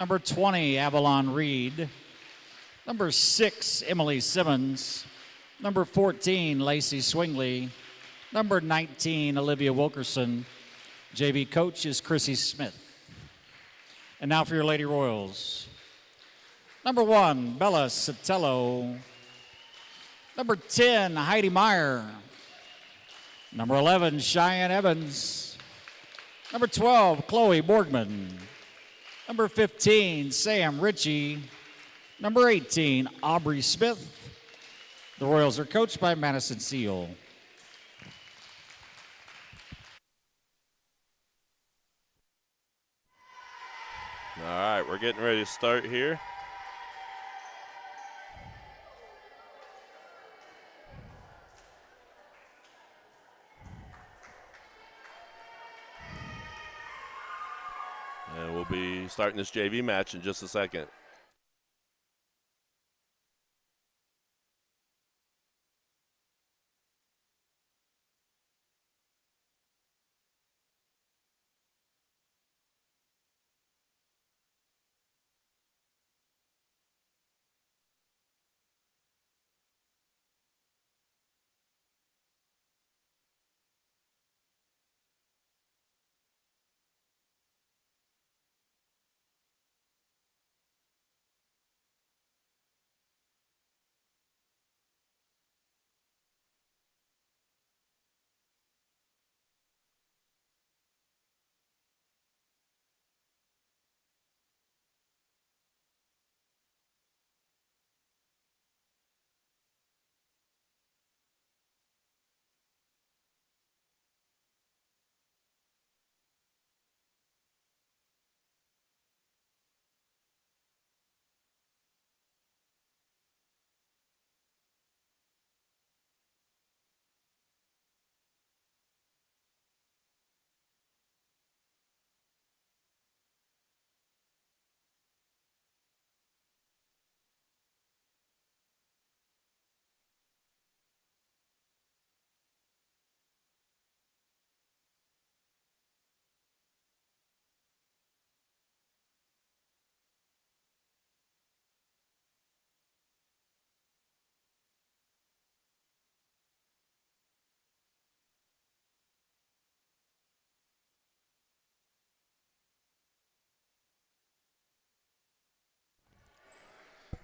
Number 20, Avalon Reed. Number 6, Emily Simmons. Number 14, Lacey Swingley. Number 19, Olivia Wilkerson. JV coach is Chrissy Smith. And now for your Lady Royals. Number 1, Bella Sotelo. Number 10, Heidi Meyer. Number 11, Cheyenne Evans. Number 12, Chloe Borgman. Number 15, Sam Ritchie. Number 18, Aubrey Smith. The Royals are coached by Madison Seal. All right, we're getting ready to start here. And we'll be starting this JV match in just a second.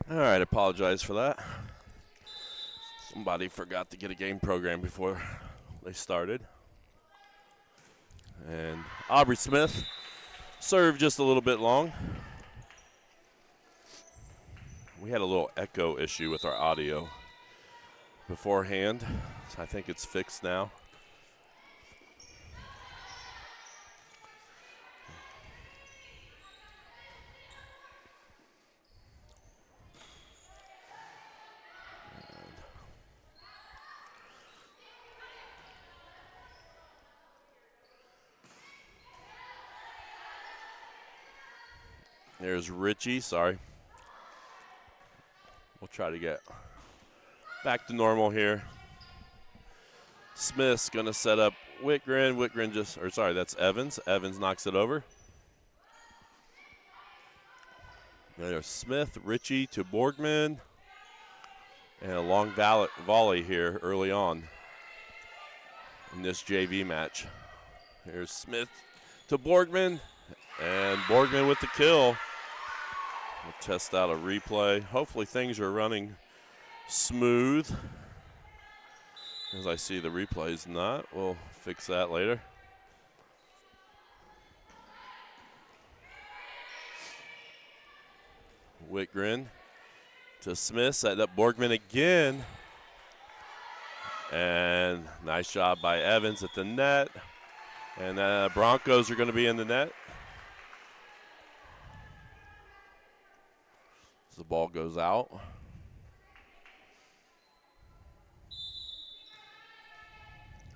All right, apologize for that. Somebody forgot to get a game program before they started. And Aubrey Smith served just a little bit long. We had a little echo issue with our audio beforehand, so I think it's fixed now. There's Richie, sorry. We'll try to get back to normal here. Smith's gonna set up Whitgren. Whitgren just, or sorry, that's Evans. Evans knocks it over. There's Smith, Richie to Borgman. And a long volley here early on in this JV match. Here's Smith to Borgman. And Borgman with the kill. We'll test out a replay. Hopefully things are running smooth. As I see the replays not, we'll fix that later. Whitgren to Smith, setting up Borgman again. And nice job by Evans at the net. And Broncos are going to be in the net. The ball goes out.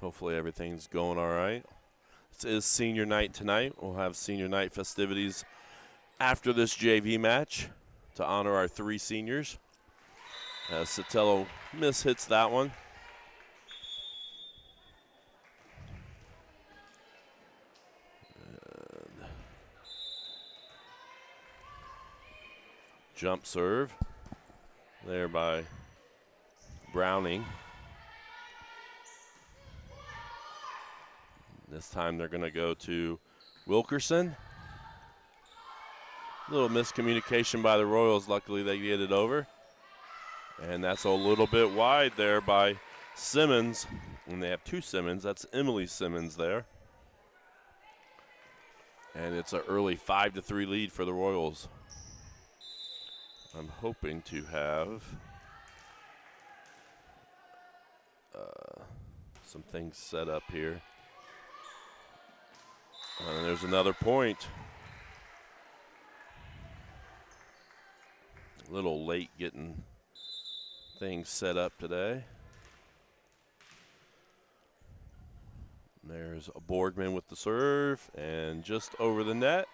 Hopefully everything's going all right. This is senior night tonight. We'll have senior night festivities after this JV match to honor our 3 seniors. Sotelo mishits that one. jump serve there by Browning. This time they're going to go to Wilkerson. A little miscommunication by the Royals. Luckily, they get it over. And that's a little bit wide there by Simmons. And they have two Simmons. That's Emily Simmons there. And it's an early 5-3 lead for the Royals. I'm hoping to have some things set up here. And there's another point. A little late getting things set up today. There's a Borgman with the serve and just over the net.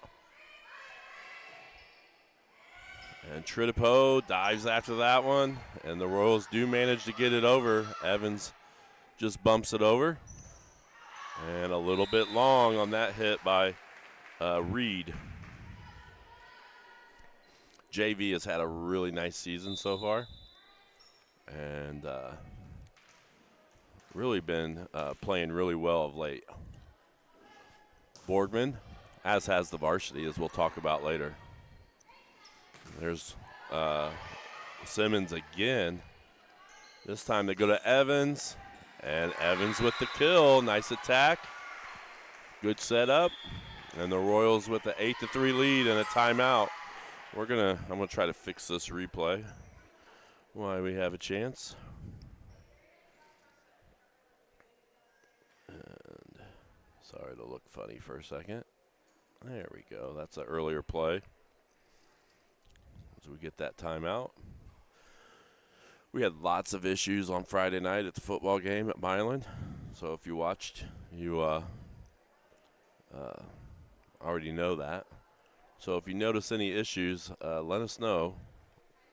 And Tritipo dives after that one, and the Royals do manage to get it over. Evans just bumps it over. And a little bit long on that hit by Reed. JV has had a really nice season so far. And really been playing really well of late. Borgman, as has the varsity, as we'll talk about later. There's Simmons again. This time they go to Evans, and Evans with the kill. Nice attack. Good setup. And the Royals with the 8-3 lead and a timeout. I'm gonna try to fix this replay while we have a chance. And sorry to look funny for a second. There we go. That's an earlier play. As we get that timeout. We had lots of issues on Friday night at the football game at Milan. So if you watched, you already know that. So if you notice any issues, let us know.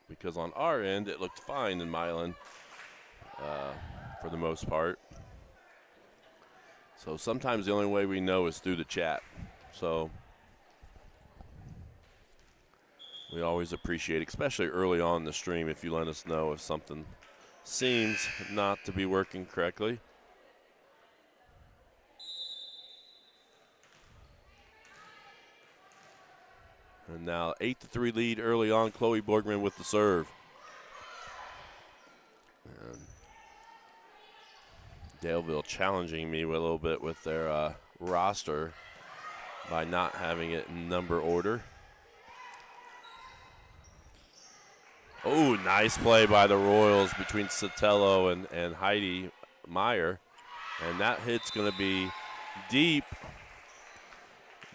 Because on our end, it looked fine in Milan for the most part. So sometimes the only way we know is through the chat. So we always appreciate, especially early on in the stream, if you let us know if something seems not to be working correctly. And now 8-3 lead early on. Chloe Borgman with the serve. And Daleville challenging me a little bit with their roster by not having it in number order. Oh, nice play by the Royals between Sotelo and Heidi Meyer. And that hit's going to be deep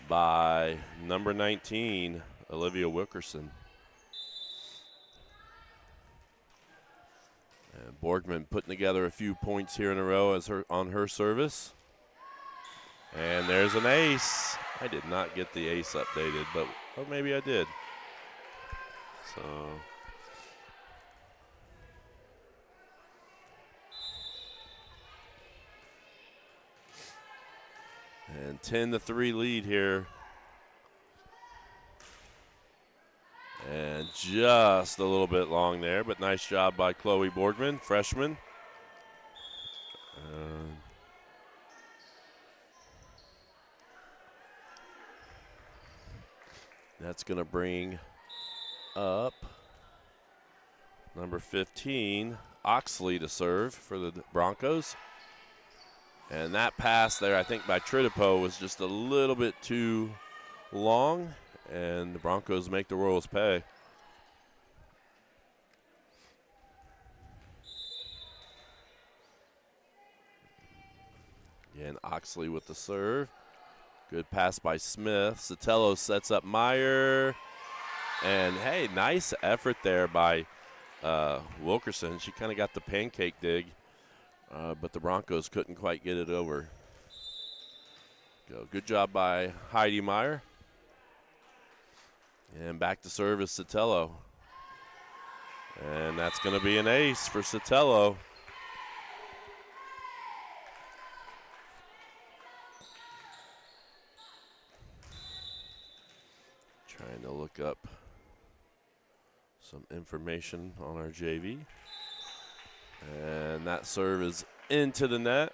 by number 19, Olivia Wilkerson. And Borgman putting together a few points here in a row on her service. And there's an ace. I did not get the ace updated, but maybe I did. So and 10-3 lead here. And just a little bit long there, but nice job by Chloe Borgman, freshman. That's going to bring up number 15, Oxley, to serve for the Broncos. And that pass there, I think, by Tritipo was just a little bit too long, and the Broncos make the Royals pay. Again, Oxley with the serve. Good pass by Smith. Sotelo sets up Meyer. And, hey, nice effort there by Wilkerson. She kind of got the pancake dig. But the Broncos couldn't quite get it over. Good job by Heidi Meyer. And back to serve is Sotelo. And that's going to be an ace for Sotelo. Trying to look up some information on our JV. And that serve is into the net.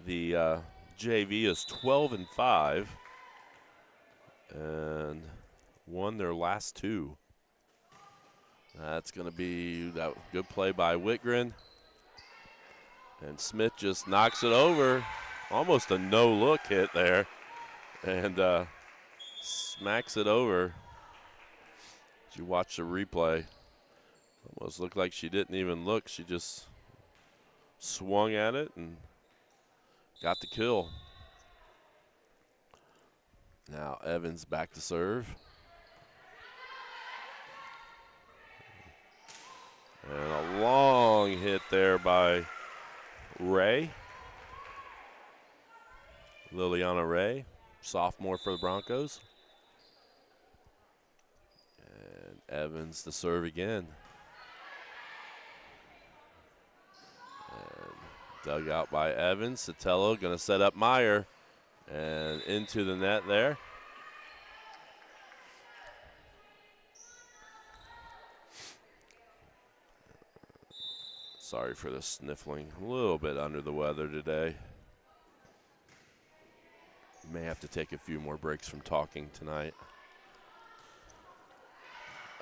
The JV is 12-5 and won their last 2. That's going to be that good play by Whitgren. And Smith just knocks it over. Almost a no-look hit there. And smacks it over. As you watch the replay, almost looked like she didn't even look. She just swung at it and got the kill. Now Evans back to serve. And a long hit there by Ray. Liliana Ray, sophomore for the Broncos. And Evans to serve again. And dug out by Evans. Sotelo going to set up Meyer. And into the net there. Sorry for the sniffling. A little bit under the weather today. May have to take a few more breaks from talking tonight.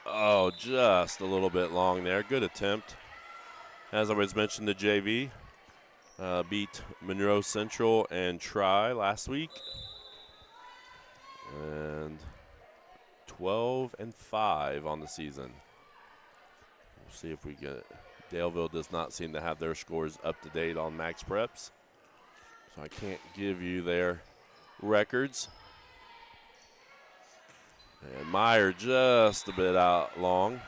Oh, just a little bit long there. Good attempt. As I was mentioned, the JV beat Monroe Central and Tri last week. And 12-5 on the season. We'll see if we get it. Daleville does not seem to have their scores up to date on Max Preps, so I can't give you their records. And Meyer just a bit out long.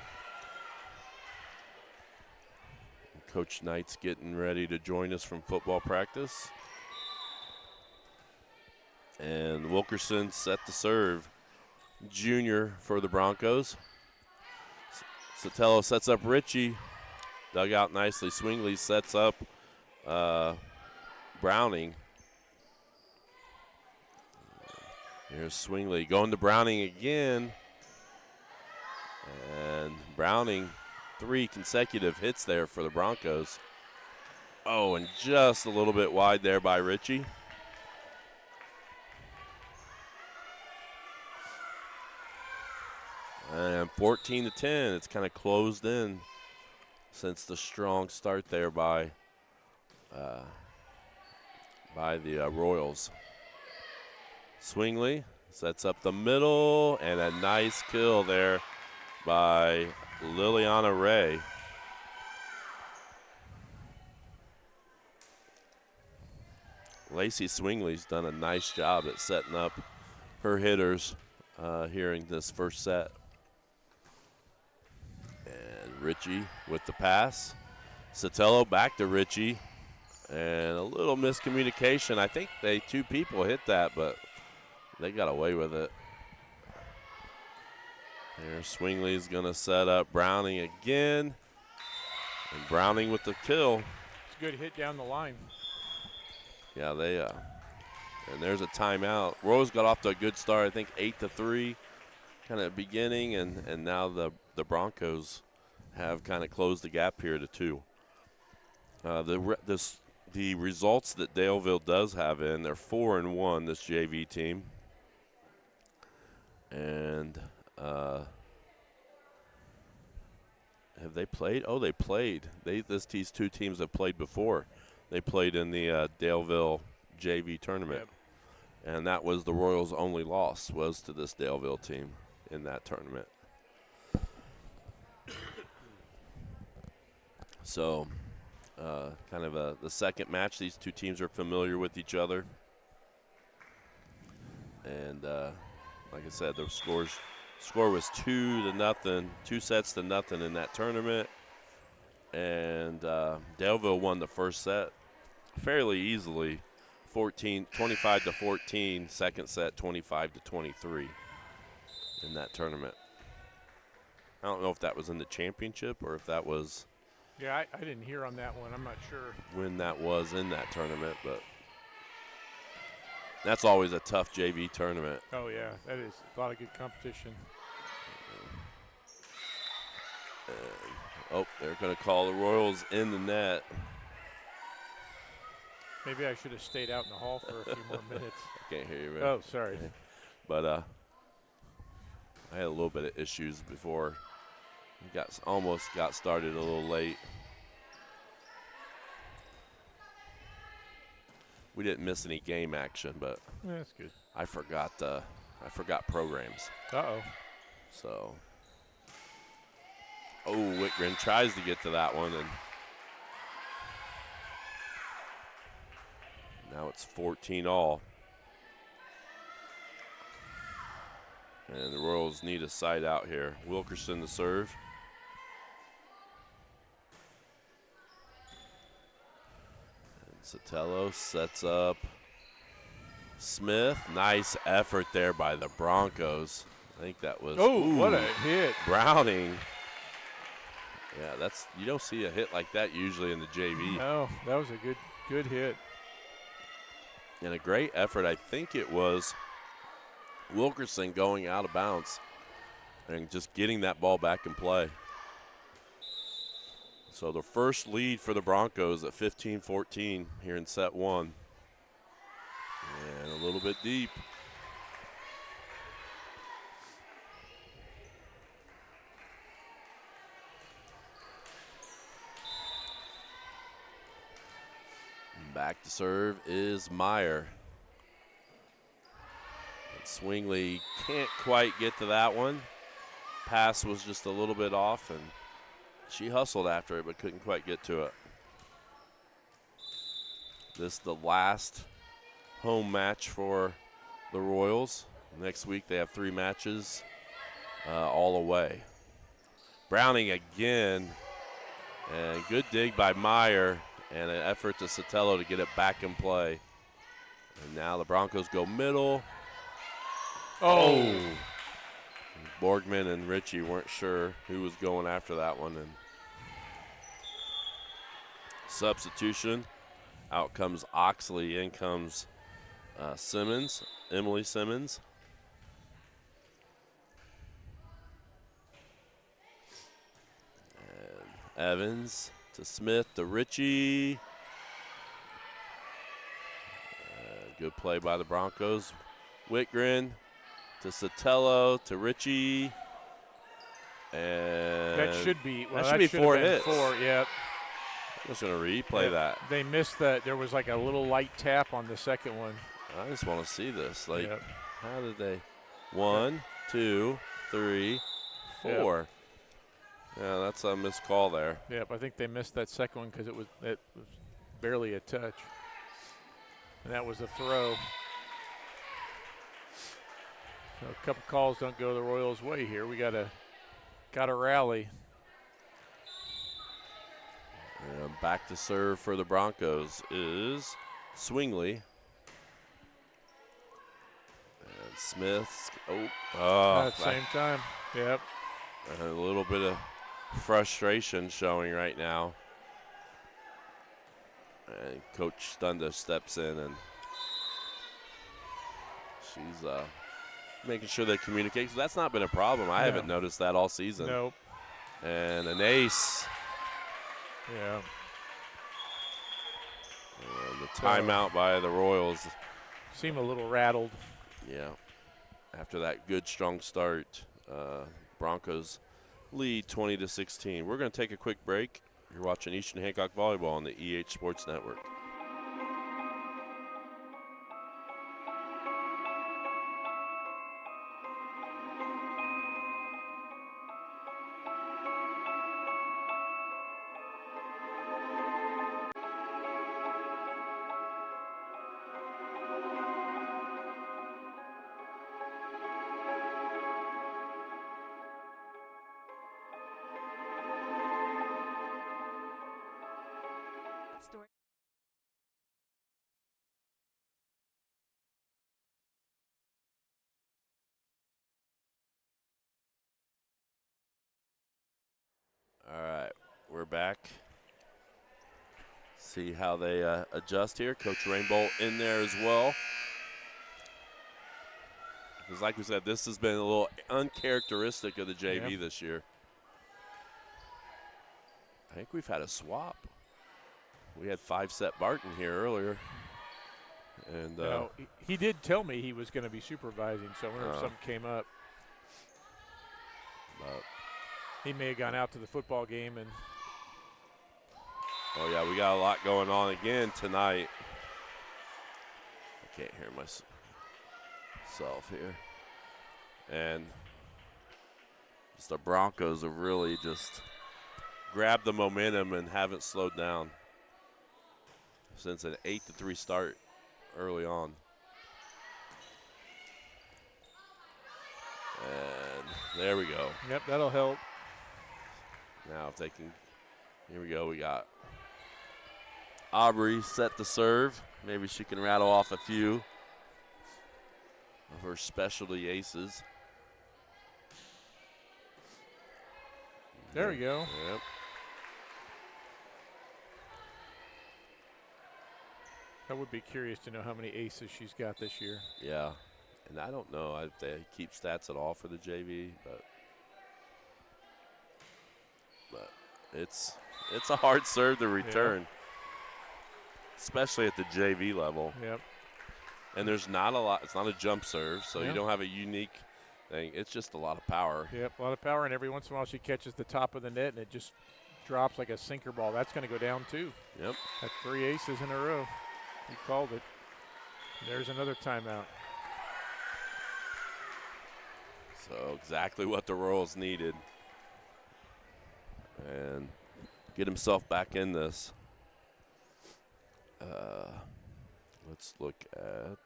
Coach Knight's getting ready to join us from football practice. And Wilkerson set to serve. Junior for the Broncos. Sotelo sets up Ritchie. Dug out nicely. Swingley sets up Browning. Here's Swingley going to Browning again. And Browning, 3 consecutive hits there for the Broncos. Oh, and just a little bit wide there by Ritchie. And 14-10, it's kind of closed in since the strong start there by the Royals. Swingley sets up the middle, and a nice kill there by Liliana Ray. Lacey Swingley's done a nice job at setting up her hitters here in this first set. And Ritchie with the pass. Sotelo back to Ritchie. And a little miscommunication. I think 2 people hit that, but they got away with it. Here, Swingley's going to set up Browning again. And Browning with the kill. It's a good hit down the line. Yeah, and there's a timeout. Rose got off to a good start, I think 8-3 kind of beginning, and now the Broncos have kind of closed the gap here to 2. The results that Daleville does have in, they're 4-1, this JV team. And have they played? Oh, they played. These 2 teams have played before. They played in the Daleville JV tournament. Yep. And that was the Royals' only loss, was to this Daleville team in that tournament. So kind of the second match. These 2 teams are familiar with each other. And like I said, the score was 2-0, 2 sets to nothing in that tournament. And Daleville won the first set fairly easily, 25-14. Second set, 25-23 in that tournament. I don't know if that was in the championship or if that was. Yeah, I didn't hear on that one. I'm not sure When that was in that tournament, but That's always a tough JV tournament. Oh, yeah, that is a lot of good competition. Oh, they're going to call the Royals in the net. Maybe I should have stayed out in the hall for a few more minutes. I can't hear you, man. Oh, sorry. But I had a little bit of issues before. Almost got started a little late. We didn't miss any game action, but Yeah, that's good. I forgot programs. Uh-oh. So, Whitgren tries to get to that one, and now it's 14-all. And the Royals need a side out here. Wilkerson to serve. And Sotelo sets up Smith. Nice effort there by the Broncos. I think that was. Oh, what a hit. Browning. Yeah, you don't see a hit like that usually in the JV. No, that was a good hit. And a great effort. I think it was Wilkerson going out of bounds and just getting that ball back in play. So the first lead for the Broncos at 15-14 here in set one. And a little bit deep. Back to serve is Meyer. And Swingley can't quite get to that one. Pass was just a little bit off, and she hustled after it but couldn't quite get to it. This is the last home match for the Royals. Next week they have 3 matches all away. Browning again, and good dig by Meyer. And an effort to Sotelo to get it back in play. And now the Broncos go middle. Oh! Borgman and Ritchie weren't sure who was going after that one. And substitution. Out comes Oxley. In comes Simmons, Emily Simmons. And Evans to Smith to Ritchie. Good play by the Broncos. Whitgren to Sotelo to Ritchie. And That should be. Well, that should be 4 hits. 4, yep. I'm just going to replay that. They missed that. There was like a little light tap on the second one. I just want to see this. Like, Yep. how did they? 1, 2, 3, 4. Yep. Yeah, that's a missed call there. Yep, I think they missed that second one because it was barely a touch. And that was a throw. So a couple calls don't go the Royals' way here. We gotta rally. And back to serve for the Broncos is Swingley. And Smith. At the same time. Yep. A little bit of frustration showing right now. And Coach Stunda steps in, and she's making sure they communicate. So that's not been a problem. I haven't noticed that all season. Nope. And an ace. Yeah. And the timeout by the Royals. Seem a little rattled. Yeah. After that good, strong start, Broncos lead 20-16. We're going to take a quick break. You're watching Eastern Hancock Volleyball on the EH Sports Network. All right, we're back. See how they adjust here. Coach Rainbow in there as well. Because like we said, this has been a little uncharacteristic of the JV this year. I think we've had a swap. We had 5-set Barton here earlier. And he did tell me he was going to be supervising, so I wonder if something came up. He may have gone out to the football game. And oh, yeah, we got a lot going on again tonight. I can't hear myself here. And just the Broncos have really just grabbed the momentum and haven't slowed down since an 8-3 start early on. And there we go. Yep, that'll help. Now if they can, here we go. We got Aubrey set to serve. Maybe she can rattle off a few of her specialty aces. There we go. Yep. I would be curious to know how many aces she's got this year. Yeah. And I don't know if they keep stats at all for the JV, but it's a hard serve to return, especially at the JV level. Yep. And there's not a lot. It's not a jump serve, so you don't have a unique thing. It's just a lot of power. Yep, a lot of power, and every once in a while she catches the top of the net, and it just drops like a sinker ball. That's going to go down too. Yep. That's 3 aces in a row. You called it. There's another timeout. So exactly what the Royals needed. And get himself back in this. Let's look at.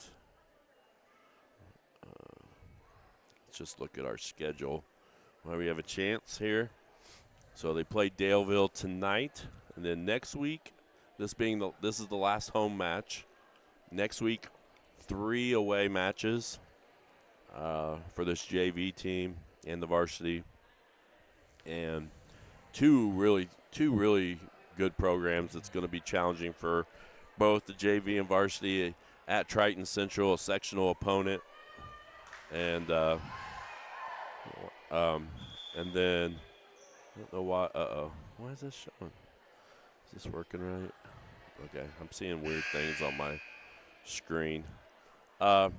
Let's just look at our schedule. Well, we have a chance here. So they play Daleville tonight, and then next week, this is the last home match. Next week, 3 away matches for this JV team and the varsity, and two really good programs. It's going to be challenging for both the JV and varsity at Triton Central, a sectional opponent, and then I don't know why. Why is this showing? Is this working right? Okay, I'm seeing weird things on my screen. And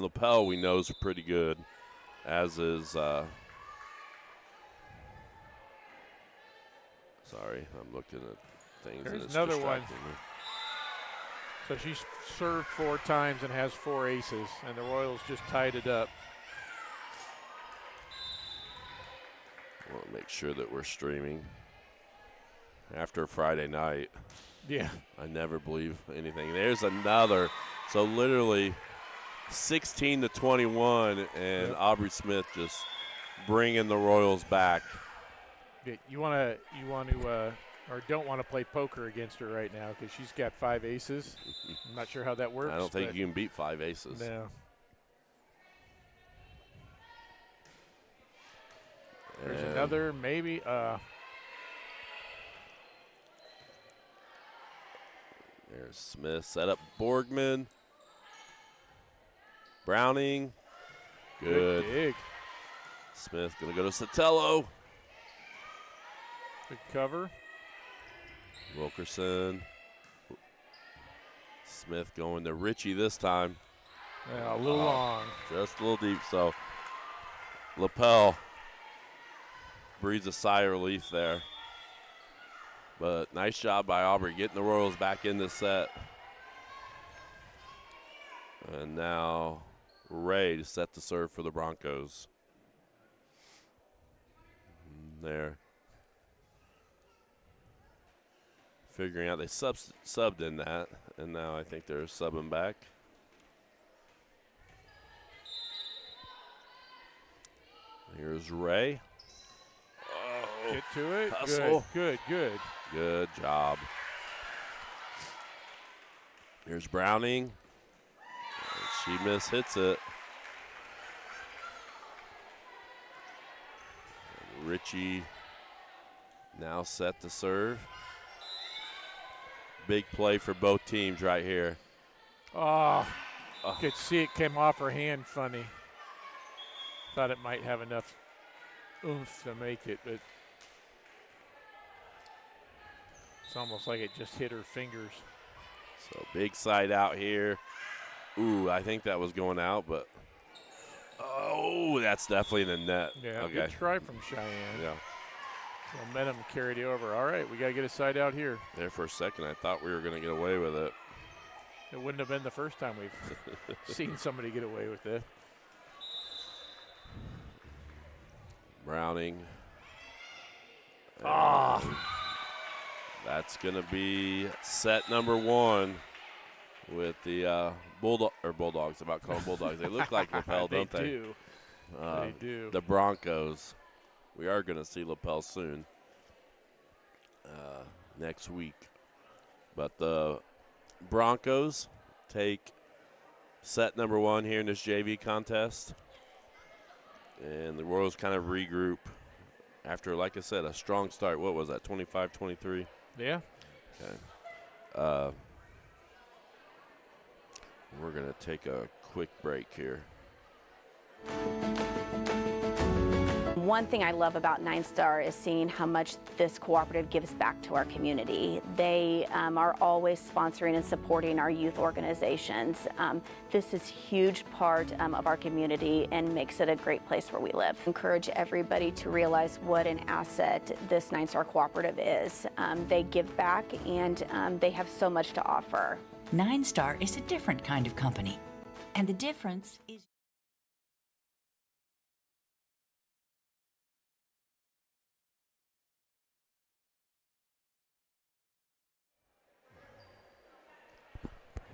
Lapel we know is pretty good, as is. Sorry, I'm looking at things. There's and it's another one. distracting me. So she's served 4 times and has 4 aces, and the Royals just tied it up. I want to make sure that we're streaming after Friday night. Yeah. I never believe anything. There's another. So literally 16-21, and Aubrey Smith just bringing the Royals back. You want to, or don't want to play poker against her right now because she's got 5 aces. I'm not sure how that works. I don't think you can beat 5 aces. No. There's another, maybe. There's Smith set up Borgman. Browning. Good. Dig. Smith going to go to Sotelo. Good cover. Wilkerson. Smith going to Ritchie this time. Yeah, a little long. Just a little deep. So Lapel breathes a sigh of relief there. But nice job by Aubrey getting the Royals back in this set. And now Ray to set the serve for the Broncos. There. Figuring out they subbed in that, and now I think they're subbing back. Here's Ray. Oh, get to it. Hustle. Good. Good job. Here's Browning. She hits it. And Ritchie now set to serve. Big play for both teams right here. Oh, Could see it came off her hand funny. Thought it might have enough oomph to make it, but it's almost like it just hit her fingers. So big side out here. Ooh, I think that was going out, but oh, that's definitely in the net. Yeah, okay. Good try from Cheyenne. Yeah. Momentum carried over. All right, we got to get a side out here. There for a second, I thought we were going to get away with it. It wouldn't have been the first time we've seen somebody get away with it. Browning. That's going to be set number 1 with the Bulldogs. I'm about to call them Bulldogs. They look like lapel, don't they? They do. The Broncos. We are going to see lapel soon next week. But the Broncos take set number 1 here in this JV contest. And the Royals kind of regroup after, like I said, a strong start. What was that, 25-23? Yeah. Okay. We're going to take a quick break here. One thing I love about 9-Star is seeing how much this cooperative gives back to our community. They are always sponsoring and supporting our youth organizations. This is a huge part of our community and makes it a great place where we live. Encourage everybody to realize what an asset this 9-Star cooperative is. They give back and they have so much to offer. 9-Star is a different kind of company, and the difference is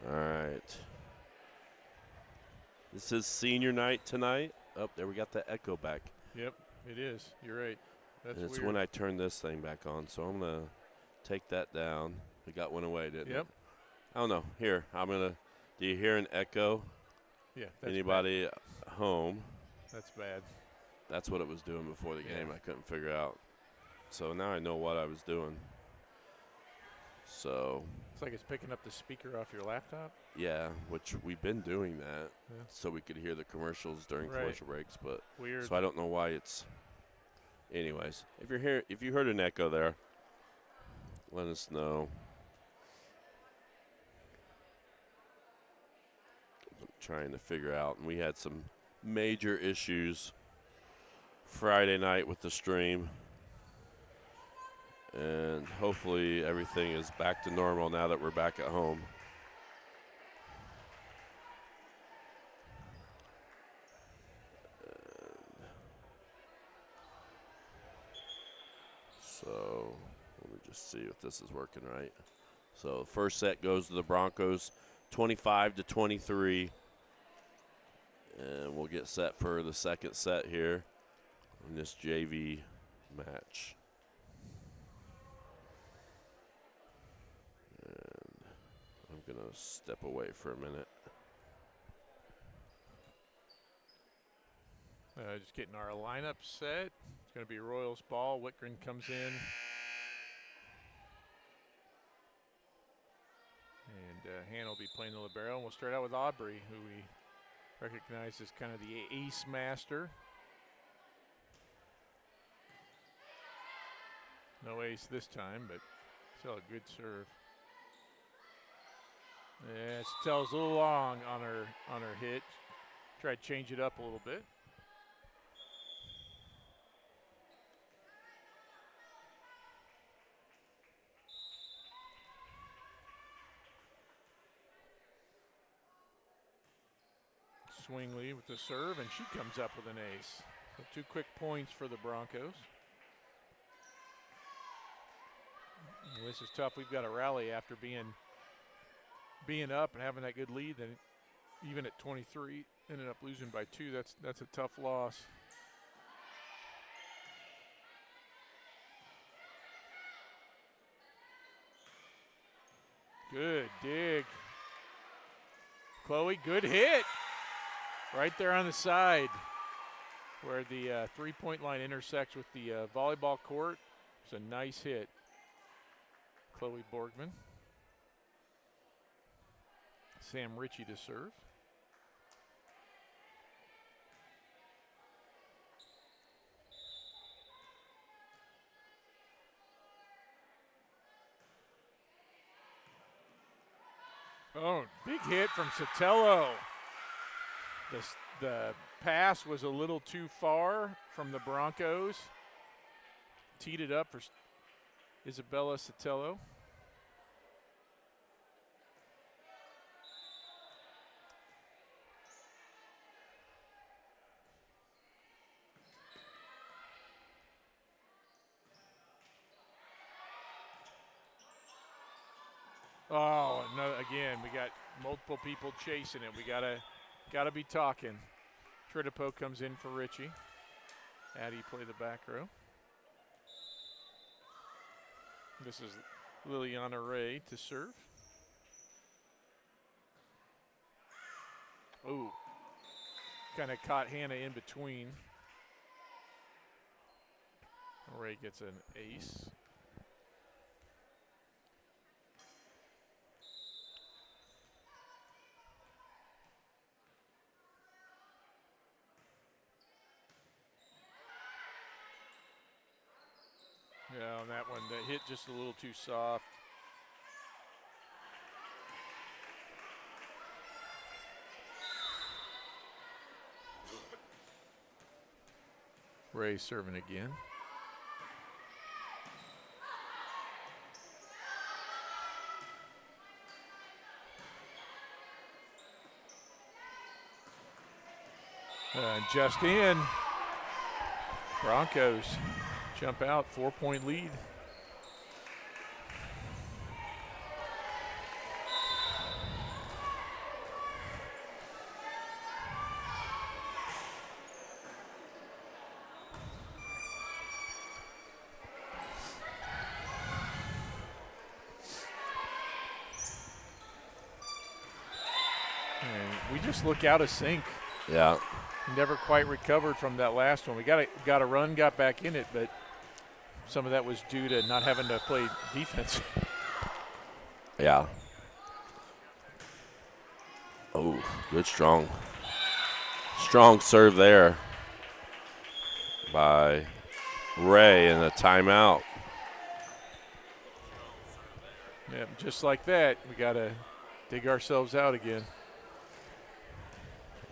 All right. This is senior night tonight. Oh, there we got the echo back. Yep, it is. You're right. That's and it's weird. when I turn this thing back on, so I'm going to take that down. We got one away, didn't Yep. it? I don't know. Here, I'm going to – do you hear an echo? Yeah. That's Anybody home? bad. That's bad. That's what it was doing before the game. Yeah. I couldn't figure out. So now I know what I was doing. So, It's like it's picking up the speaker off your laptop. yeah, which we've been doing that Yeah. so we could hear the commercials during Right. commercial breaks. But Weird. so I don't know why it's – anyways, if you heard an echo there, let us know. I'm trying to figure out. And we had some major issues Friday night with the stream. And hopefully everything is back to normal now that we're back at home. So let me just see if this is working right. So first set goes to the Broncos, 25-23. And we'll get set for the second set here in this JV match. And I'm going to step away for a minute. Just getting our lineup set. It's going to be Royals ball. Whitgren comes in. And Han will be playing the libero. And we'll start out with Aubrey, who we recognize as kind of the ace master. No ace this time, but still a good serve. Yeah, Stell's a little long on her hit. Try to change it up a little bit. Swingley with the serve, and she comes up with an ace. So 2 quick points for the Broncos. Well, this is tough. We've got to rally after being up and having that good lead. Then even at 23, ended up losing by 2. That's a tough loss. Good dig. Chloe, good hit. Right there on the side where the 3-point line intersects with the volleyball court. It's a nice hit. Chloe Borgman. Sam Ritchie to serve. Oh, big hit from Sotelo. The pass was a little too far from the Broncos. Teed it up for Isabella Sotelo. Oh, no, again, we got multiple people chasing it. We gotta be talking. Tritipo comes in for Richie. Addie play the back row. This is Liliana Ray to serve. Ooh, kind of caught Hannah in between. Ray gets an ace. Yeah, on that one, that hit just a little too soft. Ray serving again. Just in. Broncos jump out, 4-point lead. And we just look out of sync. Yeah. Never quite recovered from that last one. We got a run, got back in it, but some of that was due to not having to play defense. Yeah. Oh, good strong serve there by Ray, and a timeout. Yeah, just like that, we got to dig ourselves out again.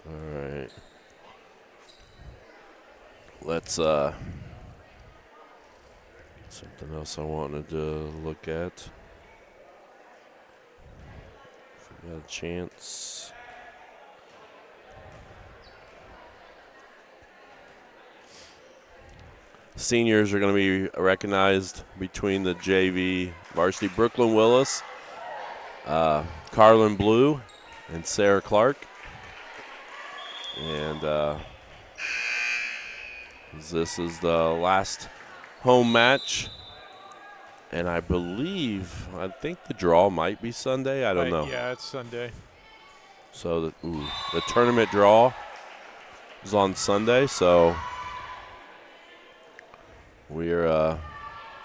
All right. Let's something else I wanted to look at. If we got a chance. Seniors are going to be recognized between the JV varsity. Brooklyn Willis, Carlin Blue, and Sarah Clark. And this is the last home match. And I think the draw might be Sunday. I don't know. Yeah, it's Sunday. So the tournament draw is on Sunday. So we're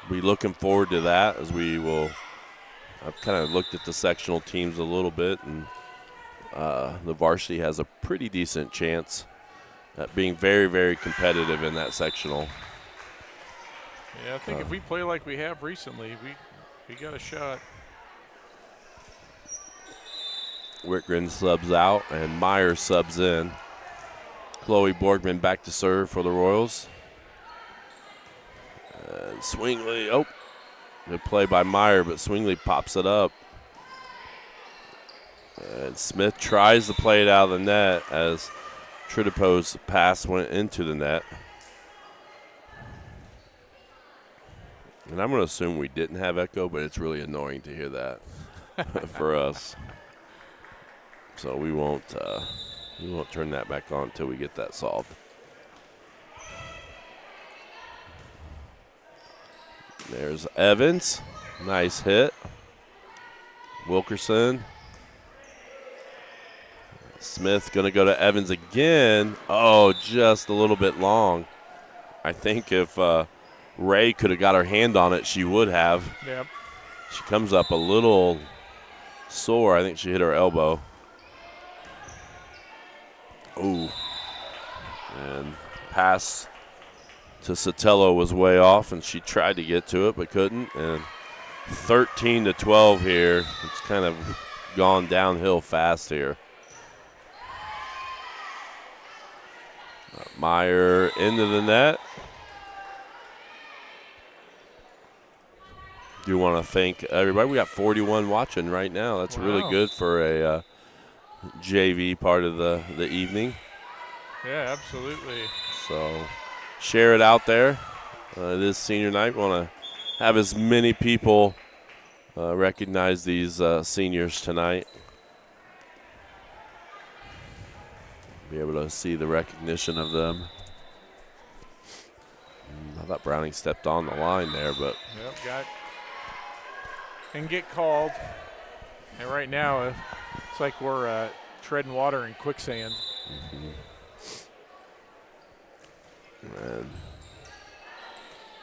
be looking forward to that, as we will. I've kind of looked at the sectional teams a little bit, and the varsity has a pretty decent chance at being very, very competitive in that sectional. Yeah, I think if we play like we have recently, we got a shot. Whitgren subs out, and Meyer subs in. Chloe Borgman back to serve for the Royals. Swingley, good play by Meyer, but Swingley pops it up. And Smith tries to play it out of the net as Tritipo's pass went into the net. And I'm going to assume we didn't have echo, but it's really annoying to hear that for us. So we won't turn that back on until we get that solved. There's Evans. Nice hit. Wilkerson. Smith going to go to Evans again. Oh, just a little bit long. I think if Ray could have got her hand on it, she would have. Yep. She comes up a little sore. I think she hit her elbow. Ooh. And pass to Sotelo was way off, and she tried to get to it but couldn't. And 13-12 here. It's kind of gone downhill fast here. Meyer into the net. Do want to thank everybody. We got 41 watching right now. That's really good for a JV part of the evening. Yeah, absolutely. So share it out there. It is senior night. We want to have as many people recognize these seniors tonight. Be able to see the recognition of them. I thought Browning stepped on the line there, but. Yep, got and get called. And right now, it's like we're treading water in quicksand. And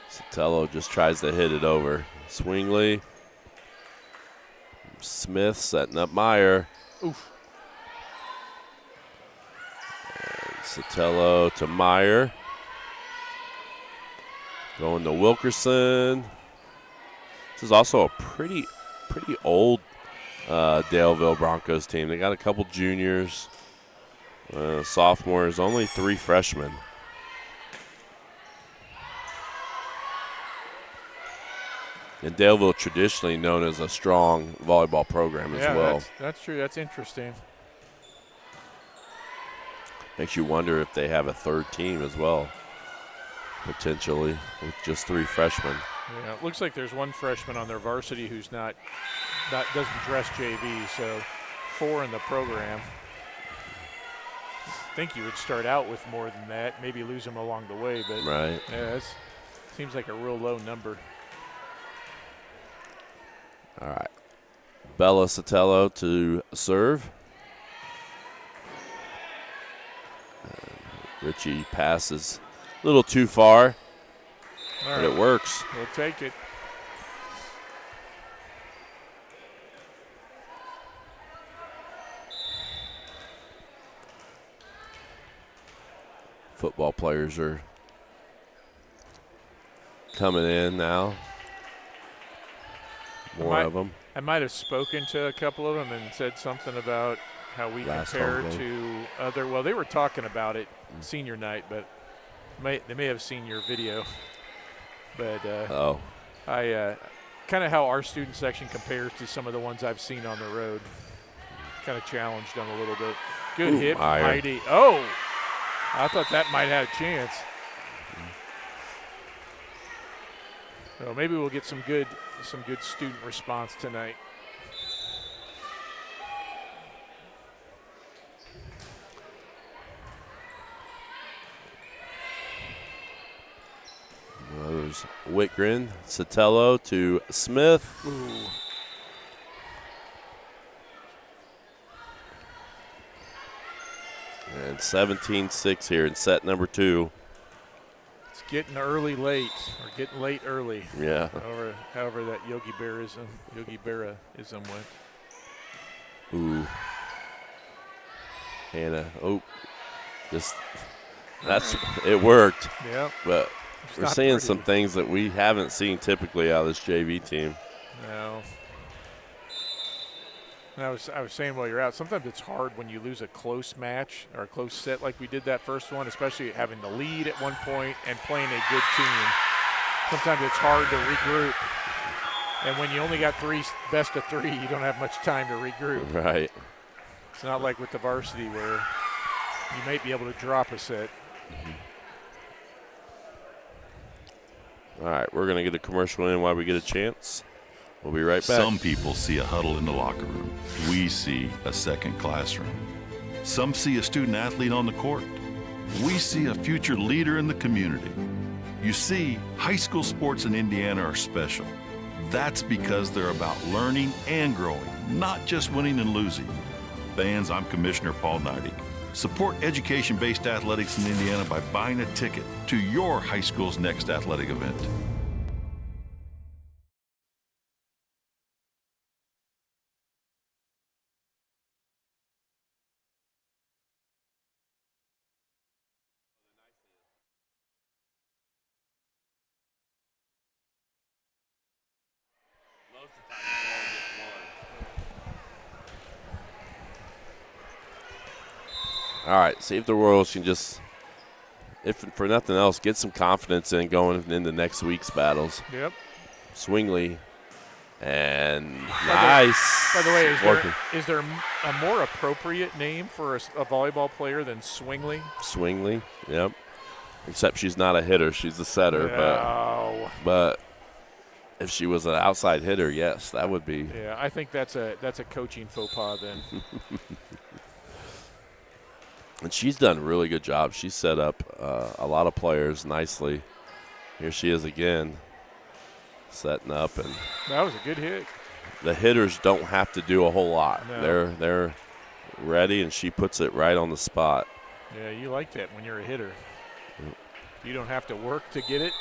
Sotelo just tries to hit it over. Swingley. Smith setting up Meyer. Oof. And Sotelo to Meyer. Going to Wilkerson. This is also a pretty old Daleville Broncos team. They got a couple juniors, sophomores, only 3 freshmen. And Daleville traditionally known as a strong volleyball program as well. That's true. That's interesting. Makes you wonder if they have a third team as well, potentially, with just 3 freshmen. Yeah, it looks like there's 1 freshman on their varsity who's not doesn't dress JV, so 4 in the program. I think you would start out with more than that, maybe lose them along the way, but right. Yeah, it seems like a real low number. All right. Bella Sotelo to serve. Richie passes a little too far, but it works. We'll take it. Football players are coming in now. More of them. I might have spoken to a couple of them and said something about how we compare to other. Well, they were talking about it senior night, but they may have seen your video. But I kind of how our student section compares to some of the ones I've seen on the road. Kind of challenged them a little bit. Good hit, Heidi. Oh, I thought that might have a chance. So maybe we'll get some good student response tonight. There's Whitgren, Sotelo to Smith. Ooh. And 17-6 here in set number 2. It's getting early late, or getting late early. Yeah. However that Yogi Berra-ism went. Ooh. Hannah. Oh. It worked. Yeah. But we're seeing some things that we haven't seen typically out of this JV team. No. And I was saying while you're out, sometimes it's hard when you lose a close match or a close set like we did that first one, especially having the lead at one point and playing a good team. Sometimes it's hard to regroup. And when you only got best of 3, you don't have much time to regroup. Right. It's not like with the varsity where you might be able to drop a set. All right, we're going to get a commercial in while we get a chance. We'll be right back. Some people see a huddle in the locker room. We see a second classroom. Some see a student athlete on the court. We see a future leader in the community. You see, high school sports in Indiana are special. That's because they're about learning and growing, not just winning and losing. Fans, I'm Commissioner Paul Neidig. Support education-based athletics in Indiana by buying a ticket to your high school's next athletic event. All right, see if the Royals can just, if for nothing else, get some confidence in going into next week's battles. Yep. Swingley. And nice. By the way, is there a more appropriate name for a volleyball player than Swingley? Swingley, yep. Except she's not a hitter; she's a setter. No. But if she was an outside hitter, yes, that would be. Yeah, I think that's a coaching faux pas then. And she's done a really good job. She's set up a lot of players nicely. Here she is again. Setting up, and that was a good hit. The hitters don't have to do a whole lot. No. They're ready, and she puts it right on the spot. Yeah, you like that when you're a hitter. You don't have to work to get it.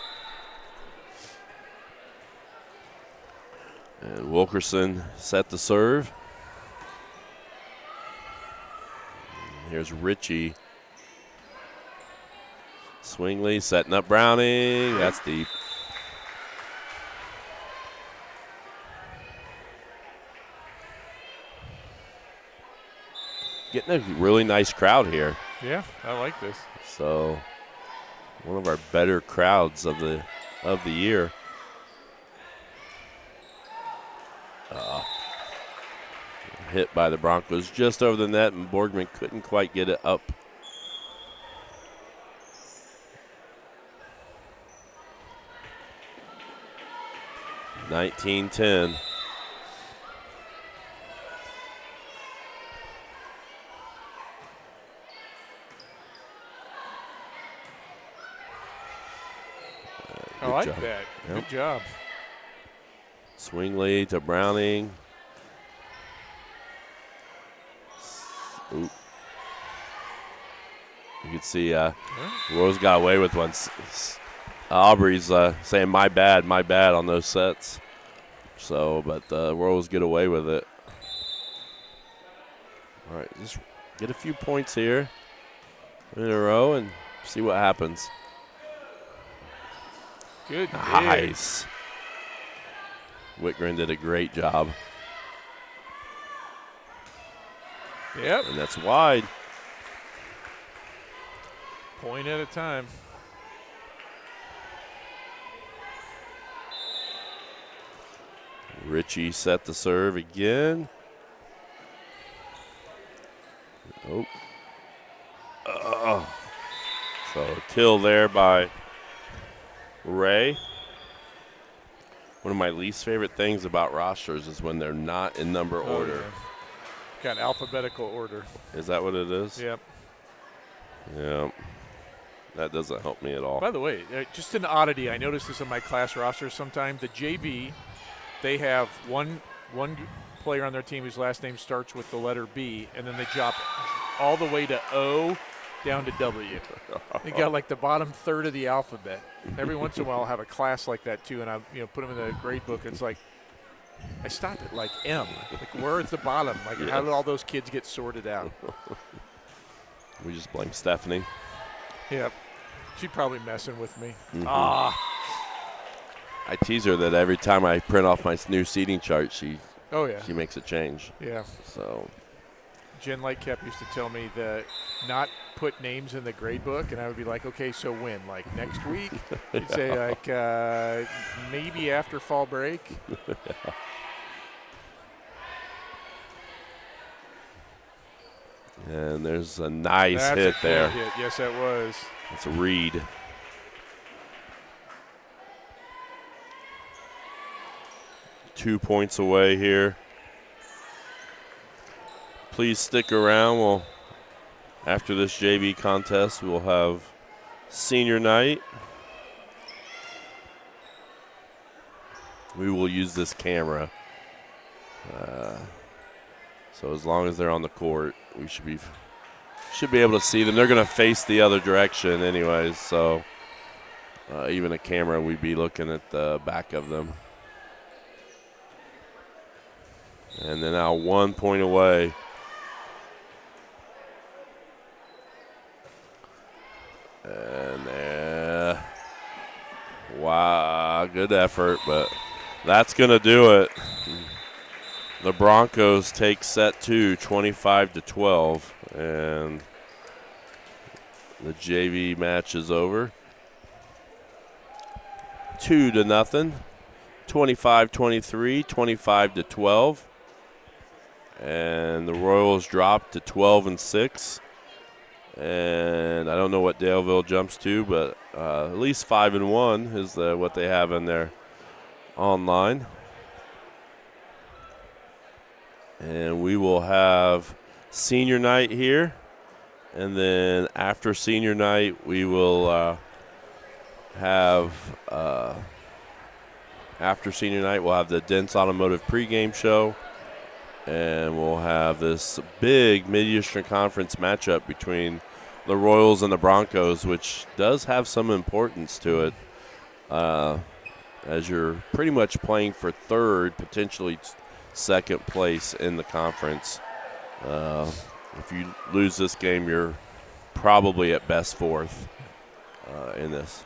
And Wilkerson set the serve. Here's Ritchie. Swingley setting up Browning. That's deep. Getting a really nice crowd here. Yeah, I like this. So, one of our better crowds of the year. Hit by the Broncos just over the net, and Borgman couldn't quite get it up. (19-10). I like that. Yep. Good job. Swingley to Browning. Oop. You can see Rose got away with one. Aubrey's saying my bad on those sets. So, but the Royals get away with it. All right, just get a few points here in a row and see what happens. Good. Nice. Whitgren did a great job. Yep. And that's wide. Point at a time. Ritchie set the serve again. So a kill there by Ray. One of my least favorite things about rosters is when they're not in number order. Yeah. Got alphabetical order. Is that what it is? Yep. Yeah. That doesn't help me at all. By the way, just an oddity, I notice this in my class rosters sometimes. The JV, they have one player on their team whose last name starts with the letter B, and then they drop all the way to O down to W. They got like the bottom third of the alphabet. Every once in a while I'll have a class like that too, and I put them in the grade book. It's like, I stopped at like M. Like, where is the bottom? Like, how did all those kids get sorted out? We just blame Stephanie. Yep. She's probably messing with me. Mm-hmm. I tease her that every time I print off my new seating chart, she makes a change. Yeah. So Jen Lightcap used to tell me that not put names in the grade book, and I would be like, okay, so when? Like next week? She'd say like maybe after fall break. And there's a nice That's hit a there. Hit. Yes, that was. It's a Reed. Two points away here. Please stick around. After this JV contest, we'll have senior night. We will use this camera. So as long as they're on the court, we should be able to see them. They're going to face the other direction anyways, so even a camera, we'd be looking at the back of them. And they're now 1 point away. And wow, good effort, but that's going to do it. The Broncos take set 2, 25-12, and The JV match is over. 2-0, 25-23, 25-12. And the Royals dropped to 12-6. And I don't know what Daleville jumps to, but at least 5-1 is what they have in their online. And we will have senior night here. And then after senior night, we will have, after senior night, we'll have the Dents Automotive pregame show. And we'll have this big Mid-Eastern Conference matchup between the Royals and the Broncos, which does have some importance to it, as you're pretty much playing for third, potentially second place in the conference. If you lose this game, you're probably at best fourth in this.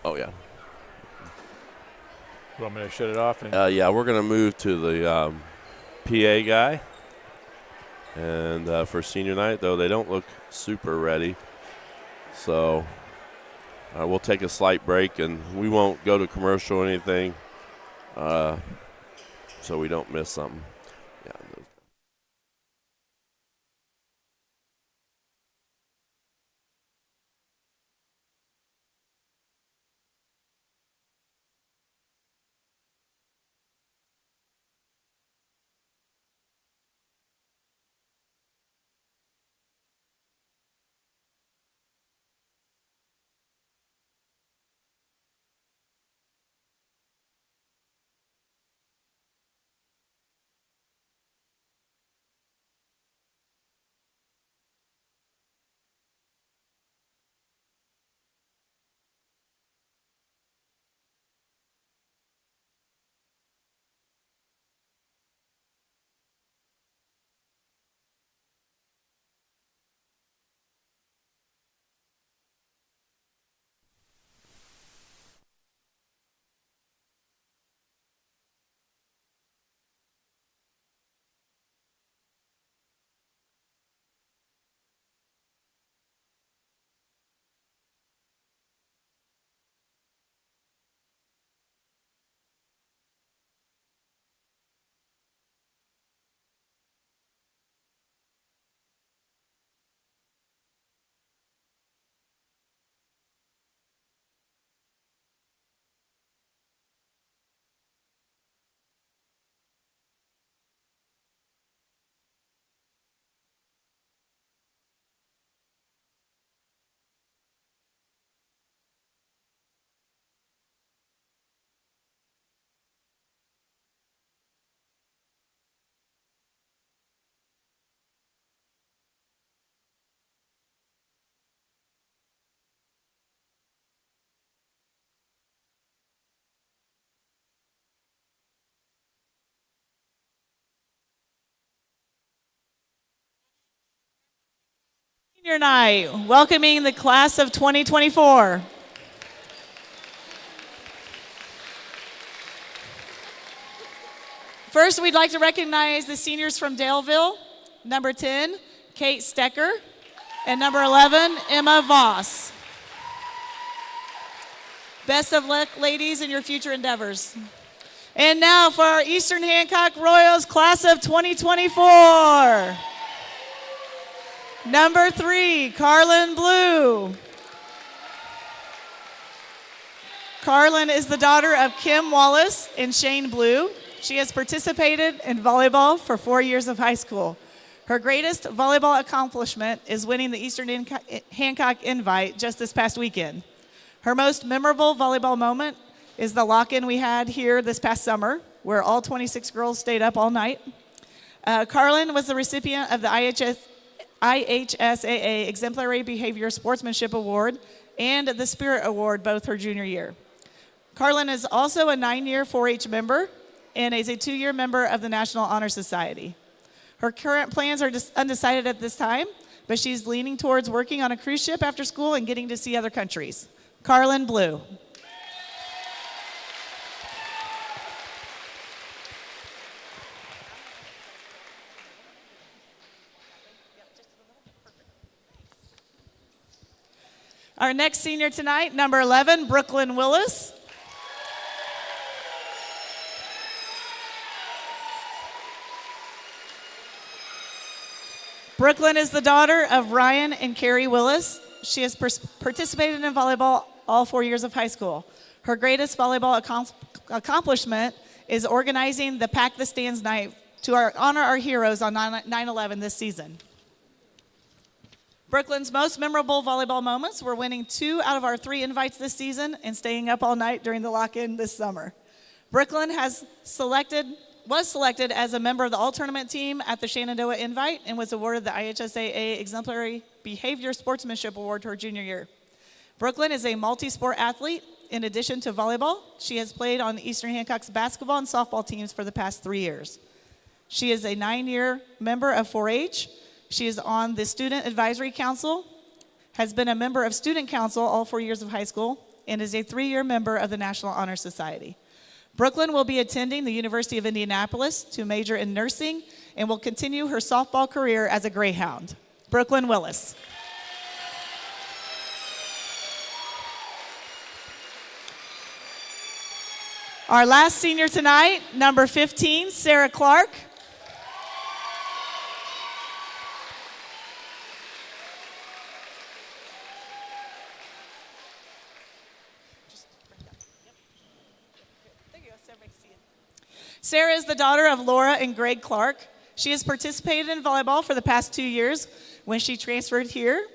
Oh, yeah. You want me to shut it off? Yeah, we're going to move to the PA guy. And for senior night, though, they don't look super ready. So we'll take a slight break, and we won't go to commercial or anything so we don't miss something. Yeah. Senior night, welcoming the class of 2024. First, we'd like to recognize the seniors from Daleville. Number 10, Kate Stecker, and number 11, Emma Voss. Best of luck, ladies, in your future endeavors. And now for our Eastern Hancock Royals class of 2024. Number 3, Carlin Blue. Carlin is the daughter of Kim Wallace and Shane Blue. She has participated in volleyball for 4 years of high school. Her greatest volleyball accomplishment is winning the Eastern Hancock Invite just this past weekend. Her most memorable volleyball moment is the lock-in we had here this past summer, where all 26 girls stayed up all night. Carlin was the recipient of the IHSAA Exemplary Behavior Sportsmanship Award and the Spirit Award both her junior year. Carlin is also a 9-year 4-H member and is a 2-year member of the National Honor Society. Her current plans are undecided at this time, but she's leaning towards working on a cruise ship after school and getting to see other countries. Carlin Blue. Our next senior tonight, number 11, Brooklyn Willis. Brooklyn is the daughter of Ryan and Carrie Willis. She has participated in volleyball all 4 years of high school. Her greatest volleyball accomplishment is organizing the Pack the Stands night to honor our heroes on 9/11 this season. Brooklyn's most memorable volleyball moments were winning 2 out of our 3 invites this season and staying up all night during the lock-in this summer. Brooklyn was selected as a member of the all-tournament team at the Shenandoah Invite and was awarded the IHSAA Exemplary Behavior Sportsmanship Award her junior year. Brooklyn is a multi-sport athlete. In addition to volleyball, she has played on Eastern Hancock's basketball and softball teams for the past 3 years. She is a 9-year member of 4-H. She is on the Student Advisory Council, has been a member of Student Council all 4 years of high school, and is a 3-year member of the National Honor Society. Brooklyn will be attending the University of Indianapolis to major in nursing and will continue her softball career as a Greyhound. Brooklyn Willis. Our last senior tonight, number 15, Sarah Clark. Sarah is the daughter of Laura and Greg Clark. She has participated in volleyball for the past 2 years when she transferred here.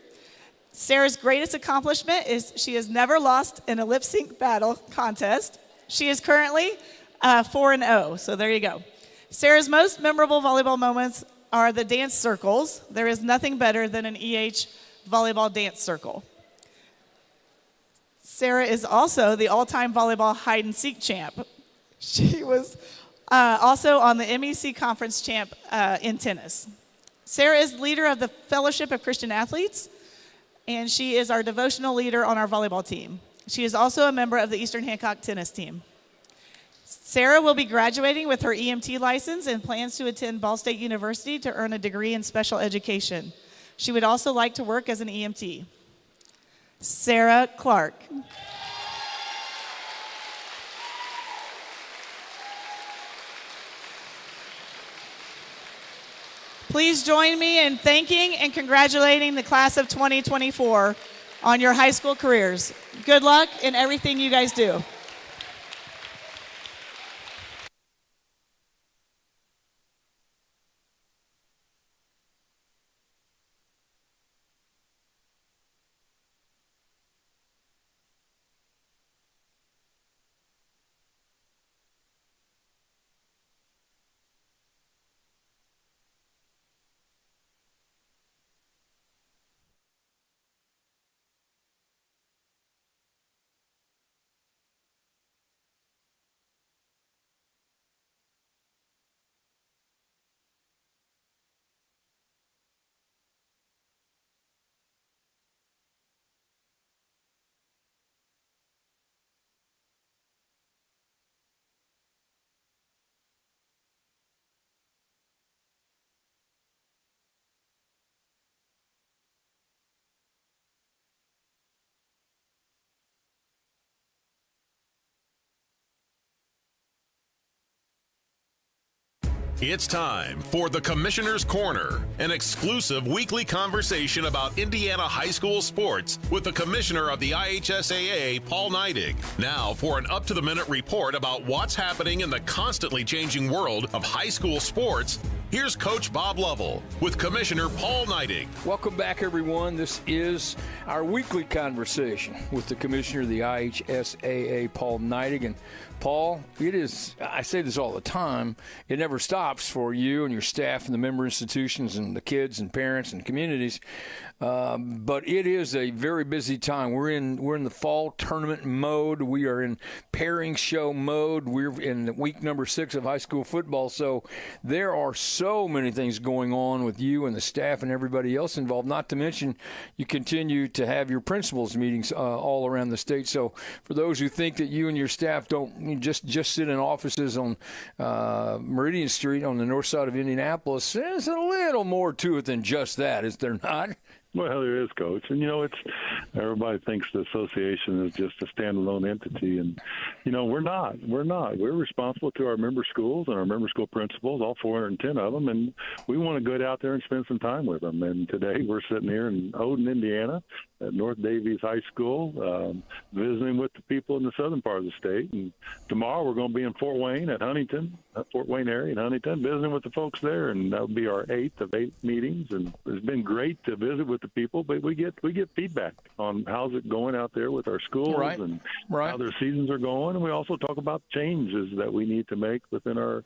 Sarah's greatest accomplishment is she has never lost in a lip sync battle contest. She is currently 4-0, so there you go. Sarah's most memorable volleyball moments are the dance circles. There is nothing better than an EH volleyball dance circle. Sarah is also the all-time volleyball hide-and-seek champ. She was also on the MEC conference champ in tennis. Sarah is leader of the Fellowship of Christian Athletes, and she is our devotional leader on our volleyball team. She is also a member of the Eastern Hancock tennis team. Sarah will be graduating with her EMT license and plans to attend Ball State University to earn a degree in special education. She would also like to work as an EMT. Sarah Clark. Please join me in thanking and congratulating the class of 2024 on your high school careers. Good luck in everything you guys do. It's time for the Commissioner's Corner, an exclusive weekly conversation about Indiana high school sports with the Commissioner of the IHSAA, Paul Neidig. Now for an up-to-the-minute report about what's happening in the constantly changing world of high school sports, here's Coach Bob Lovell with Commissioner Paul Neidig. Welcome back, everyone. This is our weekly conversation with the Commissioner of the IHSAA, Paul Neidig. And Paul, it is, I say this all the time, it never stops for you and your staff and the member institutions and the kids and parents and communities. But it is a very busy time. We're in the fall tournament mode. We are in pairing show mode. We're in week number 6 of high school football. So there are so many things going on with you and the staff and everybody else involved, not to mention you continue to have your principals meetings all around the state. So for those who think that you and your staff don't just sit in offices on Meridian Street on the north side of Indianapolis, there's a little more to it than just that, is there not? Well, there is, Coach. And, it's everybody thinks the association is just a standalone entity. And, we're not. We're not. We're responsible to our member schools and our member school principals, all 410 of them. And we want to go out there and spend some time with them. And today we're sitting here in Odin, Indiana at North Davies High School, visiting with the people in the southern part of the state. And tomorrow we're going to be in Fort Wayne at Huntington, Fort Wayne area in Huntington, visiting with the folks there. And that'll be our 8th of 8 meetings. And it's been great to visit with the people, but we get feedback on how's it going out there with our schools and how their seasons are going. And we also talk about changes that we need to make within our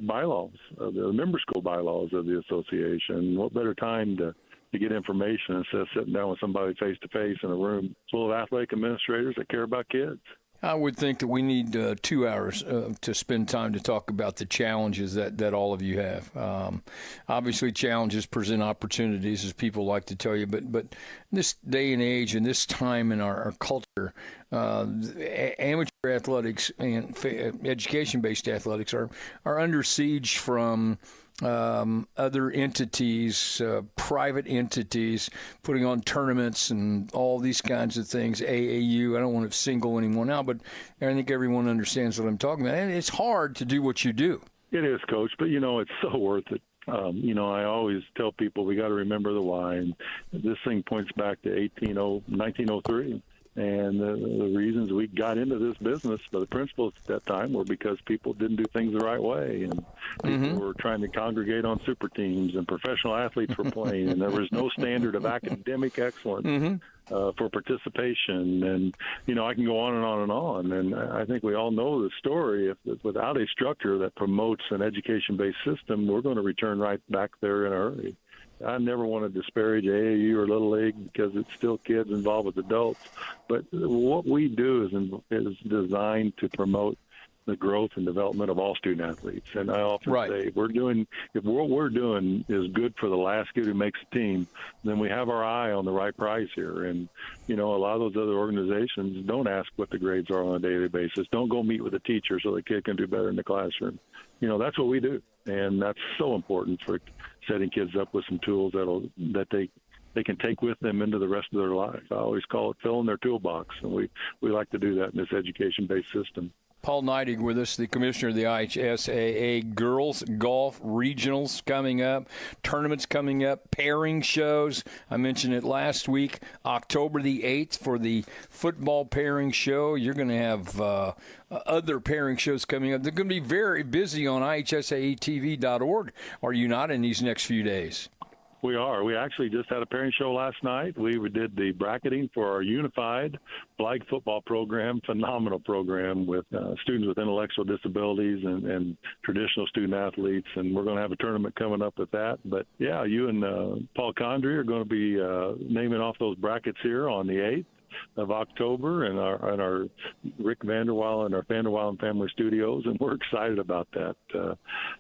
bylaws, the member school bylaws of the association. What better time to get information instead of sitting down with somebody face to face in a room full of athletic administrators that care about kids. I would think that we need 2 hours to spend time to talk about the challenges that all of you have. Obviously, challenges present opportunities, as people like to tell you, but this day and age and this time in our culture, amateur athletics and education-based athletics are under siege from other entities, private entities, putting on tournaments and all these kinds of things. AAU, I don't want to single anyone out, but I think everyone understands what I'm talking about. And it's hard to do what you do. It is, Coach, but, it's so worth it. I always tell people we got to remember the why. And this thing points back to 1903. And the reasons we got into this business by the principals at that time were because people didn't do things the right way. And people were trying to congregate on super teams, and professional athletes were playing. And there was no standard of academic excellence for participation. And, I can go on and on and on. And I think we all know the story. If without a structure that promotes an education-based system, we're going to return right back there in a hurry. I never want to disparage AAU or Little League because it's still kids involved with adults. But what we do is designed to promote the growth and development of all student athletes. And I often say if what we're doing is good for the last kid who makes a team, then we have our eye on the right prize here. And, a lot of those other organizations don't ask what the grades are on a daily basis. Don't go meet with a teacher so the kid can do better in the classroom. That's what we do. And that's so important for setting kids up with some tools that they can take with them into the rest of their life. I always call it filling their toolbox, and we like to do that in this education-based system. Paul Neidig with us, the commissioner of the IHSAA Girls Golf Regionals coming up, tournaments coming up, pairing shows. I mentioned it last week, October the 8th for the football pairing show. You're going to have other pairing shows coming up. They're going to be very busy on IHSAATV.org, are you not, in these next few days? We are. We actually just had a pairing show last night. We did the bracketing for our unified flag football program, phenomenal program with students with intellectual disabilities and traditional student athletes. And we're going to have a tournament coming up with that. But, yeah, you and Paul Condry are going to be naming off those brackets here on the 8th of October in our Rick Vanderweilen and our Vanderweilen Family Studios, and we're excited about that.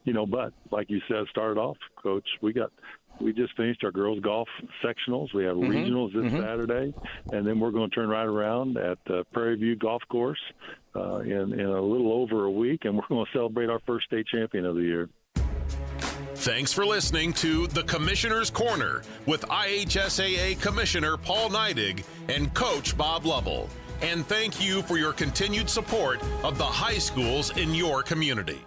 But like you said, started off, Coach, we just finished our girls golf sectionals. We have regionals this Saturday, and then we're going to turn right around at Prairie View Golf Course in a little over a week, and we're going to celebrate our first state champion of the year. Thanks for listening to The Commissioner's Corner with IHSAA Commissioner Paul Neidig and Coach Bob Lovell. And thank you for your continued support of the high schools in your community.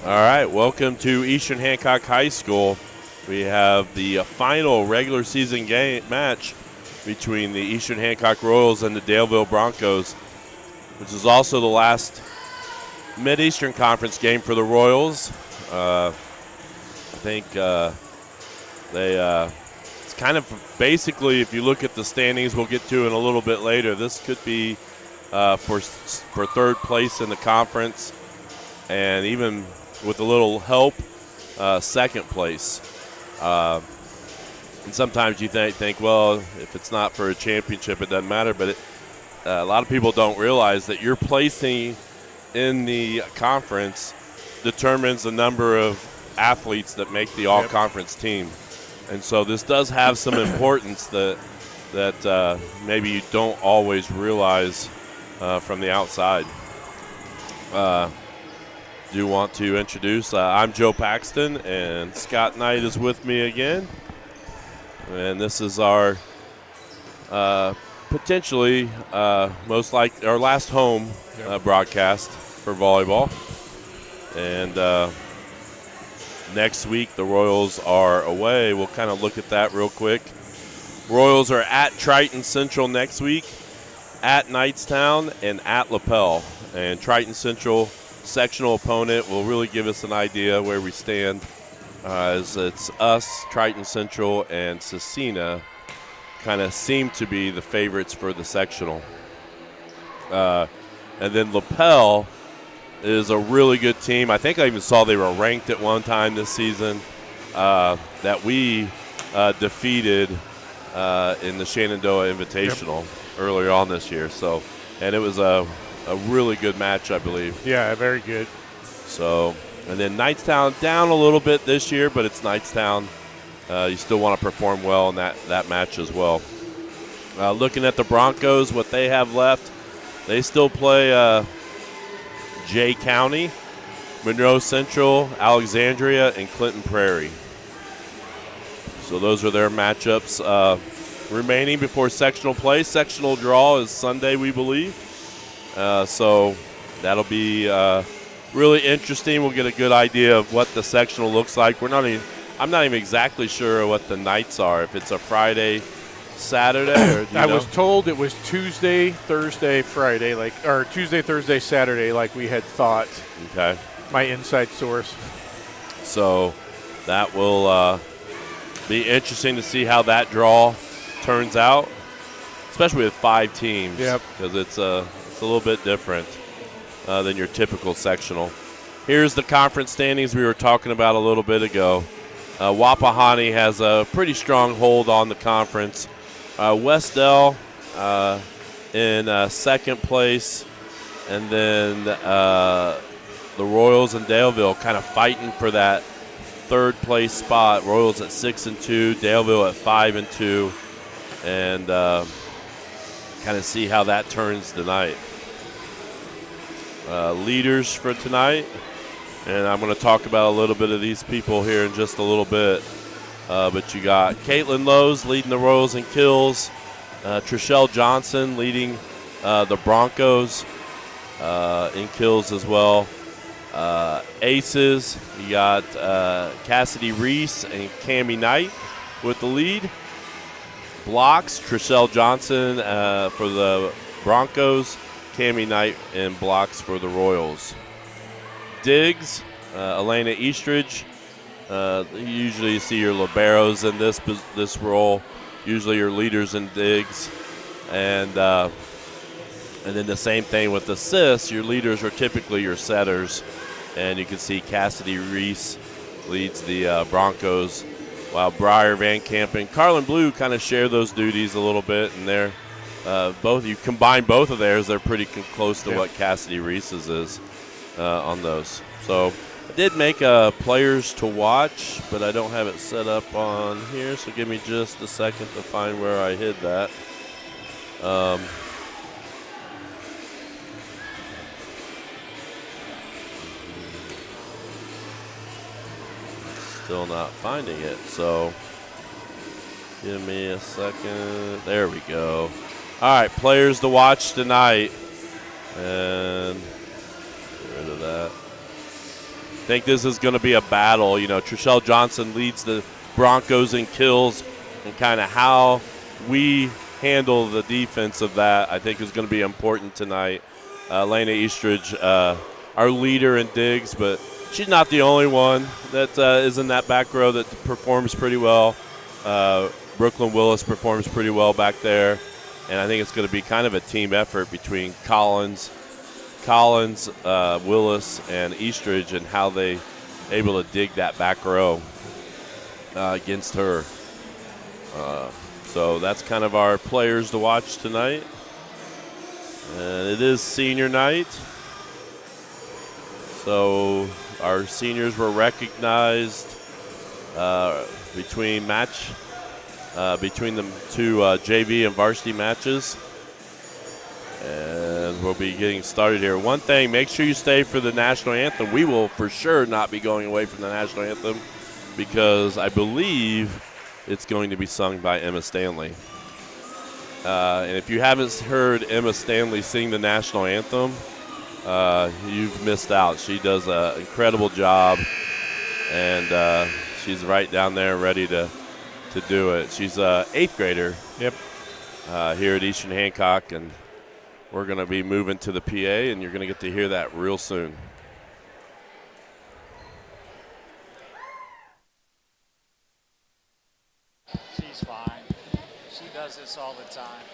All right, welcome to Eastern Hancock High School. We have the final regular season game match between the Eastern Hancock Royals and the Daleville Broncos, which is also the last Mid-Eastern Conference game for the Royals. I think it's kind of basically, if you look at the standings, we'll get to in a little bit later, this could be for third place in the conference, and even with a little help, second place. And sometimes you think, well, if it's not for a championship, it doesn't matter. But a lot of people don't realize that your placing in the conference determines the number of athletes that make the all-conference team. And so this does have some importance that maybe you don't always realize from the outside. Do want to introduce, I'm Joe Paxton, and Scott Knight is with me again. And this is our potentially most likely our last home broadcast for volleyball. And next week the Royals are away. We'll kind of look at that real quick. Royals are at Triton Central next week, at Knightstown, and at LaPel. And Triton Central sectional opponent will really give us an idea where we stand, as it's us, Triton Central, and Cecina kind of seem to be the favorites for the sectional. And then LaPel is a really good team. I think I even saw they were ranked at one time this season, that we defeated in the Shenandoah Invitational earlier on this year. So, and it was a really good match, I believe. Yeah, very good. So, and then Knightstown down a little bit this year, but it's Knightstown. You still want to perform well in that match as well. Looking at the Broncos, what they have left, they still play Jay County, Monroe Central, Alexandria, and Clinton Prairie. So those are their matchups remaining before sectional play. Sectional draw is Sunday, we believe. So that'll be really interesting. We'll get a good idea of what the sectional looks like. I'm not even exactly sure what the nights are. If it's a Friday, Saturday, or do you know? was told it was Tuesday, Thursday, Friday, or Tuesday, Thursday, Saturday, like we had thought. Okay. My inside source. So that will be interesting to see how that draw turns out, especially with 5 teams. Yep. Because it's a little bit different than your typical sectional. Here's the conference standings we were talking about a little bit ago. Wapahani has a pretty strong hold on the conference. Westdell in second place, and then the Royals and Daleville kind of fighting for that third place spot. Royals at 6-2, Daleville at 5-2, and kind of see how that turns tonight. Leaders for tonight, and I'm going to talk about a little bit of these people here in just a little bit. But you got Caitlin Lowe's leading the Royals in kills, Trishelle Johnson leading the Broncos in kills as well. Aces, you got Cassidy Reese and Cammie Knight with the lead. Blocks, Trishelle Johnson for the Broncos, Cammie Knight in blocks for the Royals. Digs, Elena Eastridge. Usually you see your liberos in this role, usually your leaders in digs. And then the same thing with assists. Your leaders are typically your setters. And you can see Cassidy Reese leads the Broncos, while Briar Van Camp and Carlin Blue kind of share those duties a little bit. And they're both, you combine both of theirs, they're pretty close to what Cassidy Reese's is on those. So I did make players to watch, but I don't have it set up on here. So give me just a second to find where I hid that. Still not finding it, so give me a second. There we go. All right, players to watch tonight. And get rid of that. think this is going to be a battle. You know, Trishelle Johnson leads the Broncos in kills, and kind of how we handle the defense of that, I think, is going to be important tonight. Lena Eastridge, our leader in digs, but she's not the only one that is in that back row that performs pretty well. Brooklyn Willis performs pretty well back there, and I think it's going to be kind of a team effort between Collins, Willis, and Eastridge, and how they able to dig that back row against her. So that's kind of our players to watch tonight. And it is senior night. So our seniors were recognized between the two JV and varsity matches. And we'll be getting started here. One thing, make sure you stay for the national anthem. We will for sure not be going away from the national anthem, because I believe it's going to be sung by Emma Stanley. And if you haven't heard Emma Stanley sing the national anthem, you've missed out. She does an incredible job, and she's right down there ready to do it. She's an 8th grader. Yep. Here at Eastern Hancock, and we're going to be moving to the PA, and you're going to get to hear that real soon. She's fine. She does this all the time.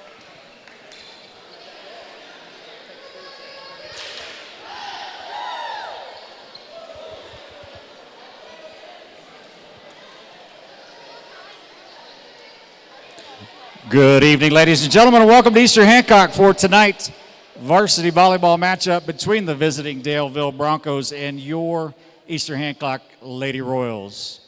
Good evening, ladies and gentlemen, and welcome to Eastern Hancock for tonight's varsity volleyball matchup between the visiting Daleville Broncos and your Eastern Hancock Lady Royals.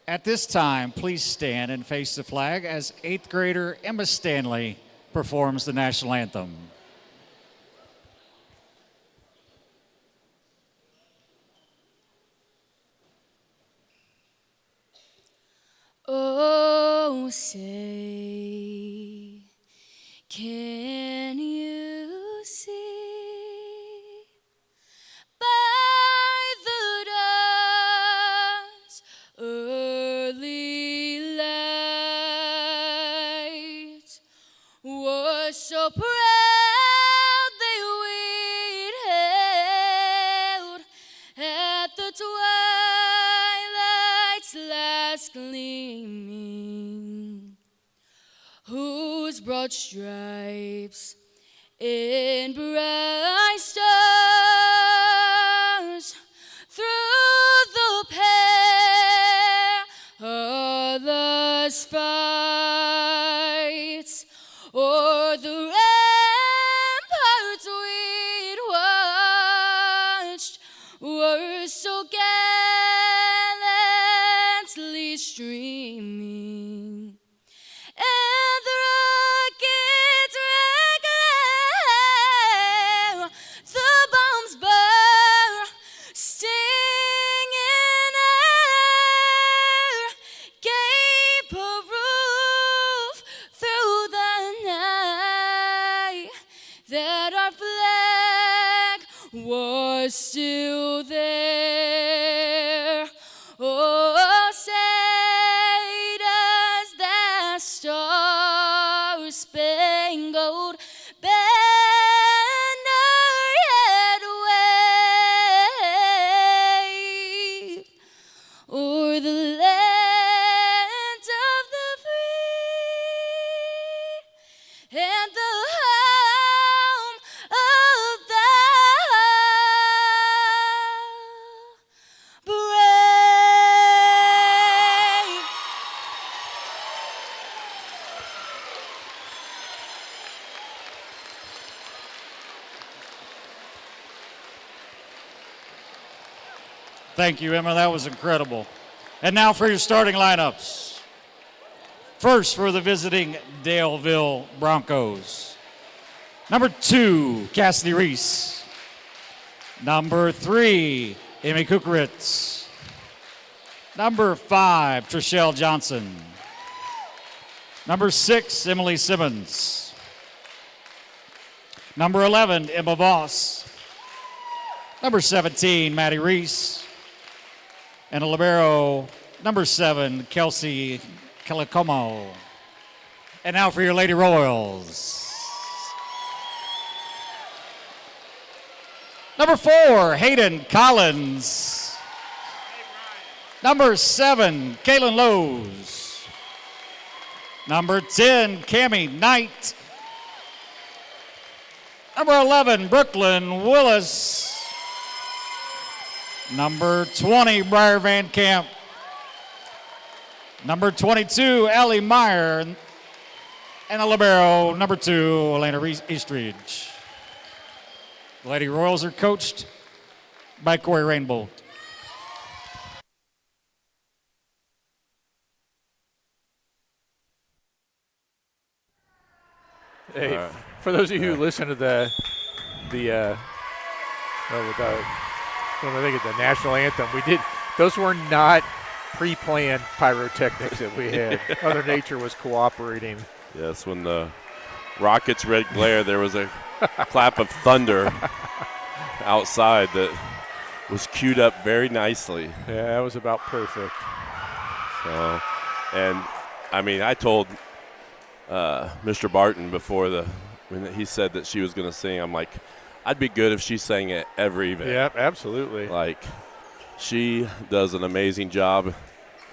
At this time, please stand and face the flag as 8th grader Emma Stanley performs the national anthem. Oh, say, can you see by the dawn's early light was so proud they wait held at the twilight's last gleaming, whose broad stripes in bright stars through the perilous fights o'er the ramparts we'd watched were so gallantly streaming, and the rockets regular, the bombs bursting in air, gave proof through the night that our flag was still there. Oh, say does that star-spangled banner yet wave o'er the land of the free and the home of the brave. Thank you, Emma. That was incredible. And now for your starting lineups. First for the visiting Daleville Broncos. Number 2, Cassidy Reese. Number 3, Amy Kukaritz. Number 5, Trishelle Johnson. Number 6, Emily Simmons. Number 11, Emma Voss. Number 17, Maddie Reese. And a libero, number 7, Kelsey Calicomo. And now for your Lady Royals. Number 4, Hayden Collins. Number 7, Kaylin Lowe's. Number 10, Cammie Knight. Number 11, Brooklyn Willis. Number 20, Briar Van Camp. Number 22, Allie Meyer. And a libero, number 2, Elena Eastridge. The Lady Royals are coached by Corey Rainbow. Hey, for those of you who listen to the national anthem, those were not pre-planned pyrotechnics that we had. Mother Nature was cooperating. Yes, when the Rockets' red glare, there was a clap of thunder outside that was queued up very nicely. Yeah, that was about perfect. So, and I mean, I told Mr. Barton before when he said that she was going to sing, I'm like, I'd be good if she sang at every event. Yep, absolutely. Like, she does an amazing job,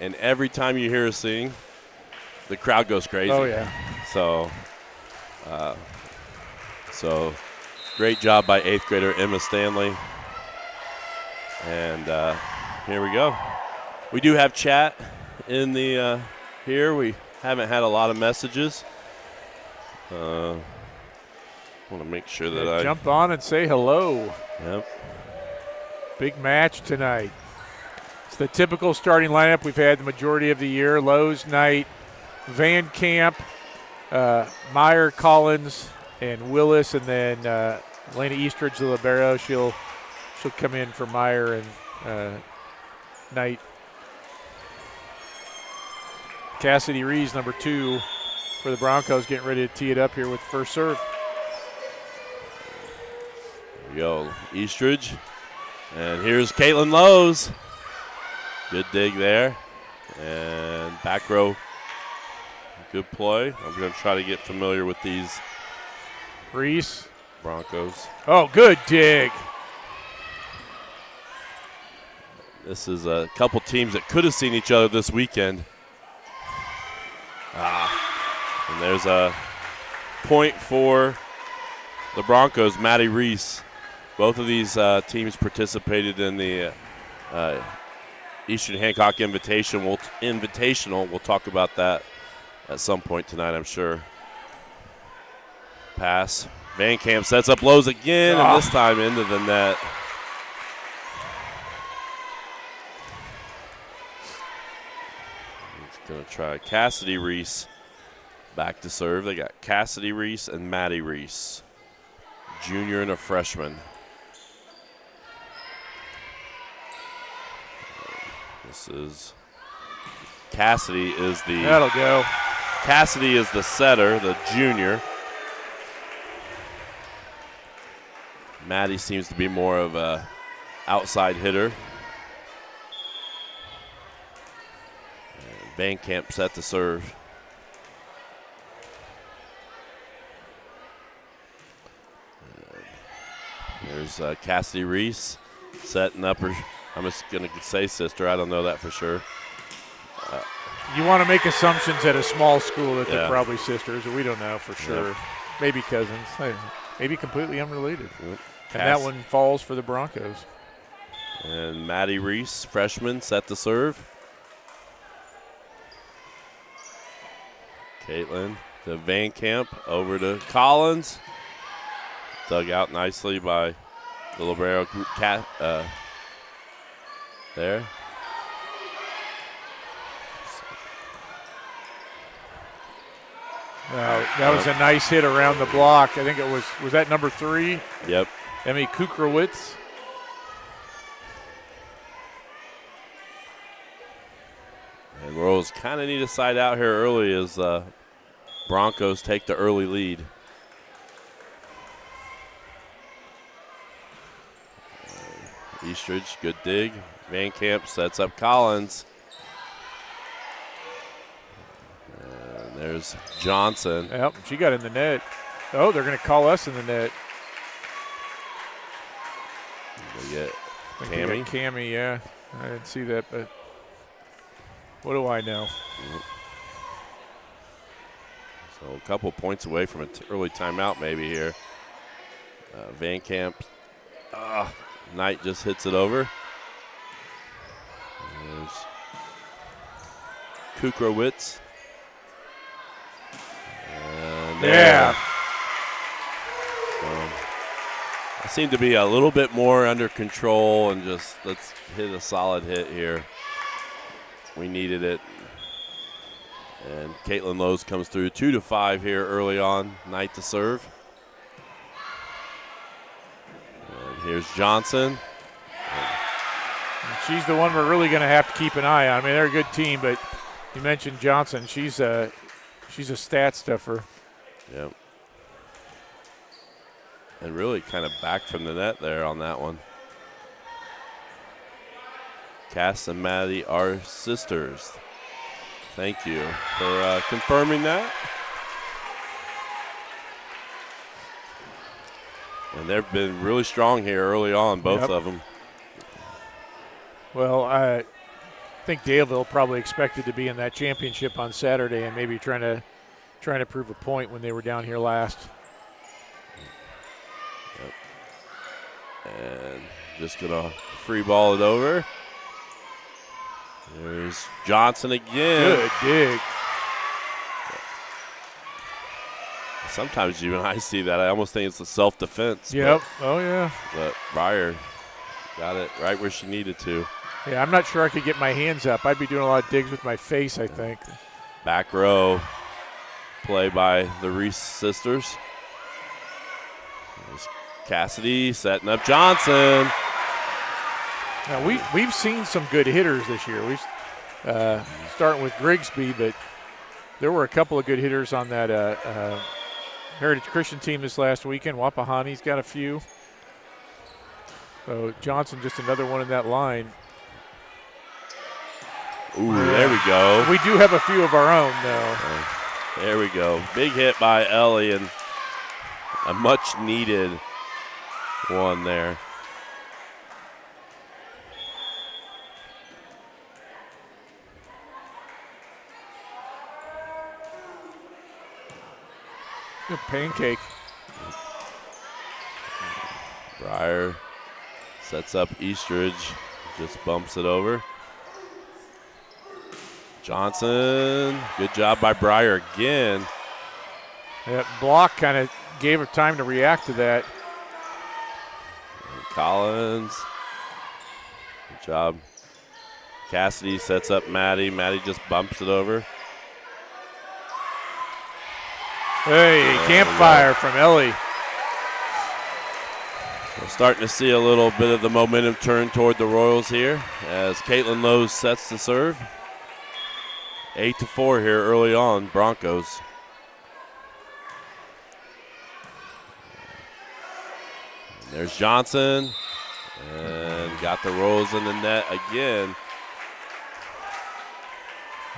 and every time you hear her sing, the crowd goes crazy. Oh, yeah. So great job by 8th grader Emma Stanley. And here we go. We do have chat in the here. We haven't had a lot of messages. I want to make sure that I jump on and say hello. Yep. Big match tonight. It's the typical starting lineup we've had the majority of the year. Lowe's, Knight, Van Camp, Meyer, Collins, and Willis, and then Elena Eastridge, the libero. She'll come in for Meyer and Knight. Cassidy Rees, number 2 for the Broncos, getting ready to tee it up here with first serve. There we go, Eastridge. And here's Caitlin Lowe's. Good dig there. And back row, good play. I'm going to try to get familiar with these Reese. Broncos. Oh, good dig. This is a couple teams that could have seen each other this weekend. And there's a point for the Broncos, Maddie Reese. Both of these teams participated in the Eastern Hancock Invitational. We'll talk about that at some point tonight, I'm sure. Pass. Van Camp sets up Lowe's again, and this time into the net. He's going to try Cassidy Reese back to serve. They got Cassidy Reese and Maddie Reese, junior and a freshman. This is Cassidy is the that'll go. Cassidy is the setter, the junior. Maddie seems to be more of a outside hitter. Van Camp set to serve. There's Cassidy Reese setting up her. I'm just going to say sister. I don't know that for sure. You want to make assumptions at a small school that they're probably sisters, or we don't know for sure. Yep. Maybe cousins. Maybe completely unrelated. Yep. And that one falls for the Broncos. And Maddie Reese, freshman, set to serve. Caitlin to Van Camp, over to Collins. Dug out nicely by the libero there. That was a nice hit around the block. I think it was that number 3? Yep. Emmy Kukrowitz. And Rose kind of need a side out here early as Broncos take the early lead. Eastridge, good dig. Van Camp sets up Collins. And there's Johnson. Yep, she got in the net. Oh, they're going to call us in the net. They get Cammy. Cammy, yeah. I didn't see that, but what do I know? So a couple points away from an early timeout maybe here. Van Camp, Knight just hits it over. There's Kukrowitz. And yeah. I seem to be a little bit more under control and just let's hit a solid hit here. We needed it. And Caitlin Lowe's comes through 2-5 here early on. Knight to serve. And here's Johnson. And she's the one we're really going to have to keep an eye on. I mean, they're a good team, but you mentioned Johnson. She's a stat stuffer. Yep. And really kind of back from the net there on that one. Cass and Maddie are sisters. Thank you for confirming that. And they've been really strong here early on, both of them. Well, I think Daleville probably expected to be in that championship on Saturday and maybe trying to prove a point when they were down here last. And just gonna free ball it over. There's Johnson again. Good dig. Sometimes when I see that, I almost think it's a self-defense. Yep. Oh, yeah. But Breyer got it right where she needed to. Yeah, I'm not sure I could get my hands up. I'd be doing a lot of digs with my face, I think. Back row play by the Reese sisters. There's Cassidy setting up Johnson. Now we've seen some good hitters this year. We've starting with Grigsby, but there were a couple of good hitters on that Heritage Christian team this last weekend. Wapahani's got a few. So Johnson just another one in that line. Ooh, there we go. We do have a few of our own, though. There we go. Big hit by Ellie and a much needed one there. Good pancake. Breyer sets up Eastridge, just bumps it over. Johnson, good job by Breyer again. That block kind of gave her time to react to that. And Collins, good job. Cassidy sets up Maddie. Maddie just bumps it over. Hey, campfire from Ellie. We're starting to see a little bit of the momentum turn toward the Royals here as Caitlin Lowe sets the serve. 8-4 here early on, Broncos. And there's Johnson, and got the Royals in the net again.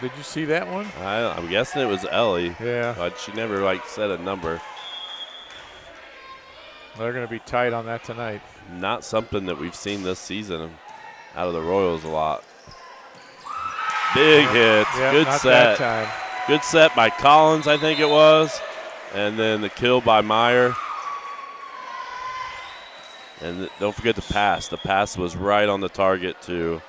Did you see that one? I'm guessing it was Ellie. Yeah. But she never said a number. They're going to be tight on that tonight. Not something that we've seen this season out of the Royals a lot. Big hit. Yep, Good not set. that time. Good set by Collins, I think it was. And then the kill by Meyer. And don't forget the pass. The pass was right on the target to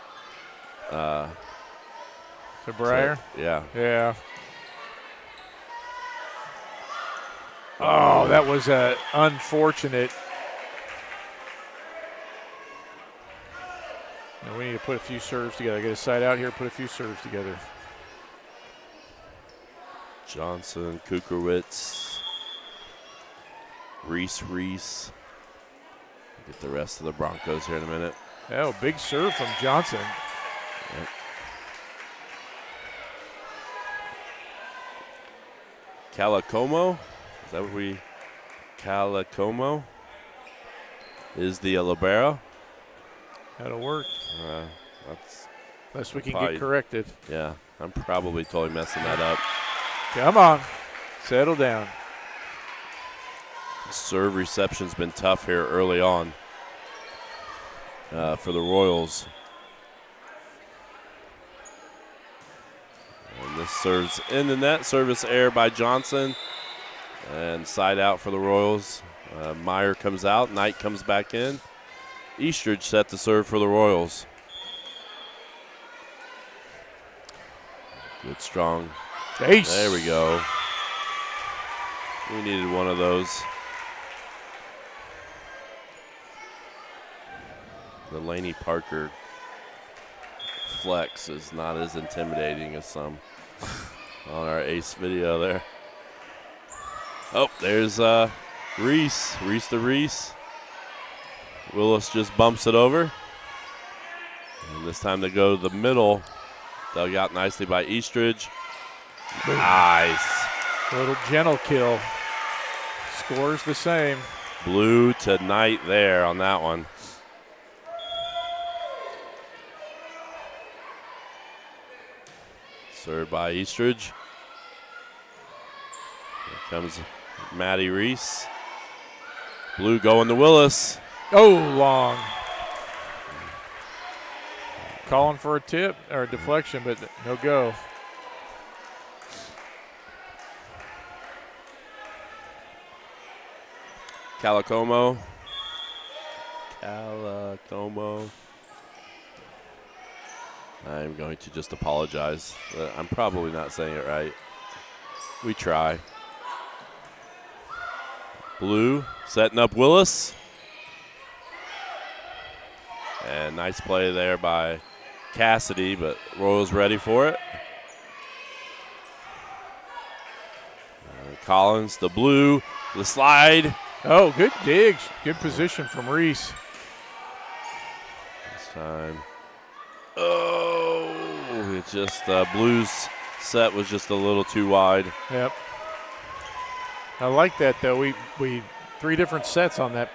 Breyer? Yeah. Yeah. Oh, that was unfortunate. Now we need to put a few serves together. Get a side out here, put a few serves together. Johnson, Kukrowitz, Reese. Get the rest of the Broncos here in a minute. Oh, big serve from Johnson. Yep. Calicomo, is that what we? Calicomo is the libero. That'll work. That's Unless we can probably get corrected. Yeah, I'm probably totally messing that up. Come on. Settle down. Serve reception's been tough here early on for the Royals. And this serves in the net. Service error by Johnson. And side out for the Royals. Meyer comes out. Knight comes back in. Eastridge set to serve for the Royals. Good, strong. Ace. There we go. We needed one of those. The Laney Parker flex is not as intimidating as some on our ace video there. Oh, there's Reese. Reese to Reese. Willis just bumps it over. And this time they go to the middle. Dug out nicely by Eastridge. Nice. A little gentle kill. Scores the same. Blue to Knight there on that one. Served by Eastridge. Here comes Maddie Reese. Blue going to Willis. Oh, long. Calling for a tip or a deflection, but no go. Calicomo. I'm going to just apologize. I'm probably not saying it right. We try. Blue setting up Willis. And nice play there by Cassidy, but Royals ready for it. Collins, the blue, the slide. Oh, good dig. Good position from Reese. This time. Oh, it just Blue's set was just a little too wide. Yep. I like that though. We 3 different sets on that.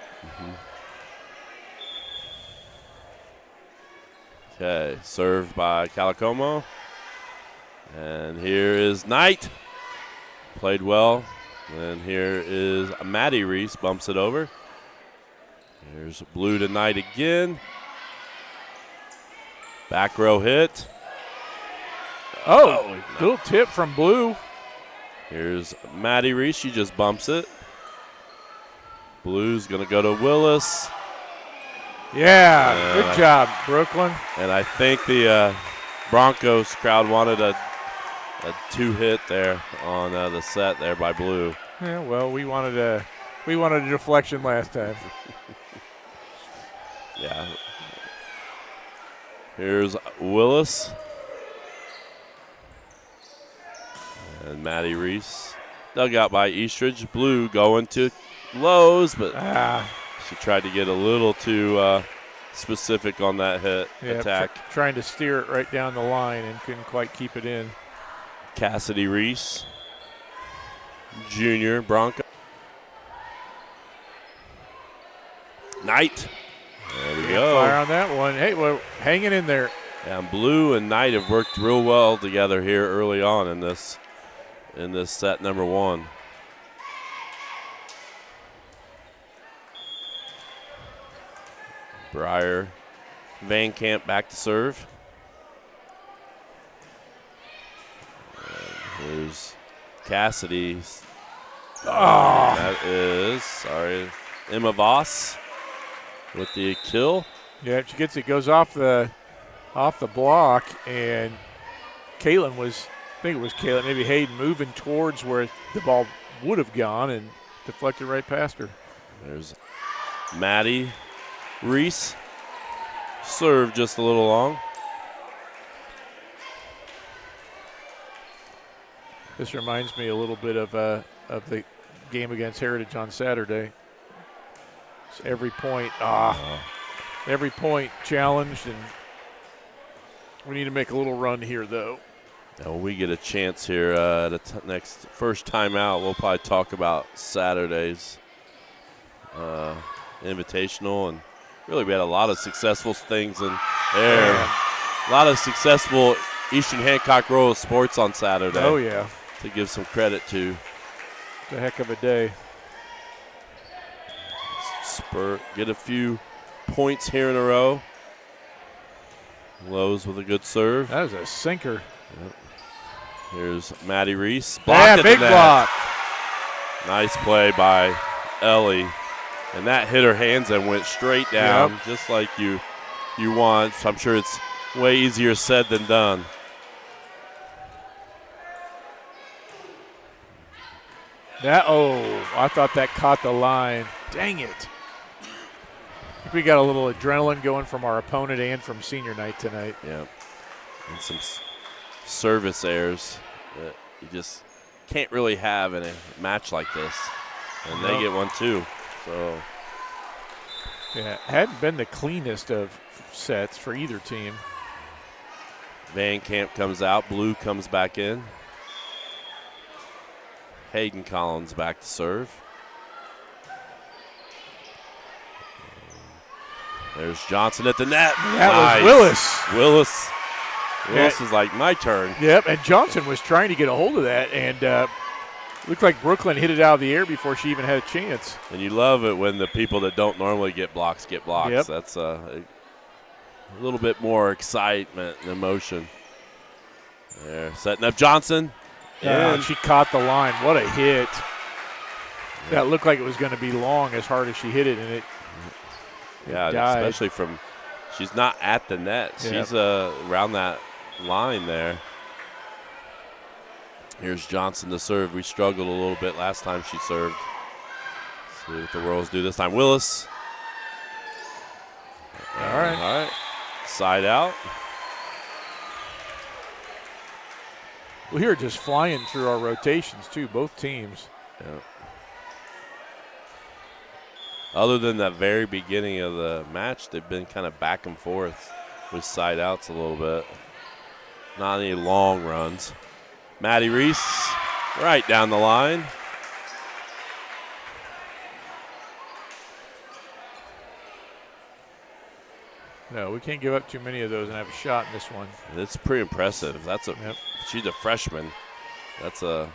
Okay, served by Calicomo. And here is Knight. Played well. And here is Maddie Reese, bumps it over. Here's Blue to Knight again. Back row hit. Oh, little tip from Blue. Here's Maddie Reese, she just bumps it. Blue's gonna go to Willis. Yeah, good job, Brooklyn. And I think the Broncos crowd wanted a 2-hit there on the set there by Blue. Yeah, well, we wanted a deflection last time. Yeah. Here's Willis. And Maddie Reese. Dug out by Eastridge. Blue going to Lowe's, but she tried to get a little too specific on that hit attack. Trying to steer it right down the line and couldn't quite keep it in. Cassidy Reese, junior Bronco. Knight. There we go. Fire on that one. Hey, well, hanging in there. And Blue and Knight have worked real well together here early on in this set number 1. Breyer, Van Camp back to serve. And here's Cassidy. That is, Emma Voss with the kill. Yeah, she gets it, goes off the block, and Caitlin I think it was Caitlin, maybe Hayden, moving towards where the ball would have gone and deflected right past her. There's Maddie Reese. Serve just a little long. This reminds me a little bit of the game against Heritage on Saturday. It's every point challenged, and we need to make a little run here, though. Now, when we get a chance here at next first timeout, we'll probably talk about Saturday's invitational, and really we had a lot of successful things in there. A lot of successful Eastern Hancock Royal sports on Saturday. Oh, yeah. To give some credit to. It's a heck of a day. Spur, get a few points here in a row. Lowe's with a good serve. That was a sinker. Yep. Here's Maddie Reese. Blocked at big the net. block. Nice play by Ellie. And that hit her hands and went straight down, just like you want. So I'm sure it's way easier said than done. I thought that caught the line. Dang it. I think we got a little adrenaline going from our opponent and from senior night tonight. Yeah. And some service errors that you just can't really have in a match like this. And they get one too. So. Yeah, it hadn't been the cleanest of sets for either team. Van Camp comes out. Blue comes back in. Hayden Collins back to serve. There's Johnson at the net. That was Willis. Willis is like, my turn. Yep, and Johnson was trying to get a hold of that, and looked like Brooklyn hit it out of the air before she even had a chance. And you love it when the people that don't normally get blocks get blocks. Yep. That's a little bit more excitement and emotion. There, setting up Johnson. And she caught the line. What a hit. That looked like it was going to be long as hard as she hit it, and it died. Especially from – she's not at the net. Yep. She's around that line there. Here's Johnson to serve. We struggled a little bit last time she served. See what the Royals do this time. Willis. All right. Side out. Well, here just flying through our rotations, too, both teams. Yeah. Other than that very beginning of the match, they've been kind of back and forth with side outs a little bit. Not any long runs. Maddie Reese right down the line. No, we can't give up too many of those and have a shot in this one. It's pretty impressive. She's a freshman. That's a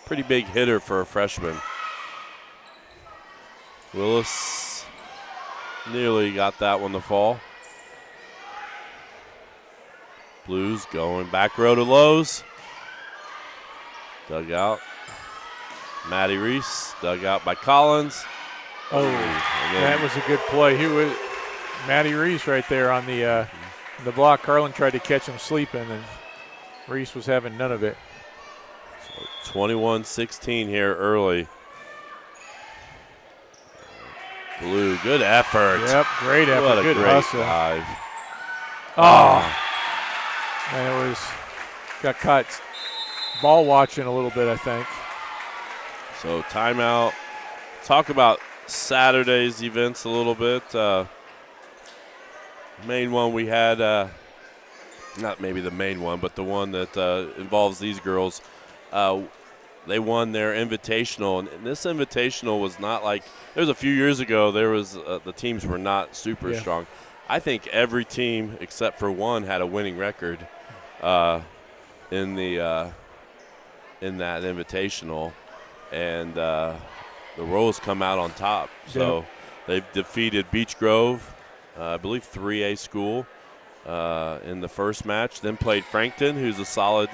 pretty big hitter for a freshman. Willis nearly got that one to fall. Blues going back row to Lowe's. Dug out. Maddie Reese, dug out by Collins. That was a good play. He was Maddie Reese right there on the block. Carlin tried to catch him sleeping, and Reese was having none of it. So 21-16 here early. Blue, good effort. Yep, great effort. What a good great hustle. dive. And got caught ball watching a little bit, I think. So timeout. Talk about Saturday's events a little bit. Main one we had, not maybe the main one, but the one that involves these girls. They won their invitational, and this invitational was not like there was a few years ago. There was the teams were not super strong. I think every team except for one had a winning record in that invitational, and the Royals come out on top. So they've defeated Beech Grove, I believe 3A school, in the first match. Then played Frankton, who's a solid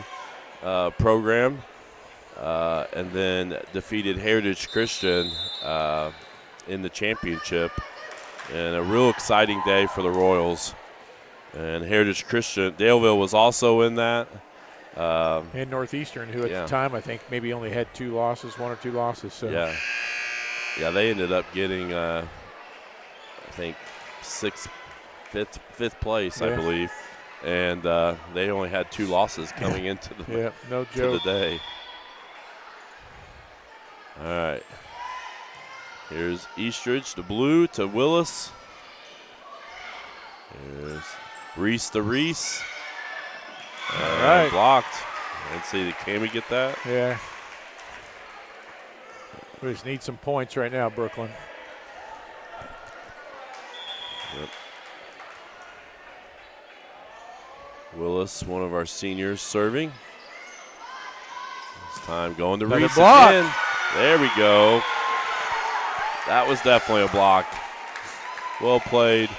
program. And then defeated Heritage Christian in the championship. And a real exciting day for the Royals. And Heritage Christian, Daleville was also in that. And Northeastern, who at the time I think maybe only had one or two losses. So. Yeah, they ended up getting, I think, fifth place, I believe. And they only had 2 losses coming into the, no to joke. the day. All right. Here's Eastridge to Blue to Willis. Here's Reese to Reese. All right. Blocked. Let's see, can we get that? Yeah. We just need some points right now, Brooklyn. Yep. Willis, one of our seniors, serving. This time going to Another Reese block. again. There we go. That was definitely a block. Well played.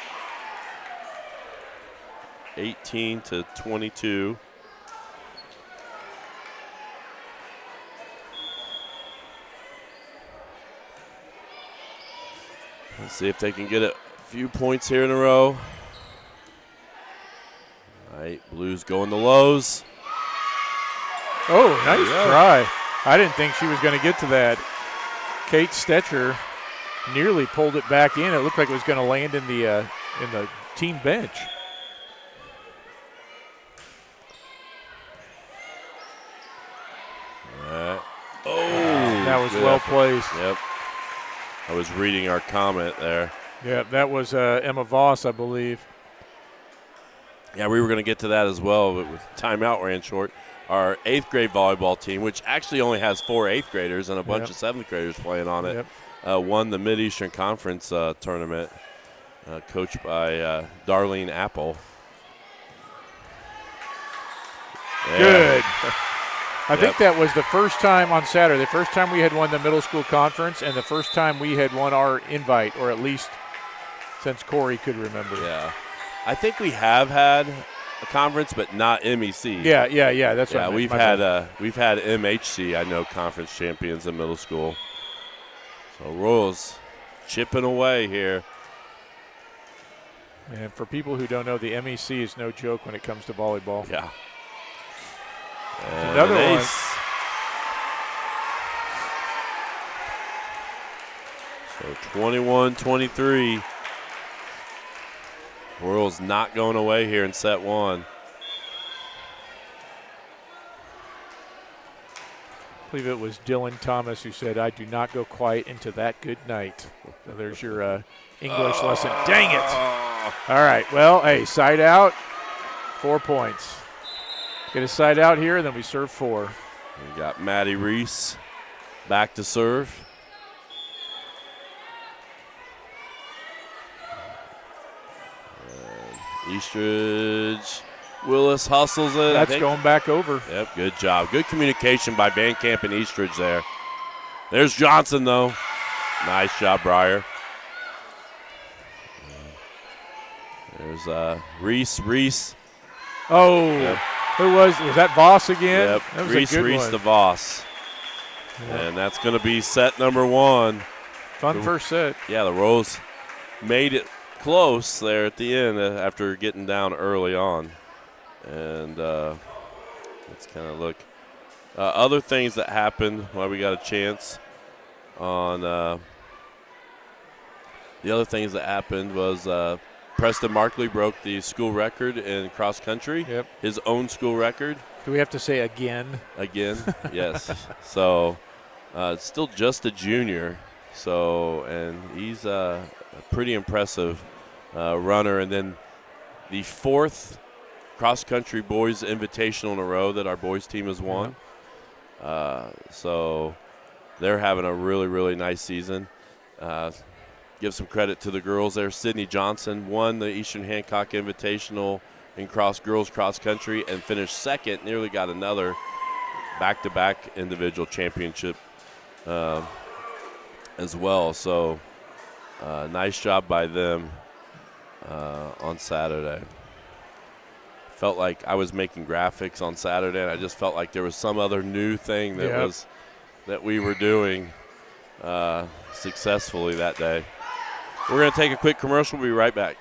18-22. Let's see if they can get a few points here in a row. All right, Blues going the lows. Oh, nice try. I didn't think she was going to get to that. Kate Stetcher nearly pulled it back in. It looked like it was going to land in the team bench. That was good well effort. placed. Yep. I was reading our comment there. Yeah, that was Emma Voss, I believe. Yeah, we were going to get to that as well, but with timeout ran short. Our 8th grade volleyball team, which actually only has 4 8th graders and a bunch of 7th graders playing on it, won the Mid-Eastern Conference tournament, coached by Darlene Apple. Yeah. Good. I think that was the first time on Saturday, the first time we had won the middle school conference and the first time we had won our invite, or at least since Corey could remember. Yeah. I think we have had a conference, but not MEC. Yeah. That's what I meant. we've had MHC, I know, conference champions in middle school. So Royals chipping away here. And for people who don't know, the MEC is no joke when it comes to volleyball. Yeah. Another one. So 21-23. Royals not going away here in set 1. I believe it was Dylan Thomas who said, "I do not go quiet into that good night." So there's your English lesson. Dang it. All right, well, hey, side out, 4 points. Get a side out here, and then we serve 4. We got Maddie Reese back to serve. And Eastridge, Willis hustles it. That's going back over. Yep, good job. Good communication by Van Camp and Eastridge there. There's Johnson, though. Nice job, Breyer. There's Reese. Oh, yep. Who was that Voss again? Yep, That was a good Reese one. the Voss. Yep. And that's going to be set number 1. Fun first set. Yeah, the Royals made it close there at the end after getting down early on. And let's kind of look. Other things that happened while we got a chance on the other things that happened was Preston Markley broke the school record in cross country. Yep. His own school record. Do we have to say again? Again, yes. So still just a junior. So, and he's a pretty impressive runner. And then the 4th cross-country boys invitational in a row that our boys team has won. So they're having a really, really nice season. Give some credit to the girls there. Sydney Johnson won the Eastern Hancock Invitational in girls cross-country and finished 2nd, nearly got another back-to-back individual championship as well. So nice job by them on Saturday. Felt like I was making graphics on Saturday, and I just felt like there was some other new thing that we were doing successfully that day. We're going to take a quick commercial. We'll be right back.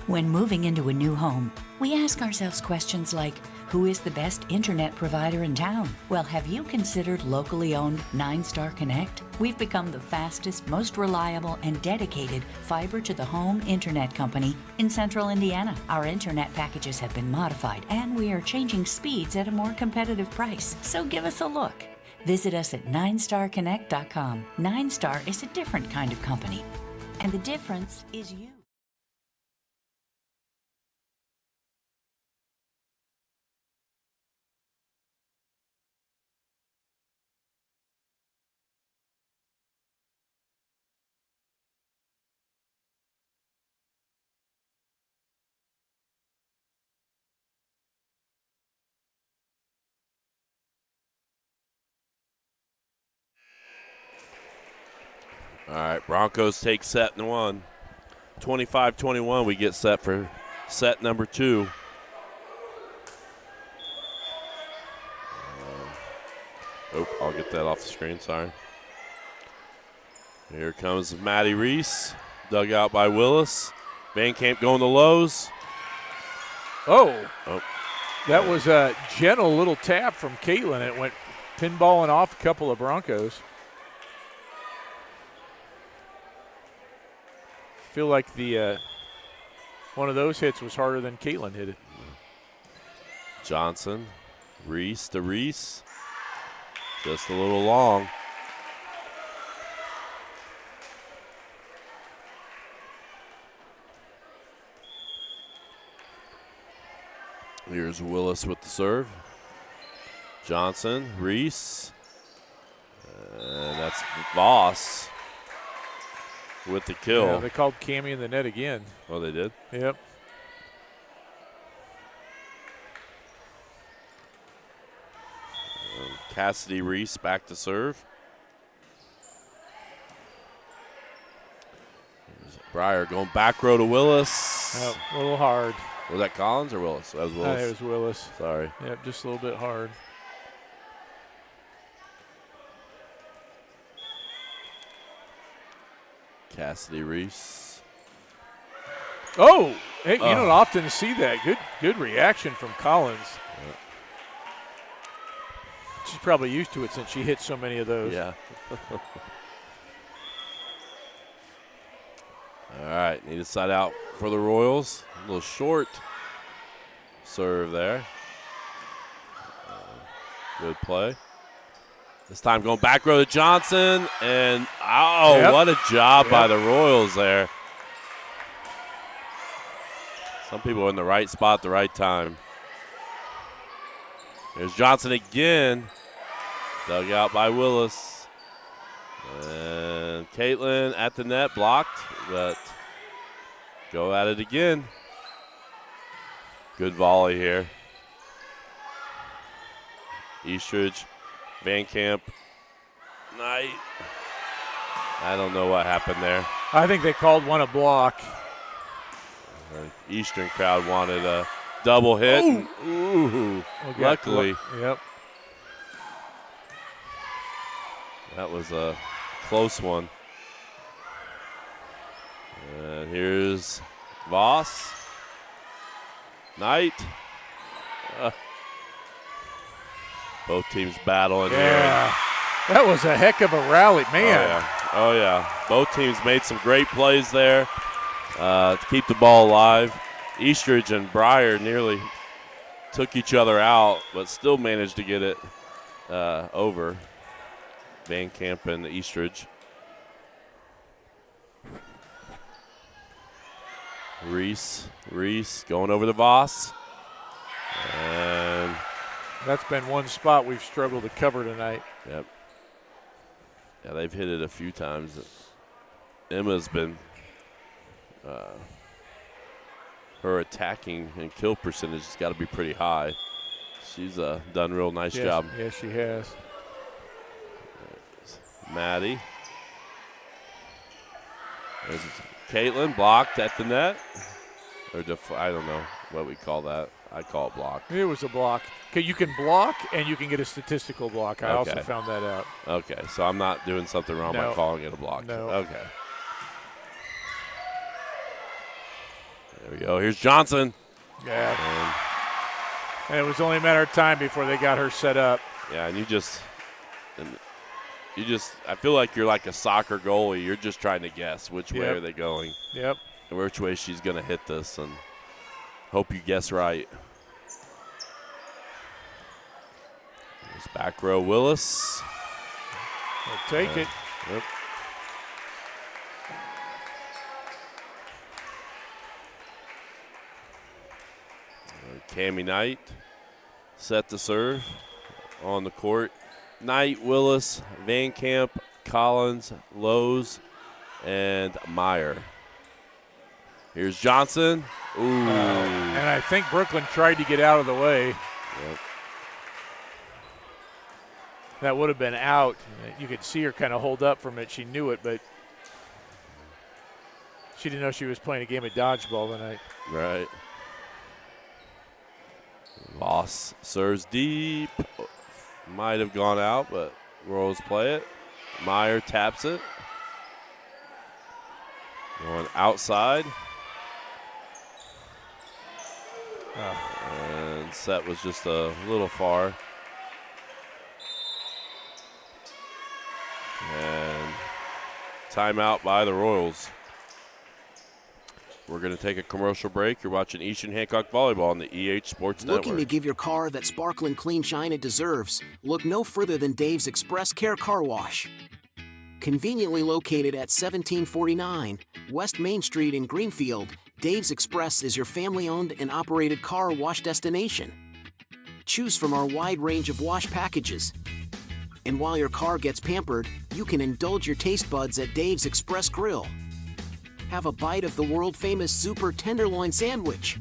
When moving into a new home, we ask ourselves questions like, who is the best internet provider in town? Well, have you considered locally owned 9-Star Connect? We've become the fastest, most reliable, and dedicated fiber-to-the-home internet company in central Indiana. Our internet packages have been modified, and we are changing speeds at a more competitive price. So give us a look. Visit us at 9starconnect.com. 9-Star is a different kind of company, and the difference is you. All right, Broncos take set one. 25-21, we get set for set number 2. I'll get that off the screen, sorry. Here comes Maddie Reese, dug out by Willis. Van Camp going to Lowe's. Oh. That was a gentle little tap from Caitlin. It went pinballing off a couple of Broncos. Feel like the one of those hits was harder than Caitlin hit it. Johnson, Reese to Reese. Just a little long. Here's Willis with the serve. Johnson, Reese. And that's Voss with the kill. Yeah, they called Cammie in the net again. Oh, they did? Yep. Cassidy Reese back to serve. Here's Breyer going back row to Willis. Oh, a little hard. Was that Collins or Willis? That was Willis. It was Willis. Sorry. Yep, just a little bit hard. Cassidy Reese. Oh, hey, you don't often see that. Good reaction from Collins. Yeah. She's probably used to it since she hit so many of those. Yeah. All right, need a side out for the Royals. A little short serve there. Good play. This time going back row to Johnson, and what a job by the Royals there. Some people are in the right spot at the right time. There's Johnson again. Dug out by Willis. And Caitlin at the net, blocked, but go at it again. Good volley here. Eastridge, Van Camp, Knight. I don't know what happened there. I think they called one a block. The Eastern crowd wanted a double hit. Ooh. Luckily. Yep. That was a close one. And here's Voss. Knight. Both teams battling here. That was a heck of a rally, man. Oh, yeah. Both teams made some great plays there to keep the ball alive. Eastridge and Breyer nearly took each other out, but still managed to get it over. Van Camp and Eastridge. Reese going over to Voss. And that's been one spot we've struggled to cover tonight. Yep. Yeah, they've hit it a few times. Emma's been her attacking and kill percentage has got to be pretty high. She's done a real nice job. Yes, she has. Maddie. There's Caitlin blocked at the net. Or I don't know what we call that. I call it block. It was a block. Okay, you can block and you can get a statistical block. I also found that out. Okay, so I'm not doing something wrong by calling it a block. No. Okay. There we go. Here's Johnson. Yeah. And it was only a matter of time before they got her set up. Yeah, and you just I feel like you're like a soccer goalie. You're just trying to guess which way are they going. Yep. And which way she's going to hit this, and hope you guess right. There's back row Willis. They'll take it. Yep. Cammie Knight set to serve on the court. Knight, Willis, Van Camp, Collins, Lowe's, and Meyer. Here's Johnson. Ooh. And I think Brooklyn tried to get out of the way. Yep. That would have been out. You could see her kind of hold up from it. She knew it, but She didn't know she was playing a game of dodgeball tonight. Right. Voss serves deep. Might have gone out, but Royals play it. Meyer taps it. Going outside. And set was just a little far. And timeout by the Royals. We're going to take a commercial break. You're watching Eastern Hancock Volleyball on the EH Sports Network. Looking to give your car that sparkling clean shine it deserves? Look no further than Dave's Express Care Car Wash. Conveniently located at 1749 West Main Street in Greenfield, Dave's Express is your family-owned and operated car wash destination. Choose from our wide range of wash packages. And while your car gets pampered, you can indulge your taste buds at Dave's Express Grill. Have a bite of the world-famous Super Tenderloin Sandwich.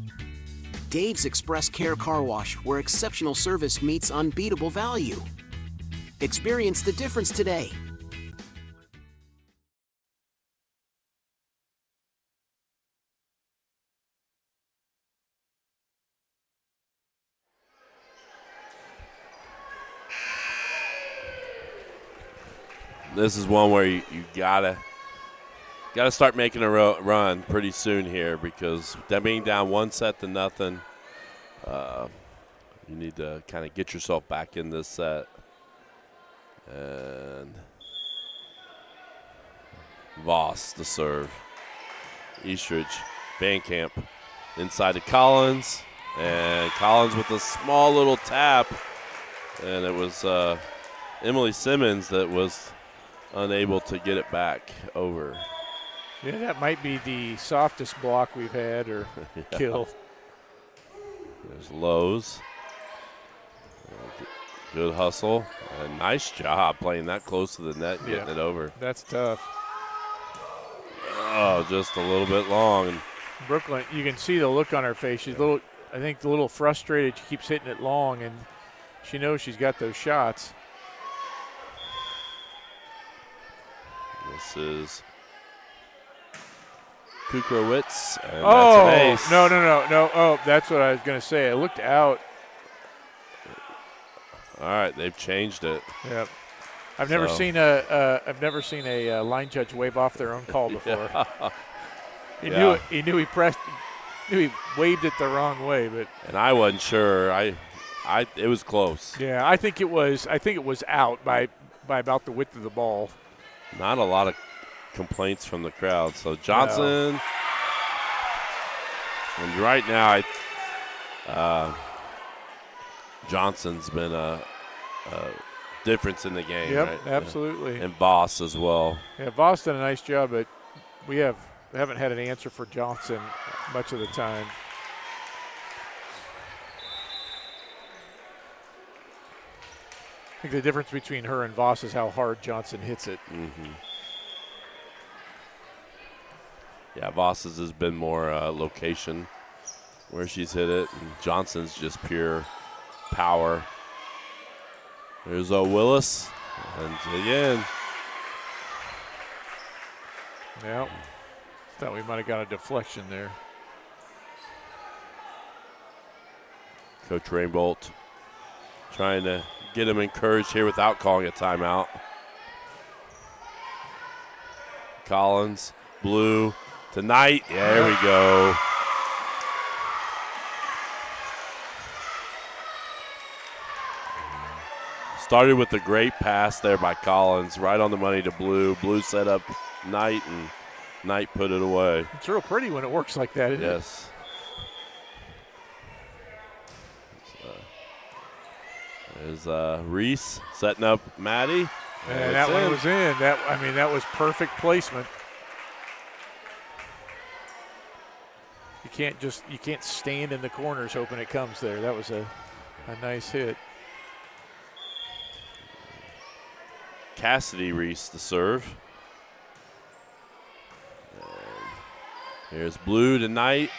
Dave's Express Care Car Wash, where exceptional service meets unbeatable value. Experience the difference today. This is one where you gotta start making a run pretty soon here, because them being down 1-0, you need to kind of get yourself back in this set. And Voss to serve. Eastridge, Van Camp inside to Collins, and Collins with a small little tap, and it was Emily Simmons that was unable to get it back over. Yeah, that might be the softest block we've had or kill. There's Lowe's. Good hustle. And nice job playing that close to the net and getting it over. That's tough. Oh, just a little bit long. And Brooklyn, you can see the look on her face. She's a little frustrated. She keeps hitting it long, and she knows she's got those shots. This is Kukrowitz, and that's an ace. No. Oh, that's what I was going to say. I looked out. All right, they've changed it. Yep. I've never seen a line judge wave off their own call before. He knew he waved it the wrong way, but and I wasn't sure. It was close. Yeah, I think it was out by about the width of the ball. Not a lot of complaints from the crowd. So Johnson, and right now, Johnson's been a difference in the game. Yep, right? absolutely. And Voss as well. Yeah, Voss did a nice job, but we haven't had an answer for Johnson much of the time. I think the difference between her and Voss is how hard Johnson hits it. Mm-hmm. Yeah, Voss's has been more location where she's hit it, and Johnson's just pure power. There's Willis, and again. Yeah, thought we might have got a deflection there. Coach Rainbolt trying to get him encouraged here without calling a timeout. Collins, Blue, tonight. Yeah, there we go. Started with a great pass there by Collins, right on the money to Blue. Blue set up Knight, and Knight put it away. It's real pretty when it works like that, isn't it? Yes. There's Reese setting up Maddie. And that one was in. That was perfect placement. You can't stand in the corners hoping it comes there. That was a nice hit. Cassidy Reese to serve. And here's Blue tonight.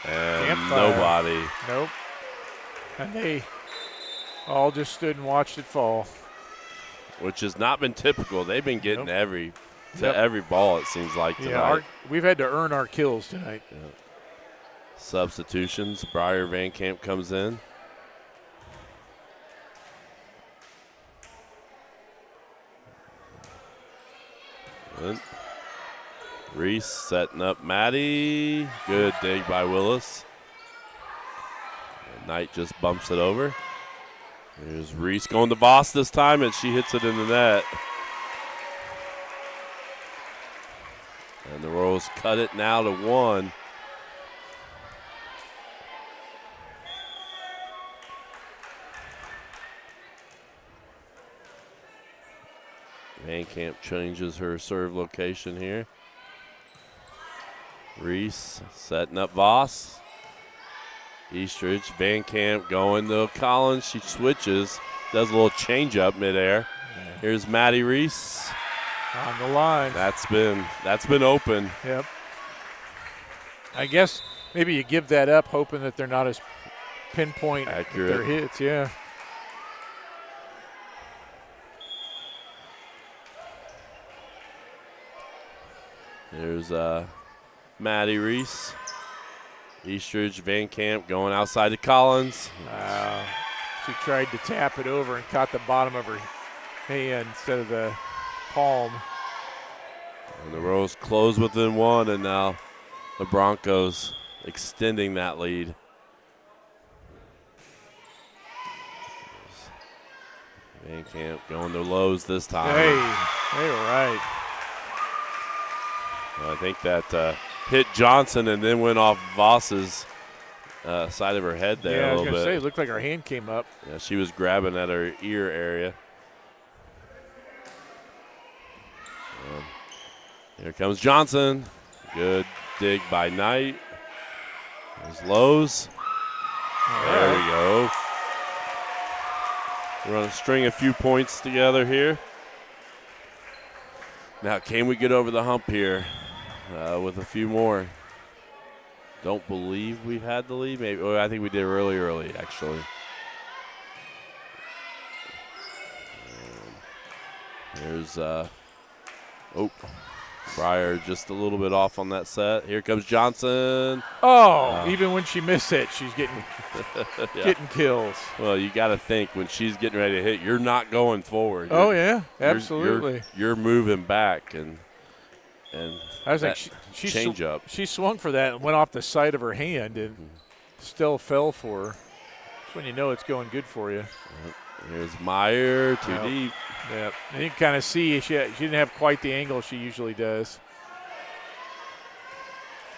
And nobody. Nope. And they all just stood and watched it fall. Which has not been typical. They've been getting every to every ball, it seems like tonight. Yeah, we've had to earn our kills tonight. Yeah. Substitutions. Briar Van Camp comes in. Good. Reese setting up Maddie. Good dig by Willis. And Knight just bumps it over. Here's Reese going to Voss this time, and she hits it in the net. And the Royals cut it now to 1. Van Camp changes her serve location here. Reese setting up Voss. Eastridge, Van Camp going to Collins. She switches, does a little change up midair. Here's Maddie Reese. On the line. That's been open. Yep. I guess maybe you give that up hoping that they're not as pinpoint accurate with their hits, yeah. There's Maddie Reese. Eastridge, Van Camp going outside to Collins. Wow. She tried to tap it over and caught the bottom of her hand instead of the palm. And the Royals close within 1, and now the Broncos extending that lead. Van Camp going to Lowe's this time. Hey, they were right. I think that hit Johnson and then went off Voss's side of her head there yeah, a little bit. I was going to say, it looked like her hand came up. Yeah, she was grabbing at her ear area. Here comes Johnson. Good dig by Knight. There's Lowe's. There we go. We're going to string a few points together here. Now, can we get over the hump here with a few more? Don't believe we've had the lead. Maybe. Oh, I think we did early, actually. There's, Briar just a little bit off on that set. Here comes Johnson. Even when she missed it, she's getting getting kills. Well, you got to think when she's getting ready to hit, you're not going forward. Yeah, absolutely. You're moving back, and I was like, she change up. She swung for that and went off the side of her hand and still fell for her. That's when you know it's going good for you. Here's Meyer, too deep. Yep. And you can kind of see she didn't have quite the angle she usually does.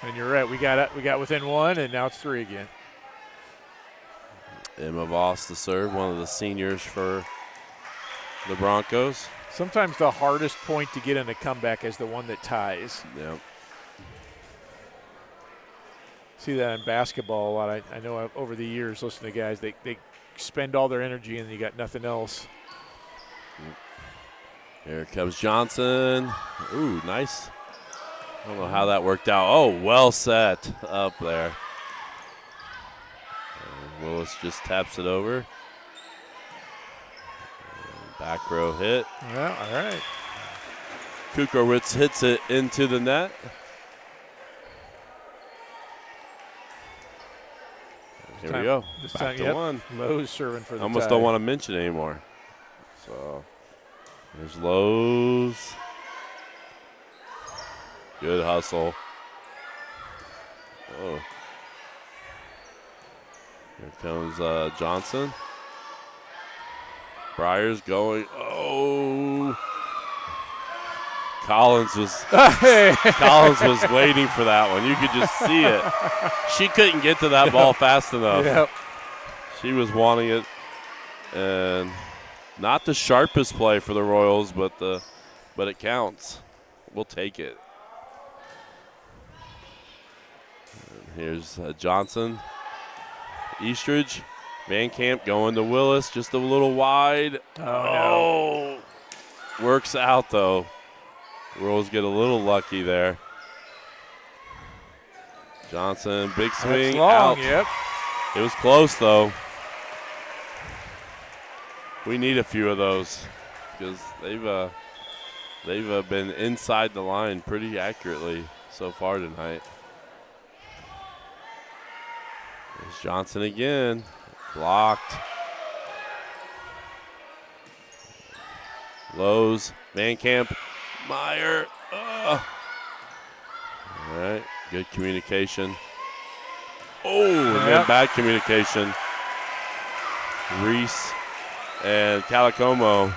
And you're right. We got within 1, and now it's 3 again. Emma Voss to serve, one of the seniors for the Broncos. Sometimes the hardest point to get in a comeback is the one that ties. Yep. See that in basketball a lot. I know over the years, listening to guys, they spend all their energy and you got nothing else. Here comes Johnson. Ooh, nice. I don't know how that worked out. Oh, well set up there. And Willis just taps it over. And back row hit. Well, all right. Kukorowicz hits it into the net. Here we go. This back time, to 1. Lowe's serving for the almost tie. don't want to mention it anymore. So there's Lowe's. Good hustle. Oh. Here comes Johnson. Briar's going. Oh. Collins was waiting for that one. You could just see it. She couldn't get to that ball fast enough. Yep. She was wanting it, and not the sharpest play for the Royals, but it counts. We'll take it. And here's Johnson, Eastridge, Van Camp going to Willis, just a little wide. Oh, no. Works out though. Royals get a little lucky there. Johnson, big swing, that's long, out. Yep. It was close though. We need a few of those because they've They've been inside the line pretty accurately so far tonight. There's Johnson again. Blocked. Lowe's, Van Camp, Meyer. All right, good communication. Oh, and then bad communication. Reese and Calicomo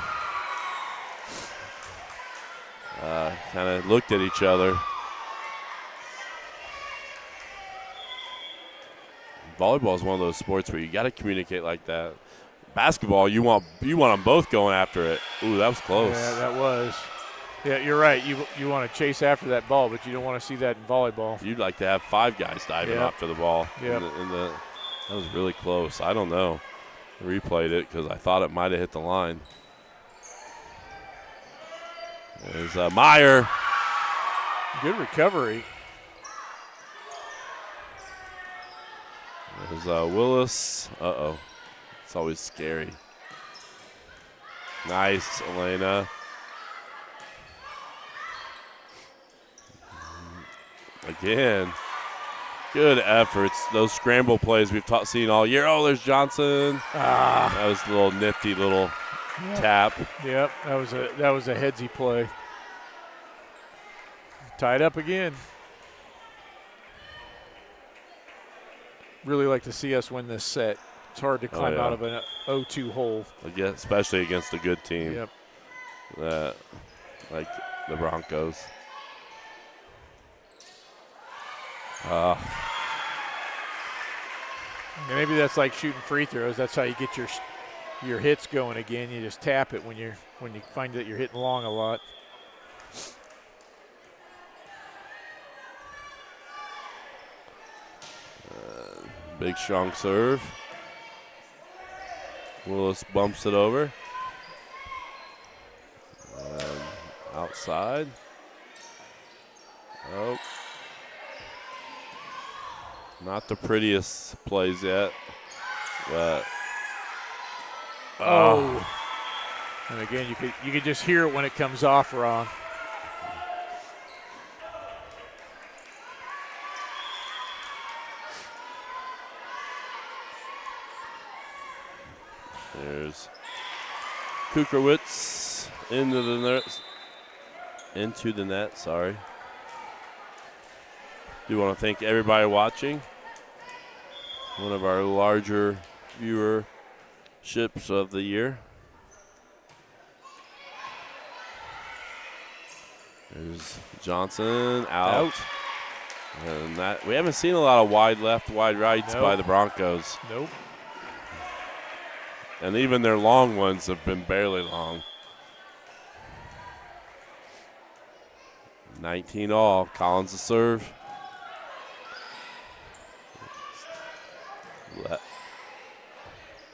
kind of looked at each other. Volleyball is one of those sports where you got to communicate like that. Basketball, you want them both going after it. Ooh, that was close. Yeah, that was. Yeah, you're right. You want to chase after that ball, but you don't want to see that in volleyball. You'd like to have 5 guys diving after the ball. Yeah. That was really close. I don't know. I replayed it because I thought it might have hit the line. There's Meyer. Good recovery. There's Willis. Uh-oh. It's always scary. Nice, Elena. Again, good efforts. Those scramble plays we've seen all year. Oh, there's Johnson. That was a little nifty little tap. Yep, that was a headsy play. Tied up again. Really like to see us win this set. It's hard to climb out of an 0-2 hole. Again, especially against a good team. Yep. Like the Broncos. Maybe that's like shooting free throws. That's how you get your hits going again. You just tap it when you find that you're hitting long a lot. Big strong serve. Willis bumps it over. And outside. Oh. Not the prettiest plays yet, but And again, you could just hear it when it comes off wrong. There's Kukrowitz into the net. Sorry. Do want to thank everybody watching. One of our larger viewerships of the year. There's Johnson out. And that we haven't seen a lot of wide left, wide rights by the Broncos. Nope. And even their long ones have been barely long. 19 all. Collins to serve.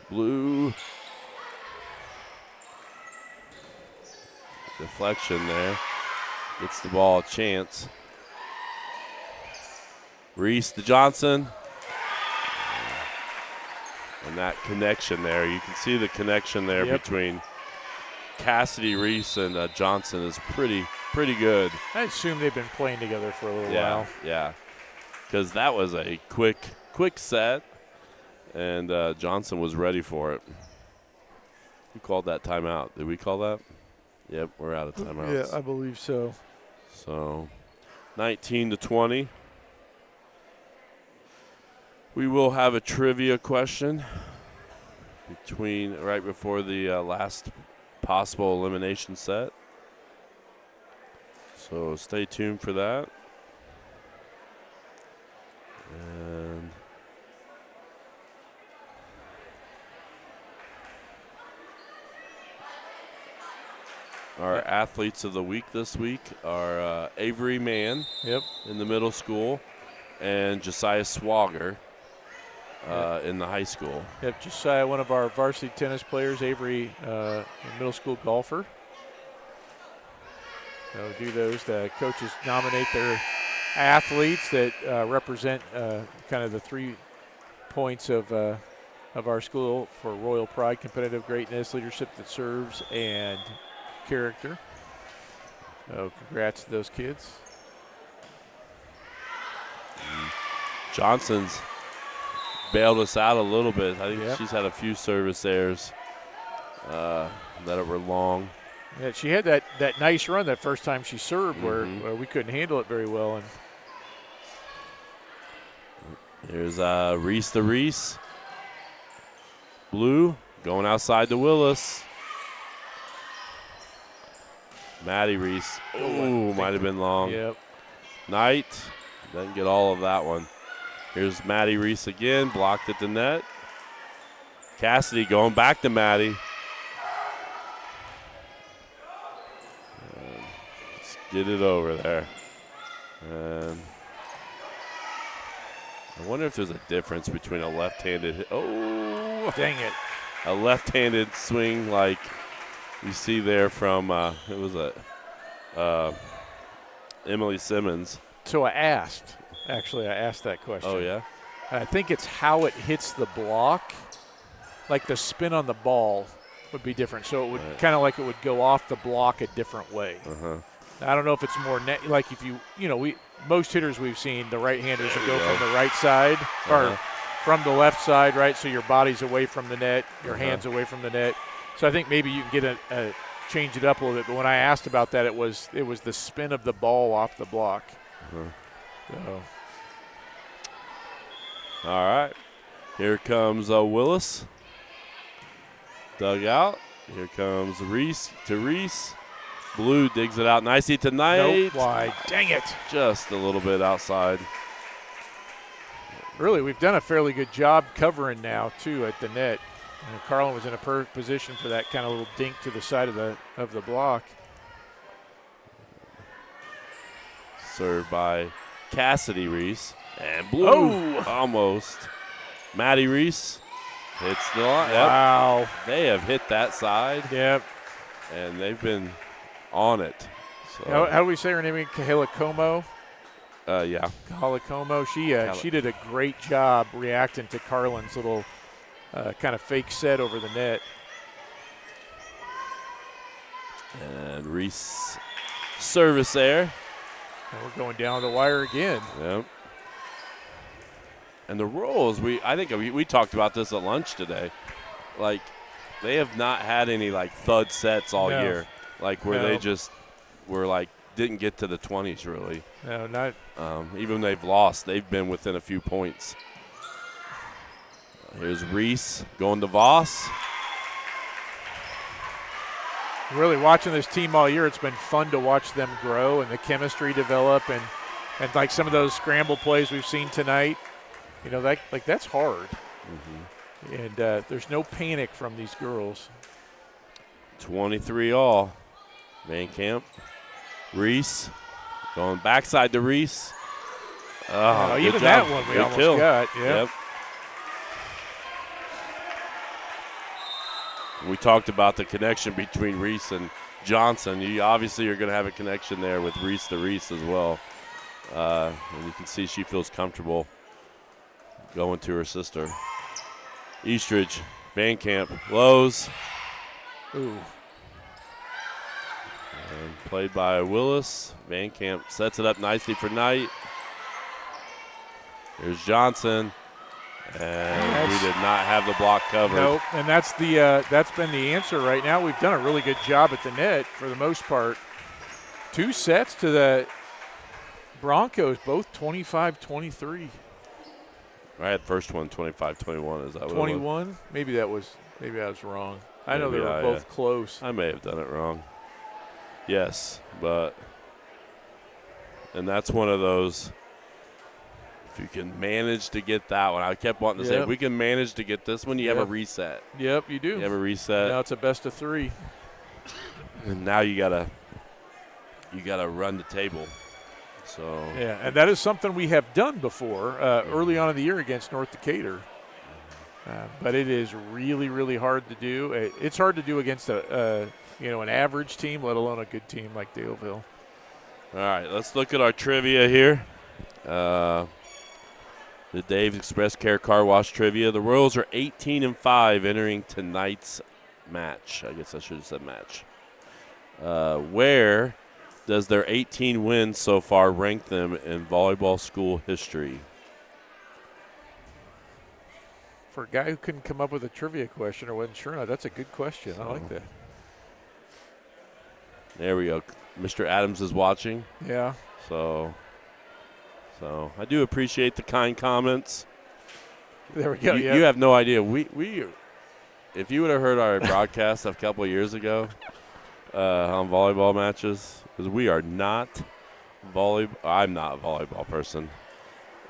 Blue. Deflection there. Gets the ball a chance. Reese to Johnson. And that connection there, you can see the connection there between Cassidy, Reese, and Johnson is pretty good. I assume they've been playing together for a little while. Yeah, because that was a quick set, and Johnson was ready for it. Who called that timeout? Did we call that? Yep, we're out of timeouts. Yeah, I believe so. So, 19-20. We will have a trivia question right before the last possible elimination set. So stay tuned for that. And our athletes of the week this week are Avery Mann in the middle school and Josiah Swagger in the high school. Yep, Josiah, one of our varsity tennis players. Avery, a middle school golfer. So do those. The coaches nominate their athletes that represent kind of the 3 points of our school for royal pride, competitive greatness, leadership that serves, and character. Oh, congrats to those kids. Johnson's bailed us out a little bit. I think she's had a few service errors that were long. Yeah, she had that nice run that first time she served where we couldn't handle it very well. And here's Reese to Reese. Blue going outside to Willis. Maddie Reese. Oh, might have been long. Yep. Knight doesn't get all of that one. Here's Maddie Reese again, blocked at the net. Cassidy going back to Maddie. Let's get it over there. And I wonder if there's a difference between a left-handed dang it. A left-handed swing like you see there from it was Emily Simmons. So I asked that question. Oh, yeah? I think it's how it hits the block. Like the spin on the ball would be different. So it would kind of like it would go off the block a different way. I don't know if it's more like if most hitters we've seen, the right-handers will go from the right side or from the left side, right? So your body's away from the net, your hands away from the net. So I think maybe you can get change it up a little bit. But when I asked about that, it was the spin of the ball off the block. So. All right. Here comes Willis. Dug out. Here comes Reese to Reese. Blue digs it out nicely tonight. Nope, wide. Dang it. Just a little bit outside. Really, we've done a fairly good job covering now, too, at the net. Carlin was in a perfect position for that kind of little dink to the side of the block. Served by Cassidy Reese. And Blue almost. Maddie Reese hits the line. Wow. Yep. They have hit that side. Yep. And they've been on it. So. How do we say her name? Kahela Como? Yeah. Kahela Como. She did a great job reacting to Carlin's little kind of fake set over the net. And Reese service there. And we're going down the wire again. Yep. And the rules, I think we talked about this at lunch today. Like, they have not had any, like, thud sets all year. Like, where they just were, like, didn't get to the 20s, really. No, not. Even when they've lost, they've been within a few points. Here's Reese going to Voss. Really watching this team all year, it's been fun to watch them grow and the chemistry develop and like some of those scramble plays we've seen tonight. That's hard. And there's no panic from these girls. 23 all. Van Camp. Reese going backside to Reese. Even that one we almost got. Yep. We talked about the connection between Reese and Johnson. You obviously are going to have a connection there with Reese to Reese as well. And you can see she feels comfortable going to her sister. Eastridge, Van Camp, Lowe's. Ooh. And played by Willis. Van Camp sets it up nicely for Knight. Here's Johnson. And we did not have the block covered. Nope, and that's been the answer right now. We've done a really good job at the net for the most part. 2 sets to the Broncos, both 25-23. I had first one 25-21. Is that what 21? Maybe I was wrong. I know they were both close. I may have done it wrong. Yes, and that's one of those. If you can manage to get that one, I kept wanting to say, if we can manage to get this one, you have a reset. Yep, you do. You have a reset. Now it's a best of 3. And now you gotta run the table. So yeah, and that is something we have done before early on in the year against North Decatur. But it is really, really hard to do. It's hard to do against an average team, let alone a good team like Daleville. All right, let's look at our trivia here. The Dave's Express Care Car Wash trivia. The Royals are 18-5 entering tonight's match. I guess I should have said match. Where does their 18 wins so far rank them in volleyball school history? For a guy who couldn't come up with a trivia question or wasn't sure enough, that's a good question. I like that. There we go. Mr. Adams is watching. Yeah. So I do appreciate the kind comments. There we go. You have no idea. We if you would have heard our broadcast a couple of years ago on volleyball matches, because we are not volleyball. I'm not a volleyball person,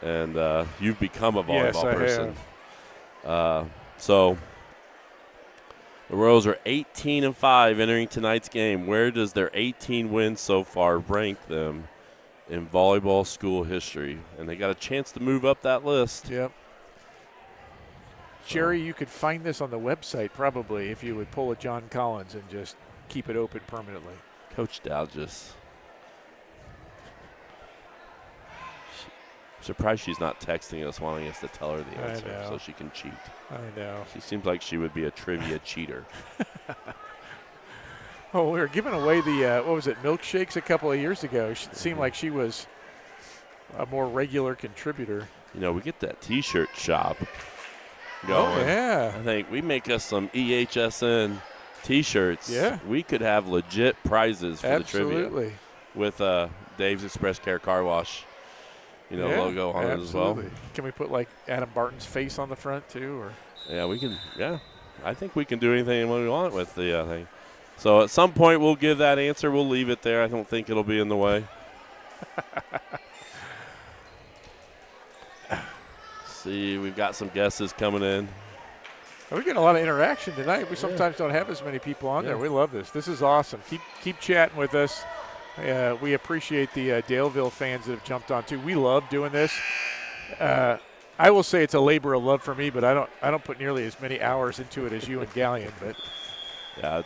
and you've become a volleyball person. So the Royals are 18-5 entering tonight's game. Where does their 18 wins so far rank them in volleyball school history? And they got a chance to move up that list. Yep. Jerry, you could find this on the website probably if you would pull a John Collins and just keep it open permanently. Coach Dow just surprised she's not texting us, wanting us to tell her the answer so she can cheat. I know. She seems like she would be a trivia cheater. Oh, we were giving away the, milkshakes a couple of years ago. It seemed like she was a more regular contributor. You know, we get that T-shirt shop going. Oh, yeah. I think we make us some EHSN T-shirts. Yeah. We could have legit prizes for the trivia. Absolutely. With Dave's Express Care Car Wash, logo on it as well. Can we put like Adam Barton's face on the front too, or? Yeah, we can. Yeah, I think we can do anything we want with the thing. So at some point we'll give that answer. We'll leave it there. I don't think it'll be in the way. See, we've got some guesses coming in. We're getting a lot of interaction tonight. We sometimes don't have as many people on there. We love this. This is awesome. Keep chatting with us. We appreciate the Daleville fans that have jumped on too. We love doing this. I will say it's a labor of love for me, but I don't put nearly as many hours into it as you and Galleon. But yeah,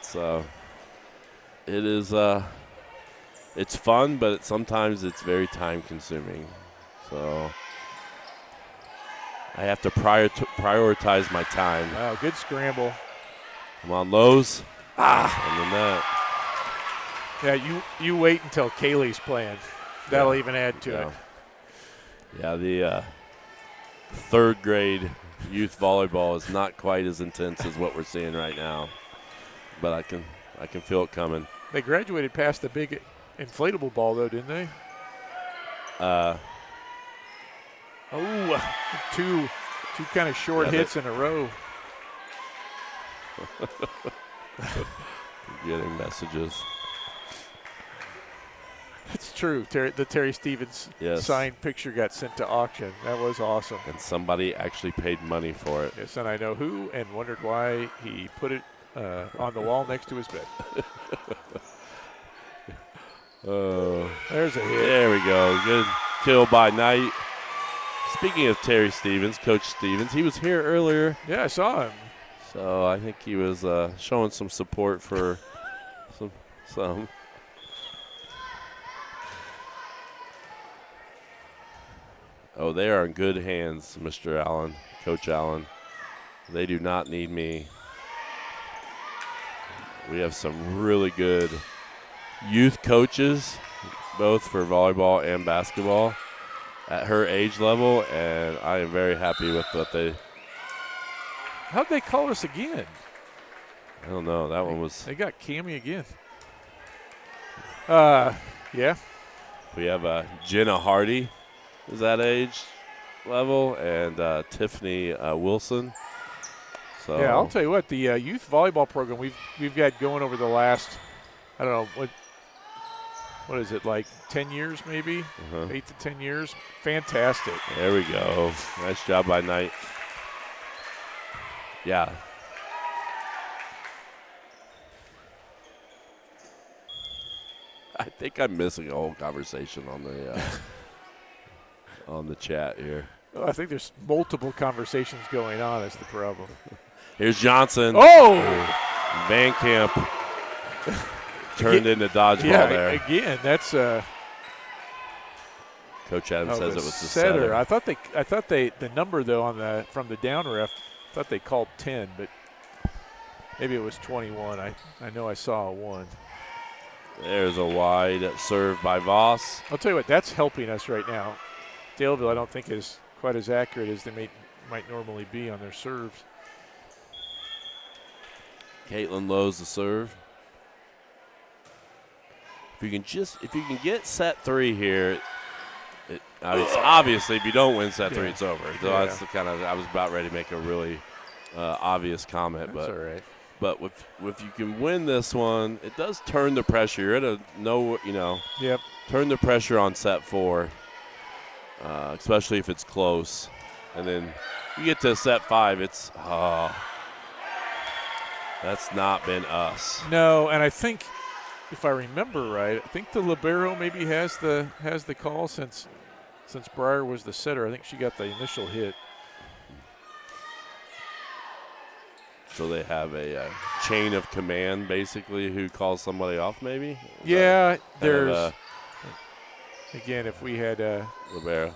it's fun, but sometimes it's very time consuming. So I have to prioritize my time. Wow, good scramble. Come on, Lowe's. And the net. Yeah, you wait until Kaylee's playing. That'll even add to it. Yeah, the third grade youth volleyball is not quite as intense as what we're seeing right now, but I can feel it coming. They graduated past the big inflatable ball though, didn't they? Two kind of short hits in a row. Getting messages. It's true. The Terry Stevens signed picture got sent to auction. That was awesome. And somebody actually paid money for it. Yes, and I know who, and wondered why he put it on the wall next to his bed. There's a hit. There we go. Good kill by Knight. Speaking of Terry Stevens, Coach Stevens, he was here earlier. Yeah, I saw him. So I think he was showing some support for some. Oh, they are in good hands, Mr. Allen, Coach Allen. They do not need me. We have some really good youth coaches, both for volleyball and basketball, at her age level, and I am very happy with what they. How'd they call us again? I don't know. That one was. They got Cammie again. Yeah. We have Jenna Hardy is that age level, and Tiffany Wilson. So yeah, I'll tell you what, the youth volleyball program we've got going over the last, I don't know, what is it, like 10 years maybe? 8 to 10 years. Fantastic. There we go. Nice job by Knight. Yeah. I think I'm missing a whole conversation on the chat here. Oh, I think there's multiple conversations going on. That's the problem. Here's Johnson. Oh! Van Camp turned into dodgeball there. Again, that's Coach Adams says it was the setter. I thought they the number though from the down ref, I thought they called 10, but maybe it was 21. I know I saw a 1. There's a wide serve by Voss. I'll tell you what, that's helping us right now. Daleville, I don't think, is quite as accurate as they might normally be on their serves. Caitlin Lowe's the serve. If you can get set 3 here, obviously if you don't win set 3, it's over. So that's the kind of, I was about ready to make a really obvious comment, that's all right. But if you can win this one, it does turn the pressure. You're at a Yep. Turn the pressure on set 4, especially if it's close, and then you get to set 5. It's that's not been us. No, and I think, if I remember right, I think the libero maybe has the call since Breyer was the setter. I think she got the initial hit. So they have a chain of command, basically, who calls somebody off, maybe? Yeah, there's again, if we had libero.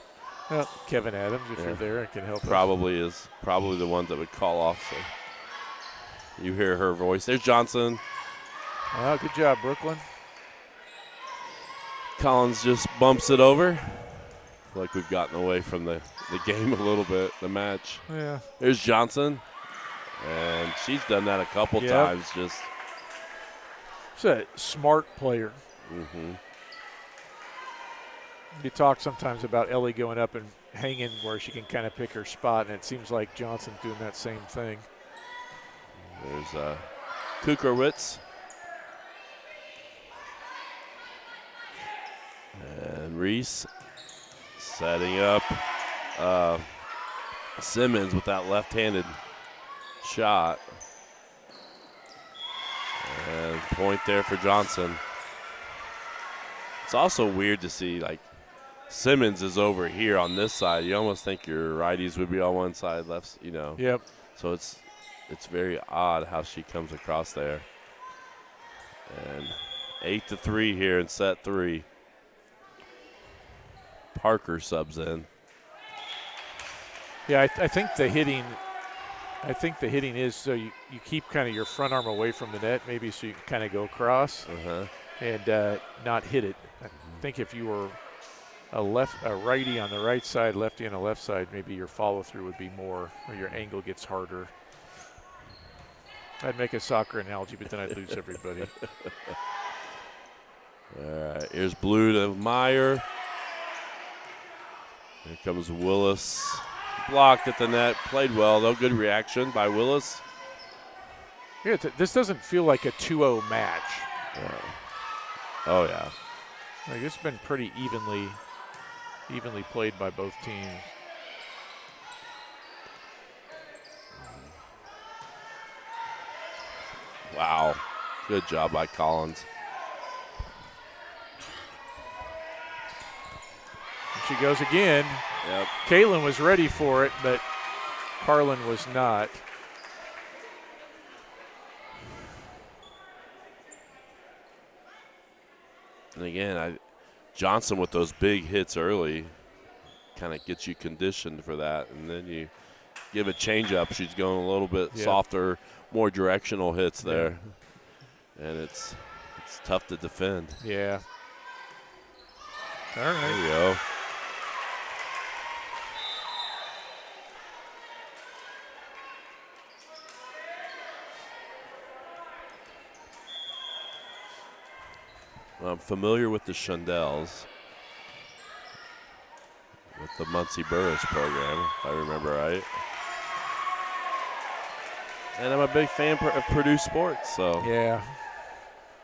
Kevin Adams, if you're there, it can help. Probably the ones that would call off. So you hear her voice. There's Johnson. Oh, good job, Brooklyn. Collins just bumps it over. Feel like we've gotten away from the game a little bit, the match. Yeah. There's Johnson. And she's done that a couple times. She's a smart player. Mm-hmm. You talk sometimes about Ellie going up and hanging where she can kind of pick her spot, and it seems like Johnson's doing that same thing. There's Kukrowitz. And Reese setting up Simmons with that left-handed shot. And point there for Johnson. It's also weird to see, like, Simmons is over here on this side. You almost think your righties would be on one side, left, Yep. So it's very odd how she comes across there. And 8-3 here in set 3. Parker subs in. Yeah, I think the hitting is so you keep kind of your front arm away from the net, maybe, so you can kind of go across and not hit it. I think if you were a righty on the right side, lefty on the left side, maybe your follow through would be more, or your angle gets harder. I'd make a soccer analogy, but then I'd lose everybody. All right, here's Blue to Meyer. Here comes Willis. Blocked at the net. Played well, though. Good reaction by Willis. Yeah, this doesn't feel like a 2-0 match. Yeah. Oh, yeah. Like, it's been pretty evenly played by both teams. Wow. Good job by Collins. She goes again. Yep. Caitlin was ready for it, but Carlin was not. And again, Johnson with those big hits early kind of gets you conditioned for that. And then you give a changeup. She's going a little bit softer, more directional hits there. And it's tough to defend. Yeah. All right. There you go. I'm familiar with the Shundells, with the Muncie Burris program, if I remember right. And I'm a big fan of Purdue sports, so. Yeah.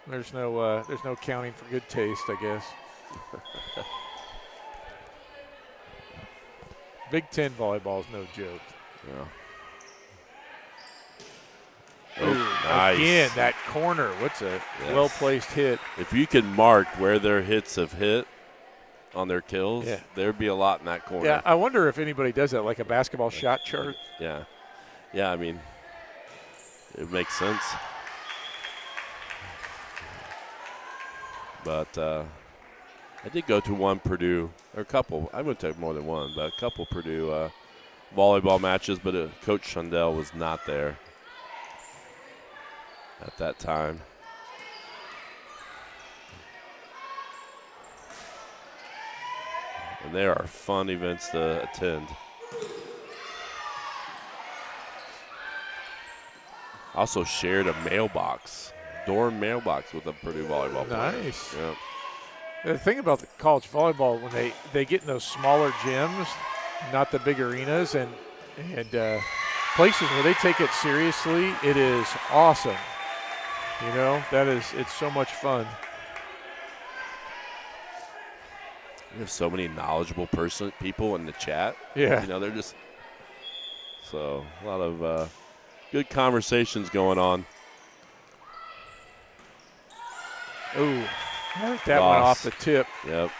There's no counting for good taste, I guess. Big Ten volleyball is no joke. Yeah. Ooh, nice. Again, that corner. What's a well-placed hit. If you can mark where their hits have hit on their kills, there'd be a lot in that corner. Yeah, I wonder if anybody does that, like a basketball shot chart. Yeah. Yeah, I mean, it makes sense. But I did go to one Purdue, or a couple. I went to more than one, but a couple Purdue volleyball matches, but Coach Shundell was not there at that time. And there are fun events to attend. Also shared a mailbox, dorm mailbox with a Purdue volleyball player. Nice. Yep. The thing about the college volleyball, when they get in those smaller gyms, not the big arenas, and places where they take it seriously, it is awesome. You know, it's so much fun. We have so many knowledgeable people in the chat. Yeah. You know, they're just so a lot of good conversations going on. Ooh, that went off the tip. Yep.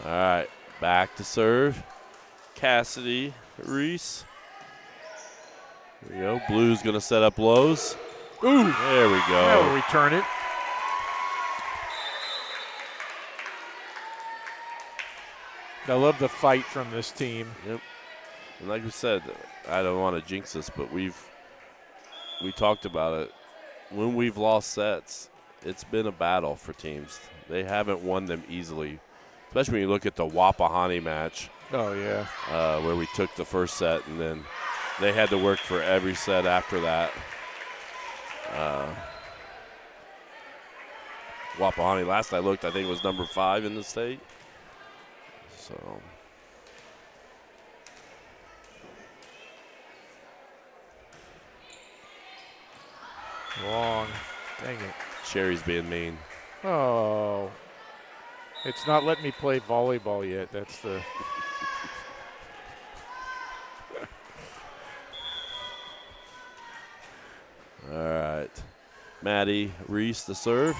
All right, back to serve. Cassidy Reese. There we go. Blue's going to set up lows. Ooh. There we go. That'll return it. I love the fight from this team. Yep. And like we said, I don't want to jinx this, but we talked about it. When we've lost sets, it's been a battle for teams. They haven't won them easily, especially when you look at the Wapahani match. Oh, yeah. Where we took the first set, and then they had to work for every set after that. Wapahani, last I looked, I think it was number 5 in the state. So long. Dang it. Sherry's being mean. Oh. It's not letting me play volleyball yet. That's the. All right. Maddie Reese the serve.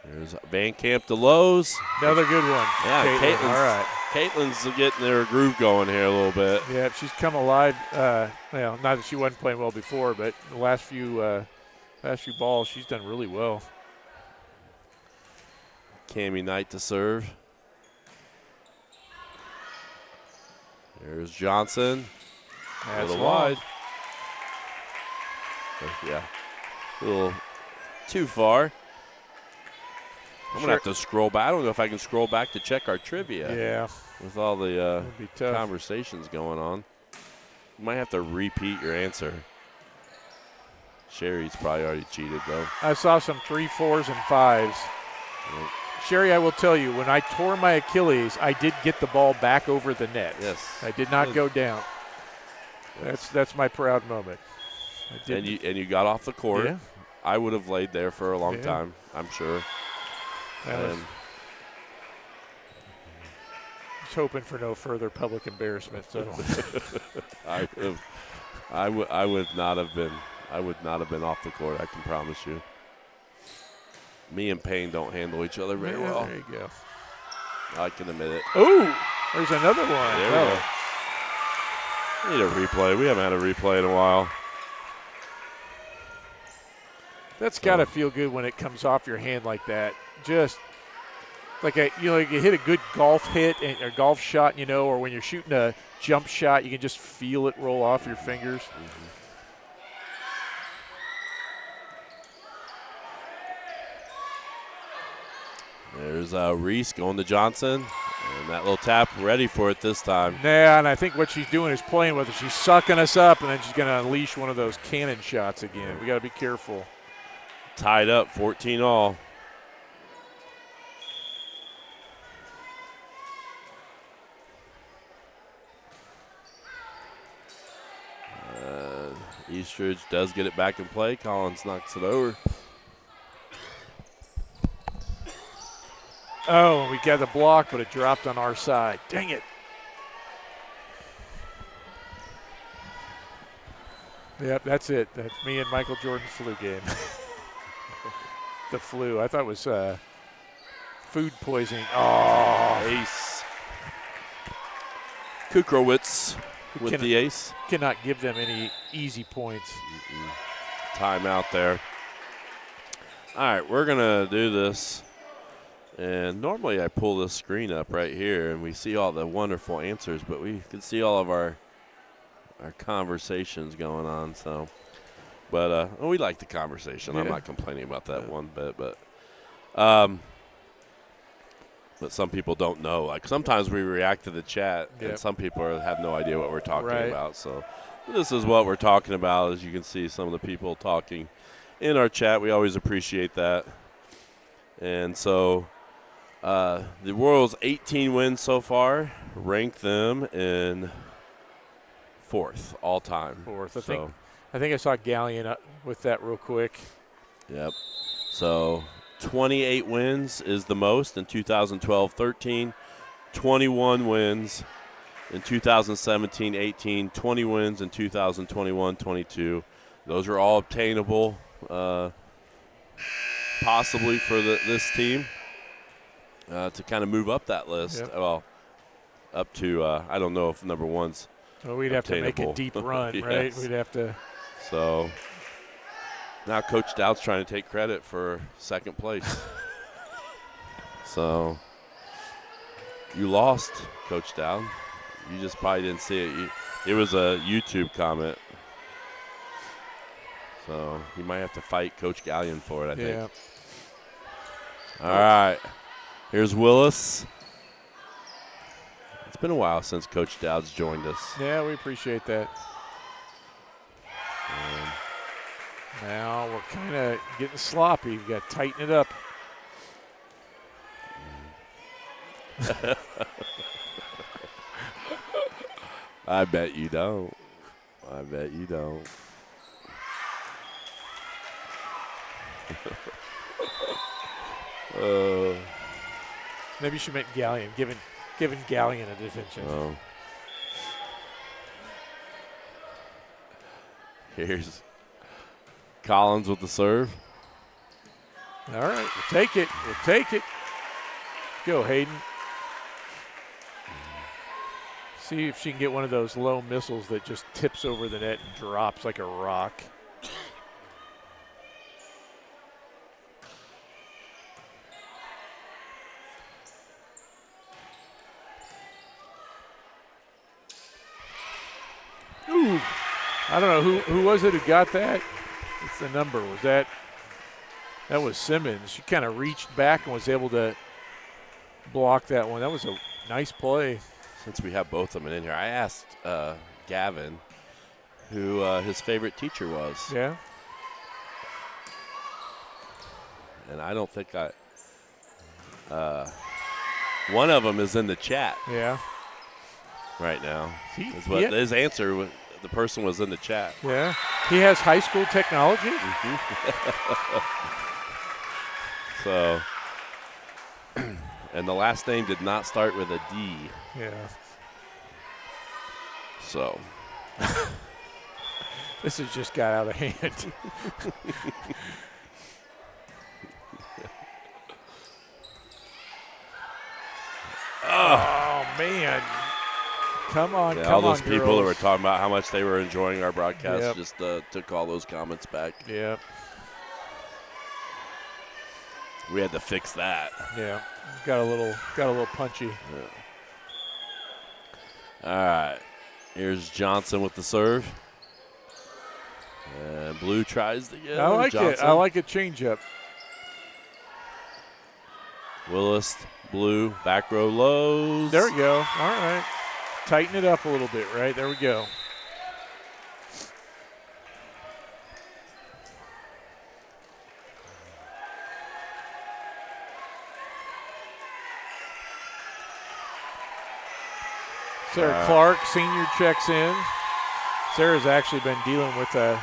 There's Van Camp to lows. Another good one. Yeah, Caitlin's, all right. Caitlin's getting their groove going here a little bit. Yeah, she's come alive. Well, not that she wasn't playing well before, but the last few balls, she's done really well. Cammie Knight to serve. There's Johnson. That's a little long. wide. Yeah, a little too far. I'm going to have to scroll back. I don't know if I can scroll back to check our trivia. Yeah. With all the be tough. conversations going on. You might have to repeat your answer. Sherry's probably already cheated, though. I saw some 3, 4s, and 5s. Yep. Sherry, I will tell you, when I tore my Achilles, I did get the ball back over the net. Yes. I did not go down. That's my proud moment. And you got off the court. Yeah. I would have laid there for a long time, I'm sure. I was hoping for no further public embarrassment. So I would not have been off the court, I can promise you. Me and Payne don't handle each other very well. There you go. I can admit it. Ooh, there's another one. There we go. We need a replay. We haven't had a replay in a while. That's got to feel good when it comes off your hand like that. Just like you hit a good golf hit or golf shot, or when you're shooting a jump shot, you can just feel it roll off your fingers. Mm-hmm. There's Reese going to Johnson, and that little tap ready for it this time. Yeah, and I think what she's doing is playing with it. She's sucking us up, and then she's going to unleash one of those cannon shots again. We got to be careful. Tied up, 14-all. Eastridge does get it back in play. Collins knocks it over. Oh, we got the block, but it dropped on our side. Dang it. Yep, that's it. That's me and Michael Jordan's flu game. The flu. I thought it was food poisoning. Oh. Ace. Kukrowitz with the ace. Cannot give them any easy points. Timeout there. All right, we're going to do this. And normally I pull this screen up right here and we see all the wonderful answers, but we can see all of our conversations going on. So But we like the conversation. I'm Yeah. not complaining about that one bit, but some people don't know. Like sometimes we react to the chat, and some people have no idea what we're talking about. So this is what we're talking about. As you can see, some of the people talking in our chat, we always appreciate that. And so the Royals 18 wins so far, rank them in 4th all time. 4th. I think I saw Galleon up with that real quick. Yep. So 28 wins is the most in 2012-13, 21 wins in 2017-18, 20 wins in 2021-22. Those are all obtainable possibly for this team to kind of move up that list. Yep. Well, up to I don't know if number 1's well, we'd have to make a obtainable. deep run, Yes. right? We'd have to. So now Coach Dowd's trying to take credit for 2nd place. So you lost, Coach Dowd. You just probably didn't see it. It was a YouTube comment. So you might have to fight Coach Galleon for it, I think. Yeah. All right. Here's Willis. It's been a while since Coach Dowd's joined us. Yeah, we appreciate that. Now we're kind of getting sloppy. We've got to tighten it up. I bet you don't. I bet you don't. Maybe you should make Galleon, giving Galleon a detention. Oh. Here's Collins with the serve. All right, we'll take it. We'll take it. Go, Hayden. See if she can get one of those low missiles that just tips over the net and drops like a rock. Ooh. I don't know who was it who got that. What's the number? That was Simmons. She kind of reached back and was able to block that one. That was a nice play. Since we have both of them in here, I asked Gavin who his favorite teacher was. Yeah. And I don't think one of them is in the chat. Yeah. Right now. Yeah. His answer, the person was in the chat. Yeah. He has high school technology. So, and the last name did not start with a D. Yeah. So. This has just got out of hand. Oh, man. Come on, yeah, come all those on, people girls. that were talking about how much they were enjoying our broadcast Yep. just took all those comments back. Yep. We had to fix that. Yeah. Got a little punchy. Yeah. All right. Here's Johnson with the serve. And Blue tries to get I like Johnson. it. I like a changeup. Willis, Blue, back row lows. There we go. All right. Tighten it up a little bit, right? There we go. Sarah Clark, senior, checks in. Sarah's actually been dealing with a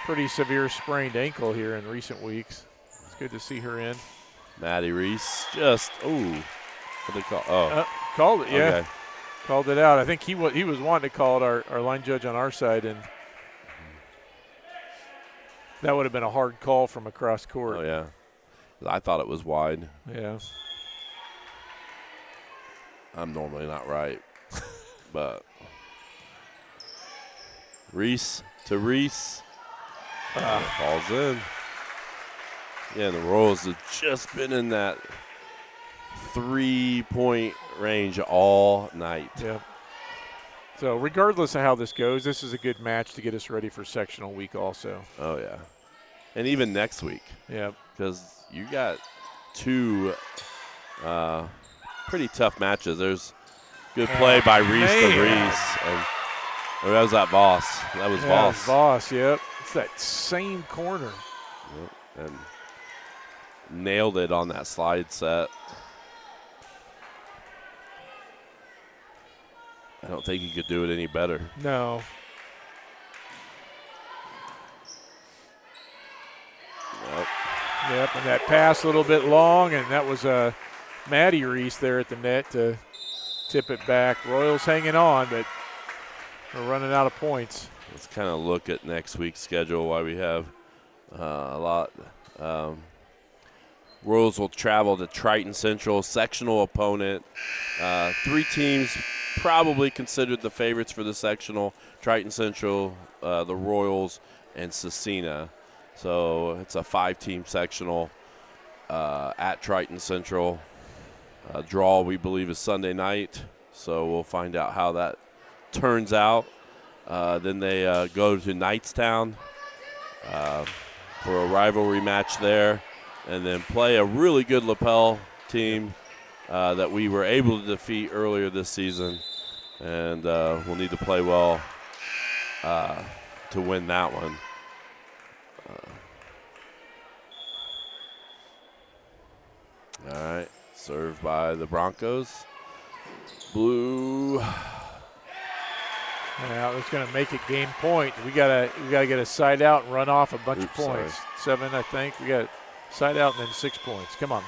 pretty severe sprained ankle here in recent weeks. It's good to see her in. Maddie Reese just, what they call? Oh. Called it, yeah. Okay. Called it out. I think he was wanting to call it, our line judge on our side, and that would have been a hard call from across court. Oh, yeah. I thought it was wide. Yeah. I'm normally not right. But Reese to Reese. Falls in. Yeah, the Royals have just been in that 3-point range all night. Yeah. So regardless of how this goes, this is a good match to get us ready for sectional week also. Oh, yeah. And even next week. Yeah. Because you got two pretty tough matches. There's good play by Reese to Reese. And that was that Voss. That was Voss. Voss, yep. It's that same corner. Yep. And nailed it on that slide set. I don't think he could do it any better. No. Yep, and that pass a little bit long, and that was Maddie Reese there at the net to tip it back. Royals hanging on, but we're running out of points. Let's kind of look at next week's schedule while we have a lot. Royals will travel to Triton Central, sectional opponent. Three teams probably considered the favorites for the sectional: Triton Central, the Royals, and Cecina. So it's a 5-team sectional at Triton Central. Draw, we believe, is Sunday night. So we'll find out how that turns out. Then they go to Knightstown for a rivalry match there, and then play a really good lapel team that we were able to defeat earlier this season. And we'll need to play well to win that one. All right, served by the Broncos. Blue. Yeah, it's going to make it game point. We gotta get a side out and run off a bunch of points. Sorry. 7, I think. We got side out and then 6 points. Come on.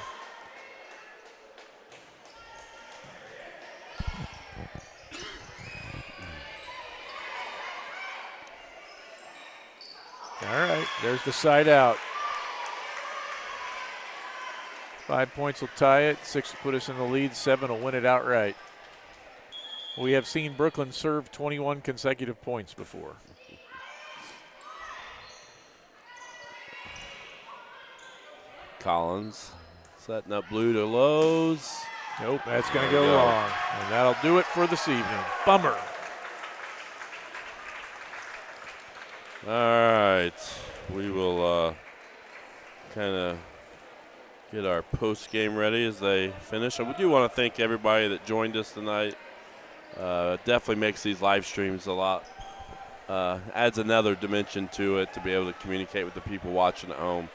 All right, there's the side out. 5 points will tie it. 6 will put us in the lead. 7 will win it outright. We have seen Brooklyn serve 21 consecutive points before. Collins setting up blue to Lowe's. Nope, that's going to go long. And that'll do it for this evening. Bummer. All right, we will kind of get our post game ready as they finish. We do want to thank everybody that joined us tonight. Definitely makes these live streams a lot, adds another dimension to it to be able to communicate with the people watching at home.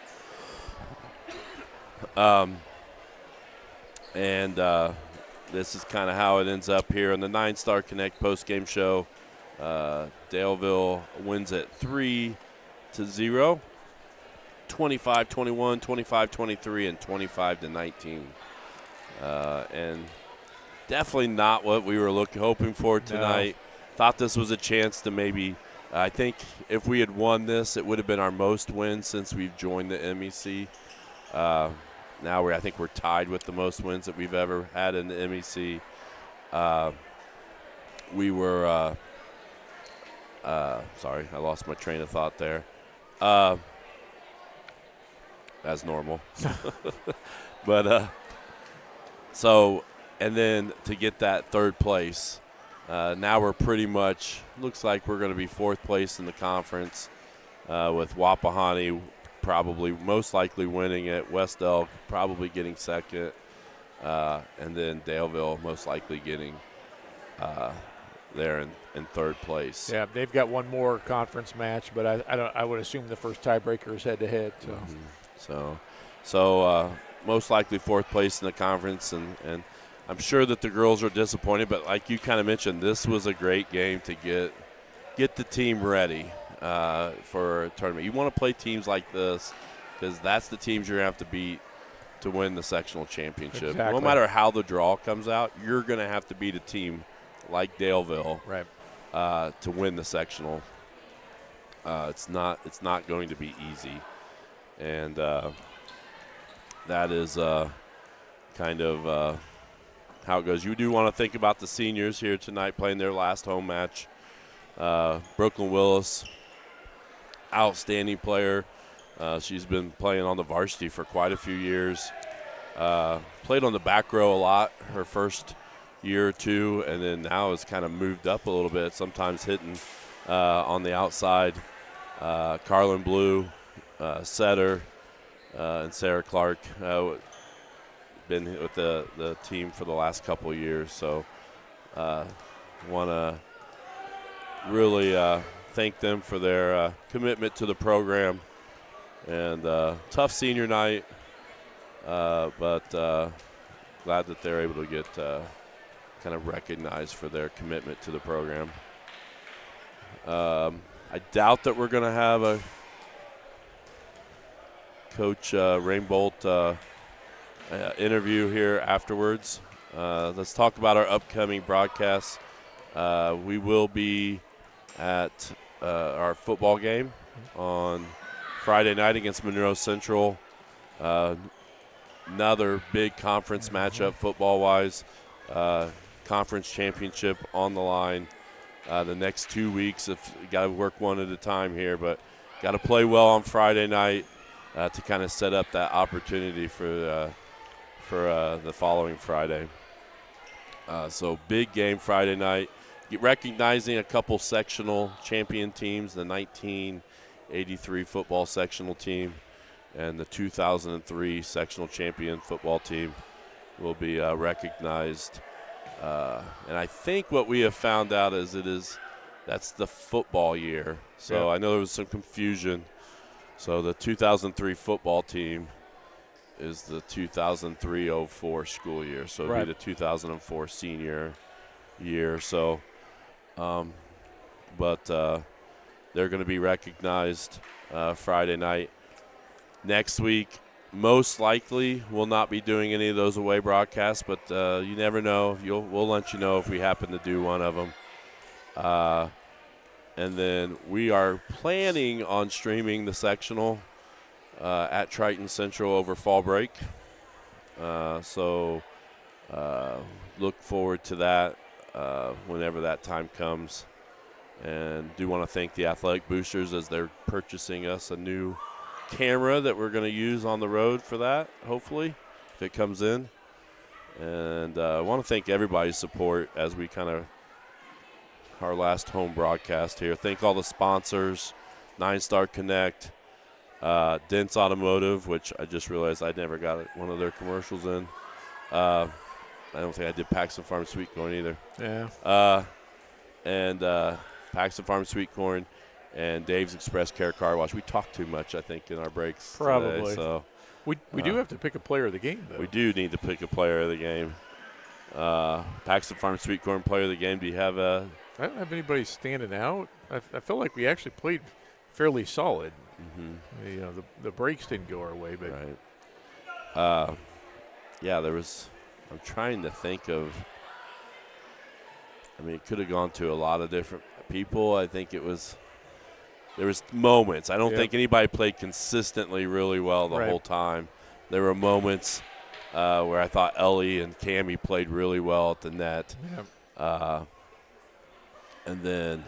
This is kind of how it ends up here in the 9-Star Connect post game show. Daleville wins it 3-0, 25-21, 25-23, and 25-19. And definitely not what we were hoping for tonight. No. Thought this was a chance to maybe, I think if we had won this, it would have been our most wins since we've joined the MEC. Now I think we're tied with the most wins that we've ever had in the MEC. We were, sorry, I lost my train of thought there. As normal. But so, and then to get that third place, now we're pretty much, looks like we're going to be 4th place in the conference with Wapahani probably most likely winning it, West Elk probably getting 2nd, and then Daleville most likely getting there in 3rd place. Yeah, they've got one more conference match, but I would assume the first tiebreaker is head-to-head. So. So most likely 4th place in the conference, and I'm sure that the girls are disappointed, but like you kind of mentioned, this was a great game to get the team ready for a tournament. You want to play teams like this because that's the teams you're going to have to beat to win the sectional championship. Exactly. No matter how the draw comes out, you're going to have to beat a team like Daleville to win the sectional. It's not going to be easy. And that is kind of how it goes. You do want to think about the seniors here tonight playing their last home match. Brooklyn Willis, outstanding player. She's been playing on the varsity for quite a few years. Played on the back row a lot her first year or two, and then now has kind of moved up a little bit, sometimes hitting on the outside. Carlin Blue, setter, and Sarah Clark been with the team for the last couple of years. So want to really thank them for their commitment to the program. And tough senior night, but glad that they're able to get kind of recognized for their commitment to the program. I doubt that we're going to have a Coach Rainbolt interview here afterwards. Let's talk about our upcoming broadcasts. We will be at our football game on Friday night against Monroe Central. Another big conference matchup football-wise. Conference championship on the line. The next 2 weeks, if got to work one at a time here, but got to play well on Friday night to kind of set up that opportunity for the following Friday. So big game Friday night. Recognizing a couple sectional champion teams, the 1983 football sectional team and the 2003 sectional champion football team will be recognized. And I think what we have found out is that's the football year. So I know there was some confusion. So the 2003 football team is the 2003-04 school year. So it'll be the 2004 senior year. So, but they're going to be recognized Friday night. Next week, most likely we'll not be doing any of those away broadcasts, but you never know. We'll let you know if we happen to do one of them. And then we are planning on streaming the sectional at Triton Central over fall break. So look forward to that whenever that time comes. And do want to thank the Athletic Boosters as they're purchasing us a new camera that we're going to use on the road for that, hopefully, if it comes in. And I want to thank everybody's support as we kind of our last home broadcast here. Thank all the sponsors, 9-Star Connect, Dents Automotive, which I just realized I never got one of their commercials in. I don't think I did Paxton Farm Sweet Corn either. Yeah. And Paxton Farm Sweet Corn and Dave's Express Care Car Wash. We talked too much, I think, in our breaks. Probably. Today, so we do have to pick a player of the game, though. We do need to pick a player of the game. Paxton Farm Sweet Corn player of the game. Do you have a? I don't have anybody standing out. I feel like we actually played fairly solid. Mm-hmm. You know, the breaks didn't go our way, but right. Yeah, there was. I'm trying to think of. I mean, it could have gone to a lot of different people. I think there was moments. I don't think anybody played consistently really well the whole time. There were moments where I thought Ellie and Cammie played really well at the net. Yeah. And then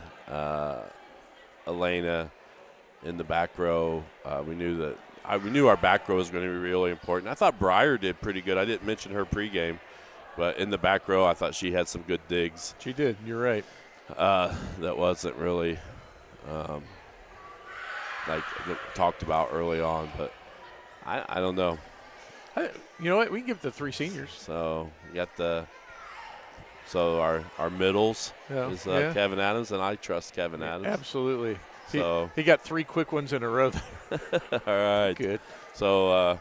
Elena in the back row. We knew our back row was going to be really important. I thought Breyer did pretty good. I didn't mention her pregame, but in the back row, I thought she had some good digs. She did. You're right. That wasn't really like talked about early on, but I don't know. You know what? We can give it to 3 seniors. So you got our middles is Kevin Adams, and I trust Kevin Adams. Absolutely. So he got 3 quick ones in a row. All right. Good. So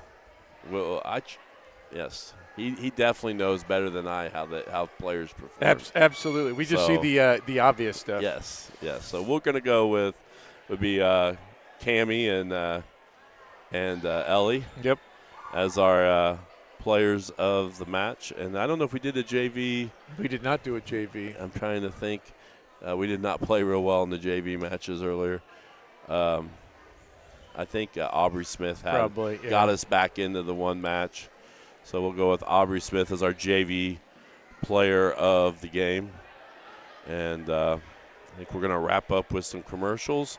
yes. He definitely knows better than I how players perform. Absolutely. We just see the obvious stuff. Yes. So we're going to go with would be Cammie and Ellie. Yep. As our players of the match. And I don't know if we did a JV. We did not do a JV. I'm trying to think. We did not play real well in the JV matches earlier. I think Aubrey Smith got us back into the one match. So we'll go with Aubrey Smith as our JV player of the game. And I think we're going to wrap up with some commercials.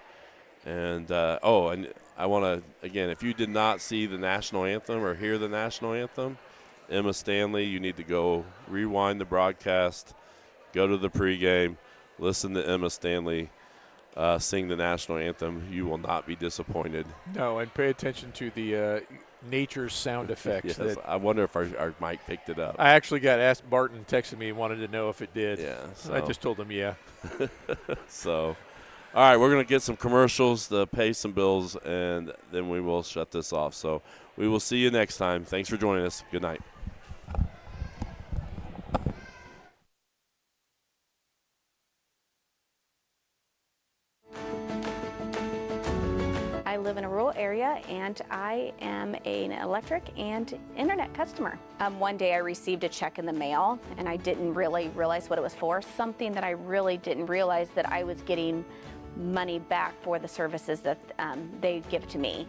And, and I want to, again, if you did not see the national anthem or hear the national anthem, Emma Stanley, you need to go rewind the broadcast, go to the pregame, listen to Emma Stanley sing the national anthem. You will not be disappointed. No, and pay attention to the nature's sound effects. Yes, I wonder if our mic picked it up. I actually got asked. Barton texted me and wanted to know if it did. Yeah. So. I just told him, yeah. So, all right, we're going to get some commercials to pay some bills, and then we will shut this off. So we will see you next time. Thanks for joining us. Good night. I live in a rural area, and I am an electric and internet customer. One day I received a check in the mail, and I didn't really realize what it was for. Something that I really didn't realize, that I was getting money back for the services that they give to me,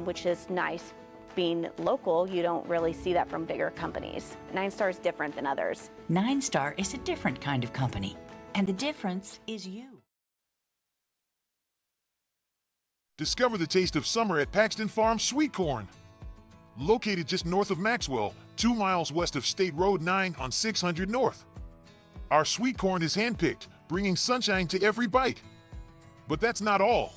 which is nice. Being local, you don't really see that from bigger companies. 9-Star is different than others. 9-Star is a different kind of company, and the difference is you. Discover the taste of summer at Paxton Farms Sweet Corn. Located just north of Maxwell, 2 miles west of State Road 9 on 600 North. Our sweet corn is handpicked, bringing sunshine to every bite. But that's not all.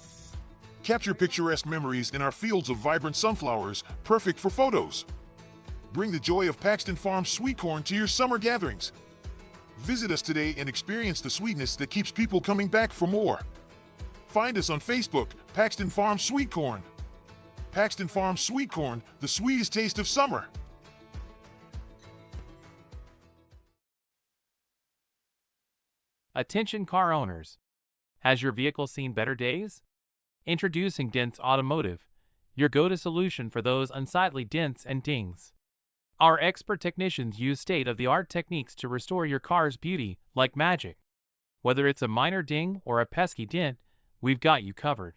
Capture picturesque memories in our fields of vibrant sunflowers, perfect for photos. Bring the joy of Paxton Farms Sweet Corn to your summer gatherings. Visit us today and experience the sweetness that keeps people coming back for more. Find us on Facebook, Paxton Farms Sweet Corn. Paxton Farms Sweet Corn, the sweetest taste of summer. Attention car owners. Has your vehicle seen better days? Introducing Dents Automotive, your go-to solution for those unsightly dents and dings. Our expert technicians use state-of-the-art techniques to restore your car's beauty like magic. Whether it's a minor ding or a pesky dent, we've got you covered.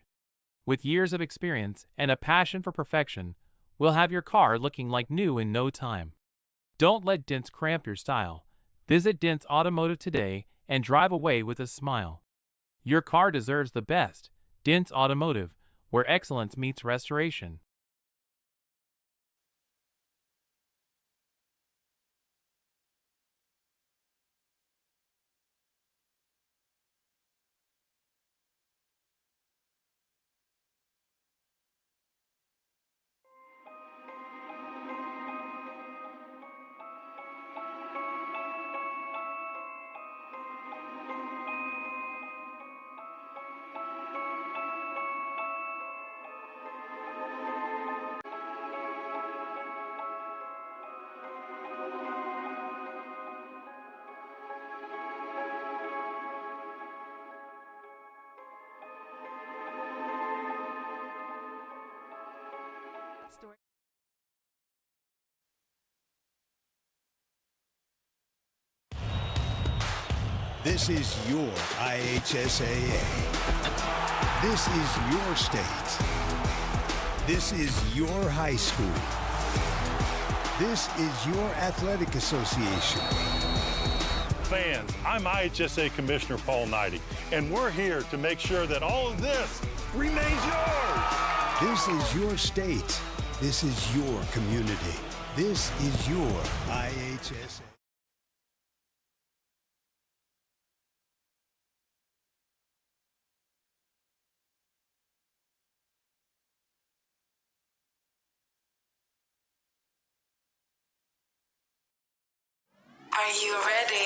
With years of experience and a passion for perfection, we'll have your car looking like new in no time. Don't let dents cramp your style. Visit Dents Automotive today and drive away with a smile. Your car deserves the best. Dents Automotive, where excellence meets restoration. This is your IHSAA. This is your state. This is your high school. This is your athletic association. Fans, I'm IHSA Commissioner Paul Neidig, and we're here to make sure that all of this remains yours. This is your state. This is your community. This is your IHSA. Are you ready?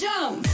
Jump!